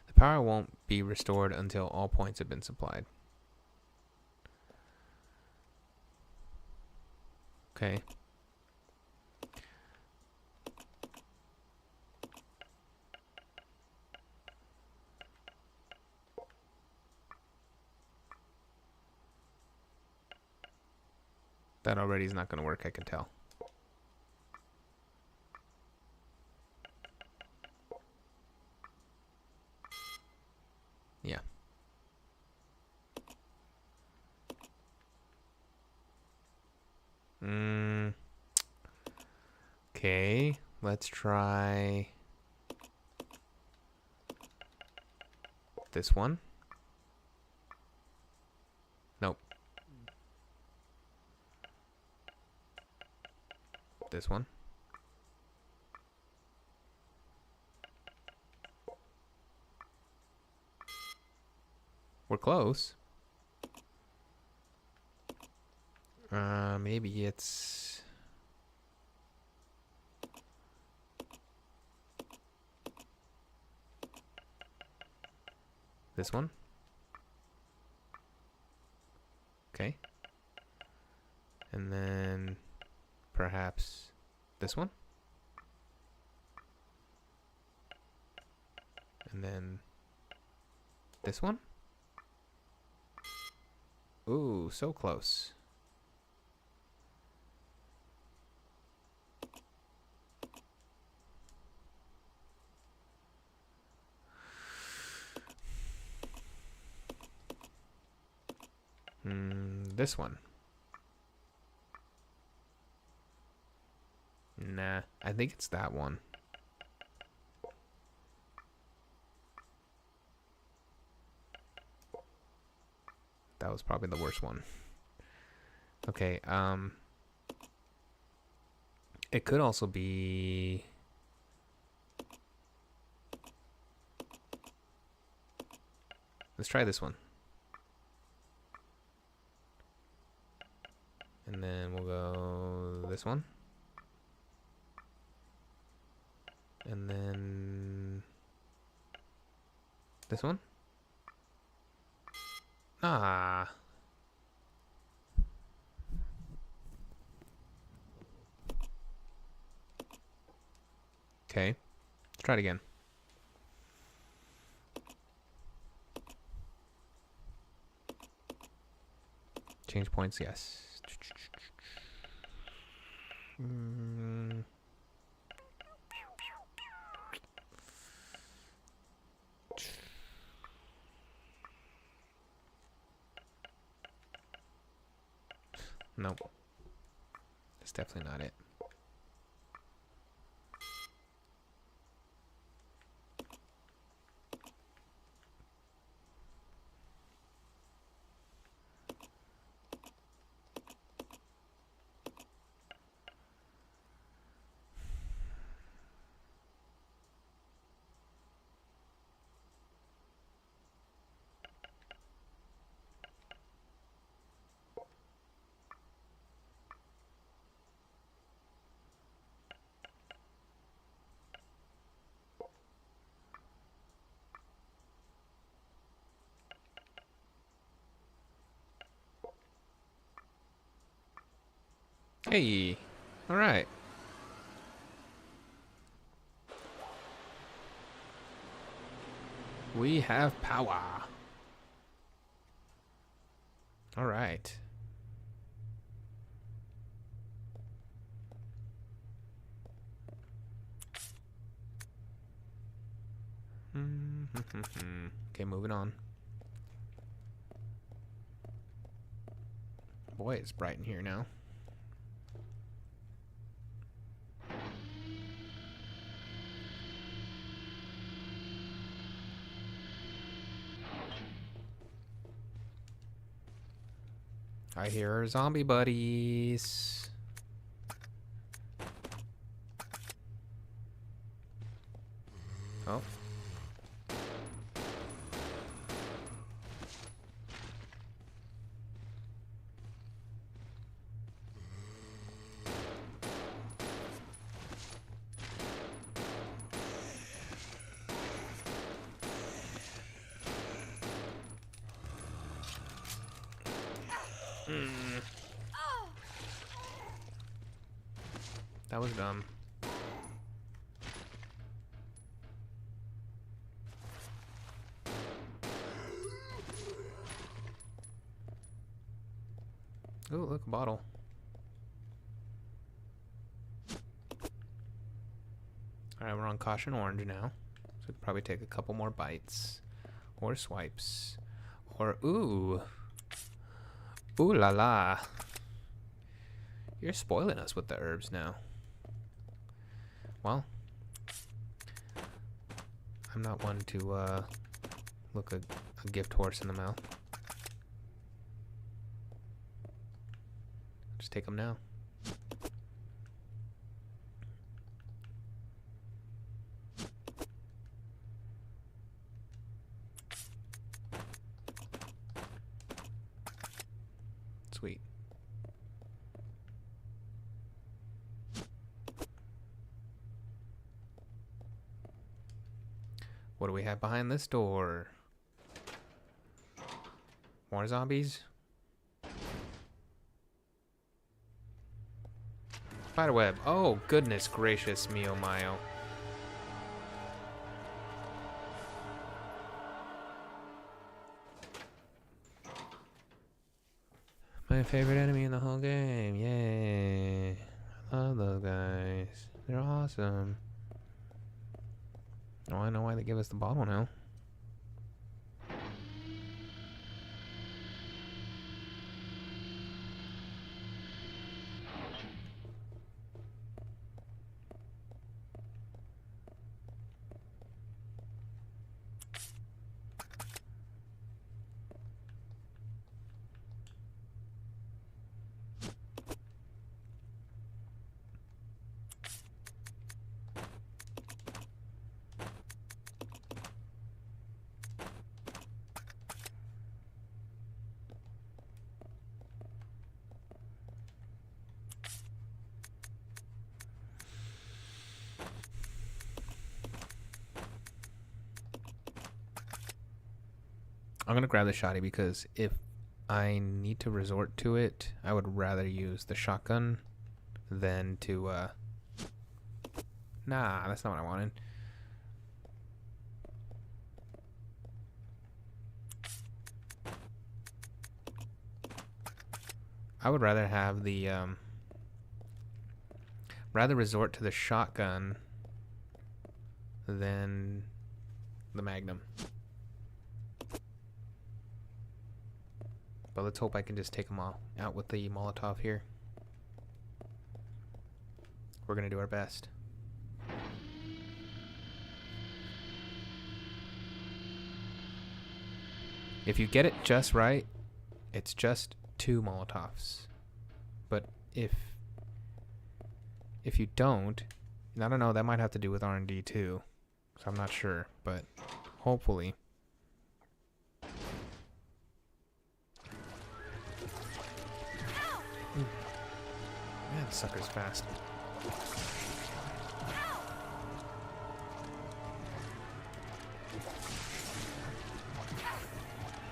The power won't be restored until all points have been supplied. Okay. That already is not going to work, I can tell. Yeah. Okay, let's try this one. Nope. This one. We're close. Maybe it's this one. Okay. And then perhaps this one. And then this one. Ooh, so close. This one. Nah, I think it's that one. That was probably the worst one. Okay, it could also be let's try this one. And then we'll go this one. And then this one. Ah. Okay. Let's try it again. Change points, yes. Nope. That's definitely not it. Hey. All right. We have power. All right. Okay, moving on. Boy, it's bright in here now. I hear our zombie buddies. Oh. That was dumb. Oh, look, a bottle. Alright, we're on caution orange now. So we'll probably take a couple more bites. Or swipes. Or, ooh. Ooh la la. You're spoiling us with the herbs now. Well, I'm not one to look a gift horse in the mouth. Just take them now. Sweet. What do we have behind this door? More zombies? Spiderweb. Oh, goodness gracious me, oh my, oh. My favorite enemy in the whole game. Yay. I love those guys. They're awesome. Oh, I know why they give us the bottle now. I'm gonna grab the shotty because if I need to resort to it, I would rather use the shotgun than to, Nah, that's not what I wanted. I would rather have the, rather resort to the shotgun than the Magnum. But let's hope I can just take them all out with the Molotov here. We're gonna do our best. If you get it just right, it's just 2 Molotovs. But if you don't, I don't know, that might have to do with R&D too. So I'm not sure, but hopefully. Man, this sucker's fast.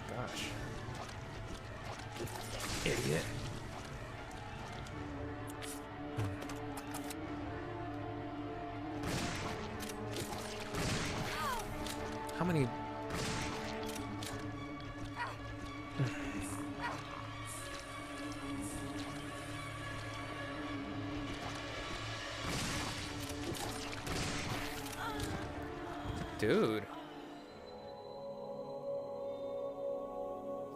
Gosh. many... Dude.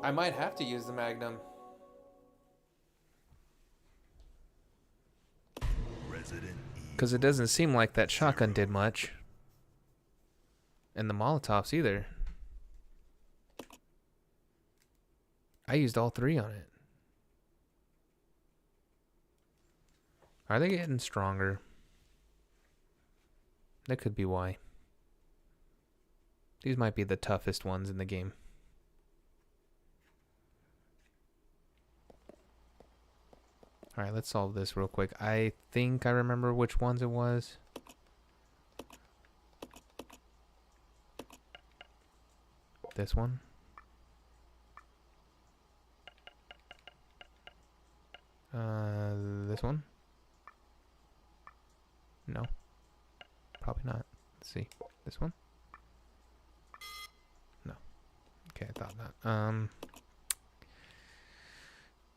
I might have to use the Magnum. Resident Evil. Because it doesn't seem like that shotgun did much. And the Molotovs either. I used all 3 on it. Are they getting stronger? That could be why. These might be the toughest ones in the game. Alright, let's solve this real quick. I think I remember which ones it was. This one. This one? No. Probably not. Let's see. This one? No. Okay, I thought not.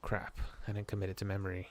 Crap. I didn't commit it to memory.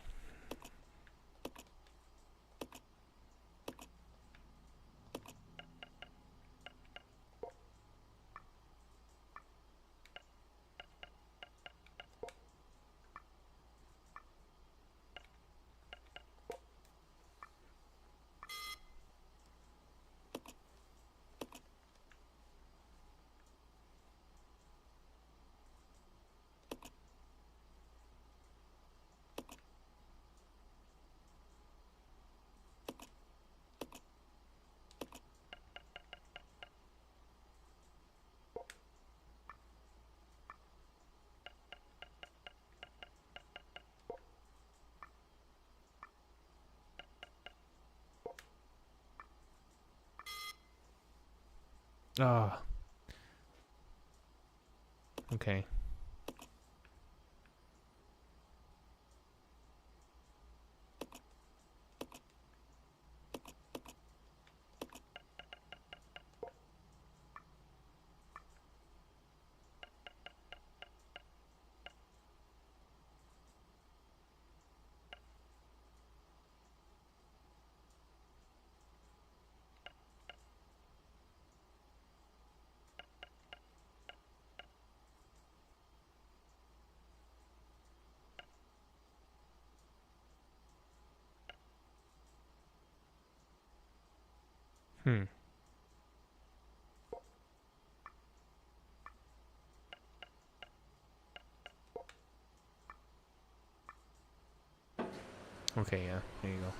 Ah. Okay. Okay, yeah. There you go.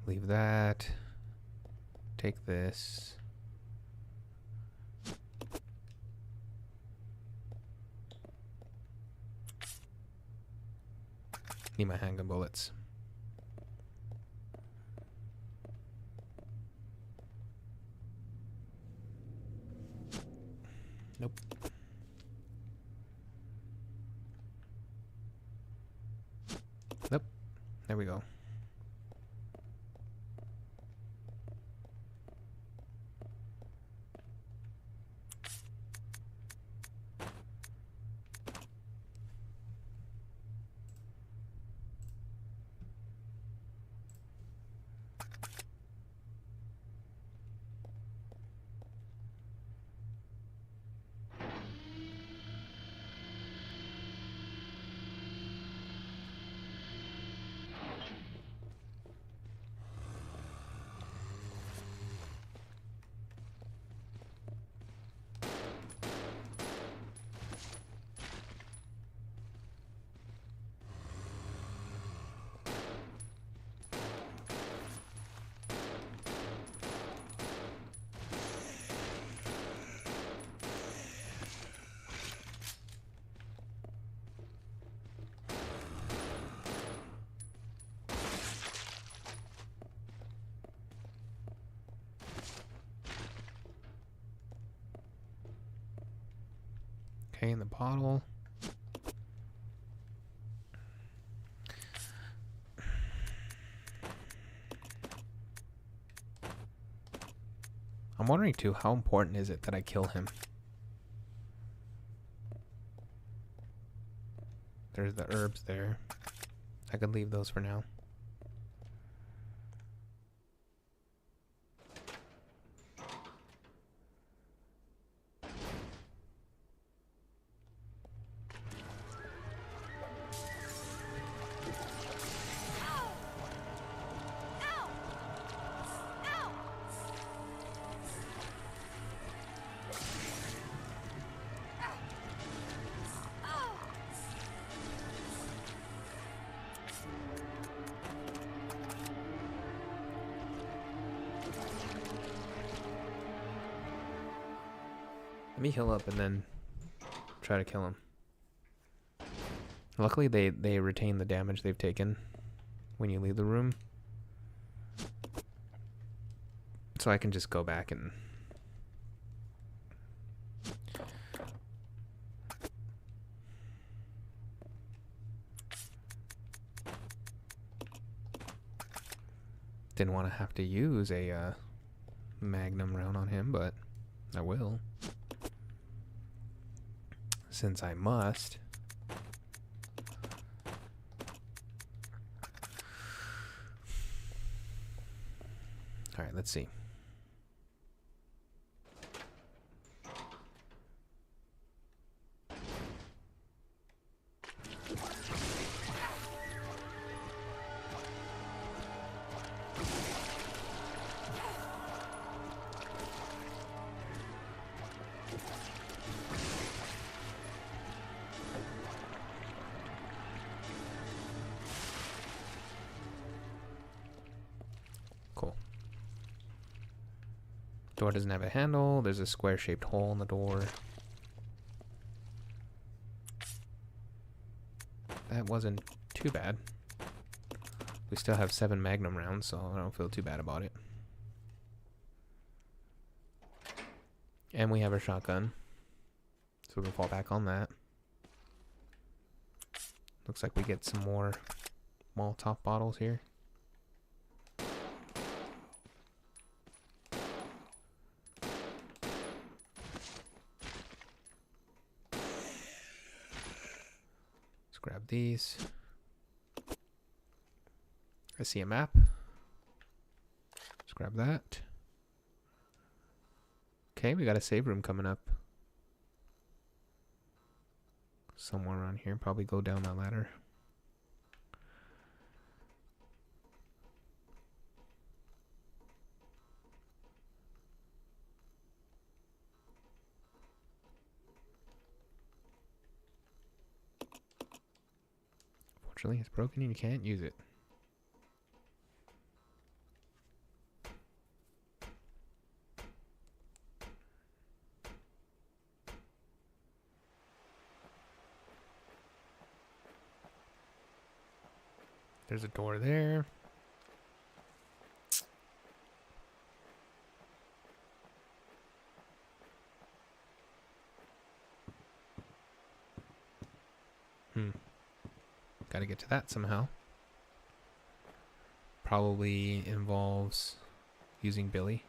Leave that. Take this. Need my handgun bullets. Nope. Nope. There we go. Okay, in the bottle. I'm wondering too, how important is it that I kill him? There's the herbs there. I could leave those for now. Let me heal up and then try to kill him. Luckily, they retain the damage they've taken when you leave the room. So I can just go back and... Didn't want to have to use a magnum round on him, but I will. Since I must. All right, let's see. Cool. Door doesn't have a handle. There's a square-shaped hole in the door. That wasn't too bad. We still have 7 magnum rounds, so I don't feel too bad about it. And we have our shotgun, so we can fall back on that. Looks like we get some more Molotov bottles here. Grab these. I see a map. Let's grab that. Okay, we got a save room coming up. Somewhere around here. Probably go down that ladder. It's broken and you can't use it. There's a door there. Gotta get to that somehow. Probably involves using Billy.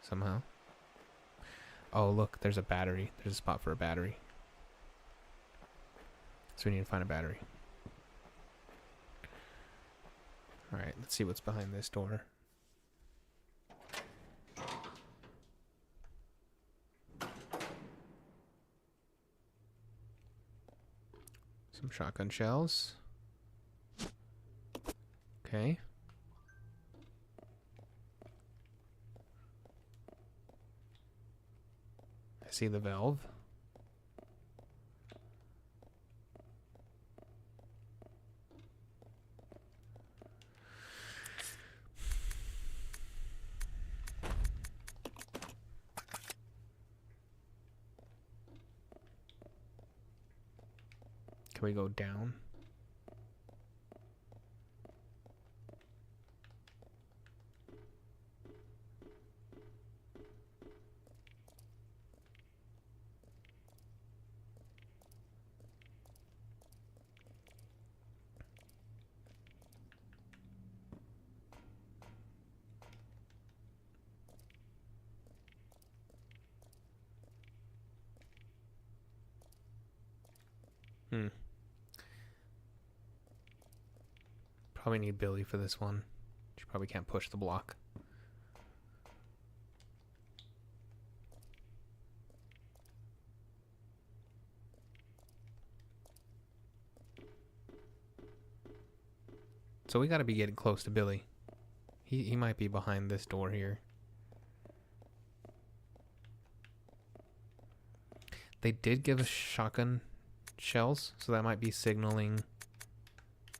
Somehow. Oh, look, there's a battery. There's a spot for a battery. So we need to find a battery. Alright, let's see what's behind this door. Some shotgun shells. Okay. I see the valve. Can we go down? Hmm. Probably need Billy for this one. She probably can't push the block. So we gotta be getting close to Billy. He might be behind this door here. They did give us shotgun shells, so that might be signaling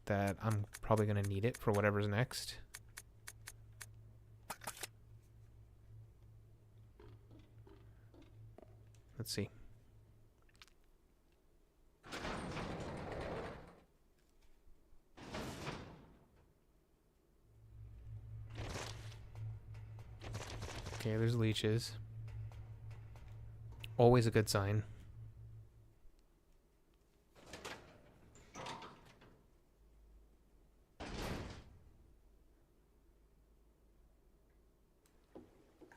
that I'm probably gonna need it for whatever's next. Let's see. Okay, there's leeches. Always a good sign.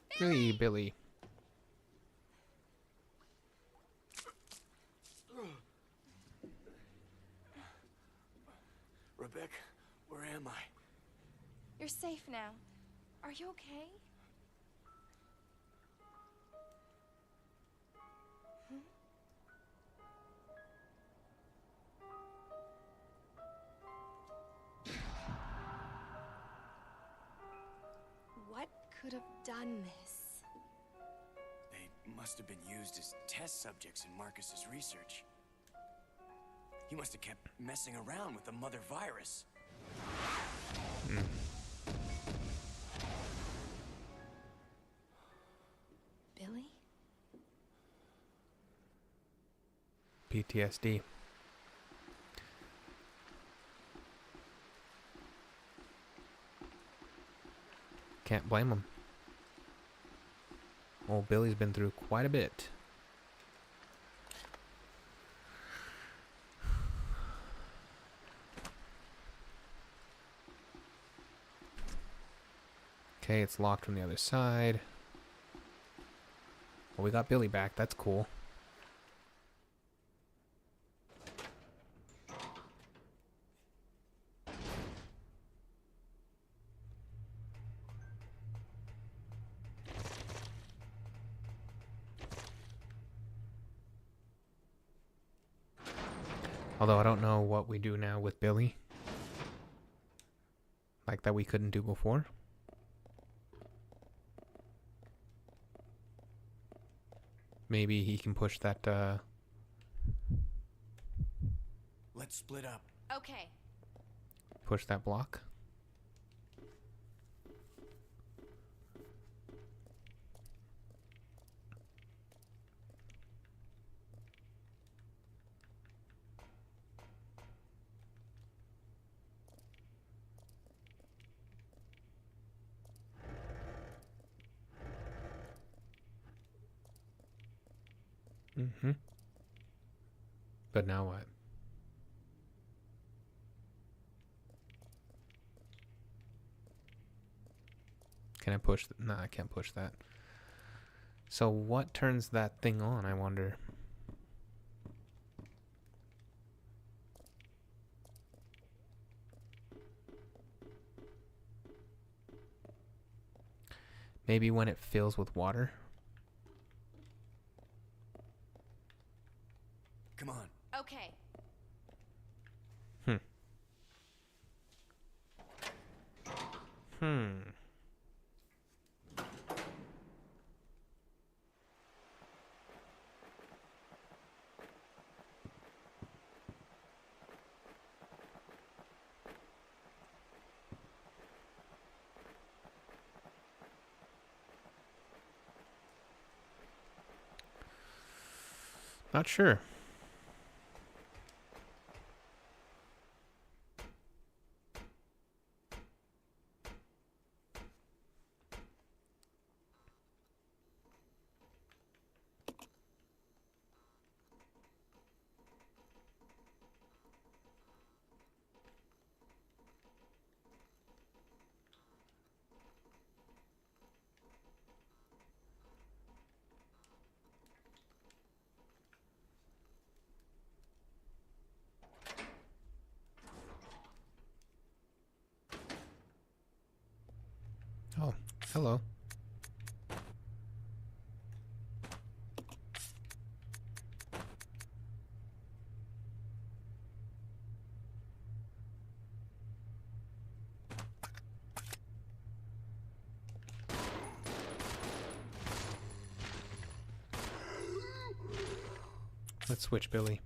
Hey, Billy. Rebecca, where am I? You're safe now. Are you okay? What could have done this? They must have been used as test subjects in Marcus's research. He must have kept messing around with the mother virus. Billy? PTSD. Can't blame him. Old Billy's been through quite a bit. Okay, it's locked from the other side. Well, we got Billy back. That's cool. Although I don't know what we do now with Billy. Like that we couldn't do before. Maybe he can push that, Let's split up. Okay. push that block. Mm-hmm. But now what? Can I push? Nah, I can't push that. So what turns that thing on, I wonder? Maybe when it fills with water? Come on. Okay. Not sure. Hello. Let's switch Billy.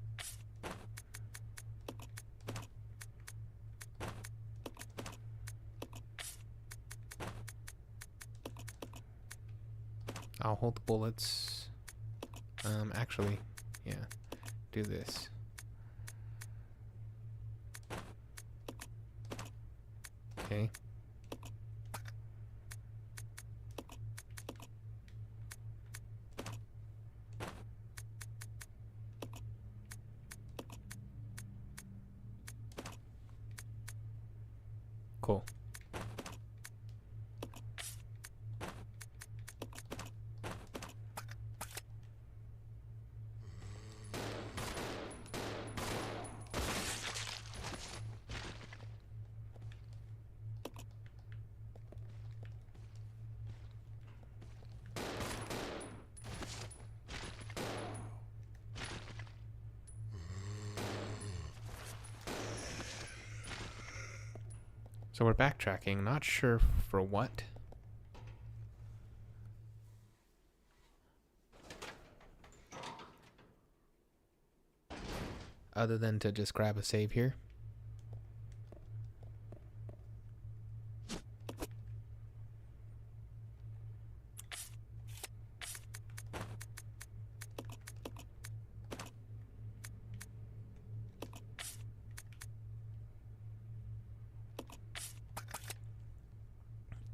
I'll hold the bullets. Actually, yeah, do this. Okay. Cool. So we're backtracking, not sure for what. Other than to just grab a save here.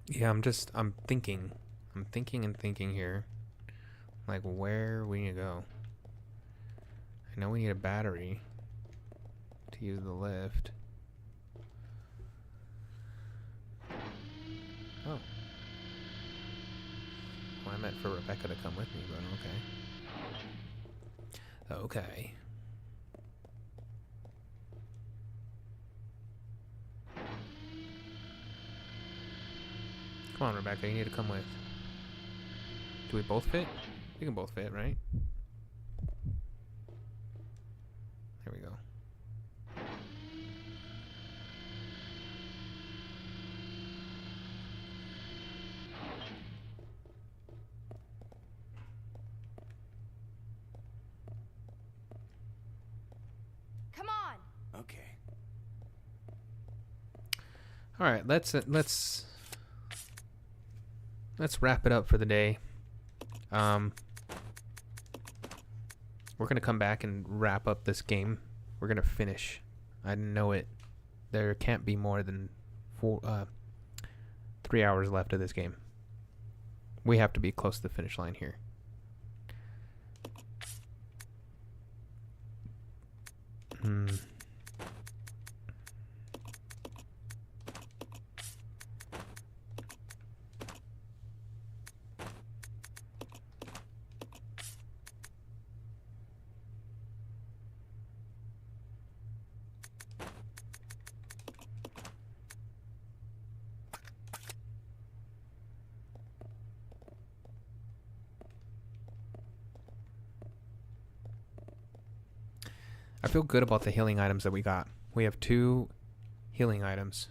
Yeah, I'm thinking and thinking here. Like, where we need to go. I know we need a battery to use the lift. Oh. Well, I meant for Rebecca to come with me, but okay. Okay. Come on, Rebecca, you need to come with. Do we both fit? We can both fit, right? There we go. Come on. Okay. All right, let's wrap it up for the day. We're gonna come back and wrap up this game. We're gonna finish. I know it. There can't be more than 3 hours left of this game. We have to be close to the finish line here. I feel good about the healing items that we got. We have 2 healing items.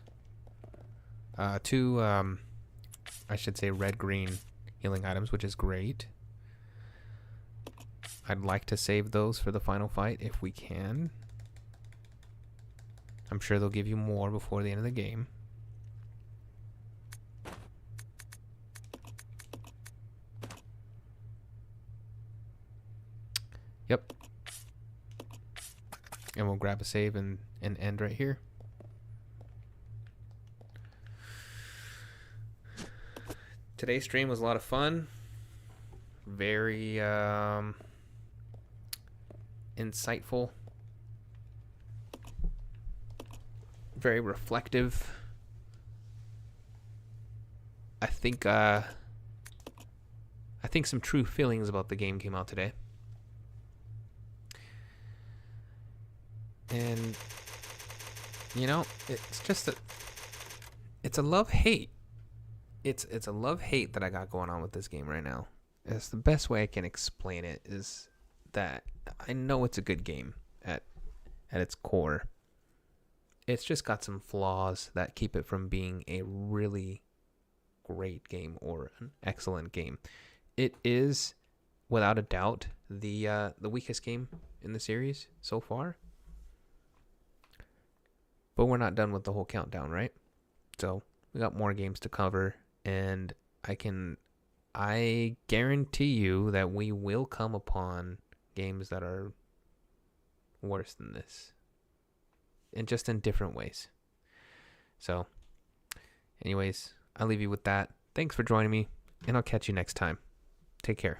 I should say red-green healing items, which is great. I'd like to save those for the final fight if we can. I'm sure they'll give you more before the end of the game. Yep. And we'll grab a save and end right here. Today's stream was a lot of fun. Very insightful. Very reflective. I think some true feelings about the game came out today. And, you know, it's just it's a love-hate. it's a love-hate that I got going on with this game right now. It's the best way I can explain it is that I know it's a good game at its core. It's just got some flaws that keep it from being a really great game or an excellent game. It is, without a doubt, the weakest game in the series so far. But we're not done with the whole countdown, right? So we got more games to cover, and I guarantee you that we will come upon games that are worse than this. And just in different ways. So, anyways, I'll leave you with that. Thanks for joining me, and I'll catch you next time. Take care.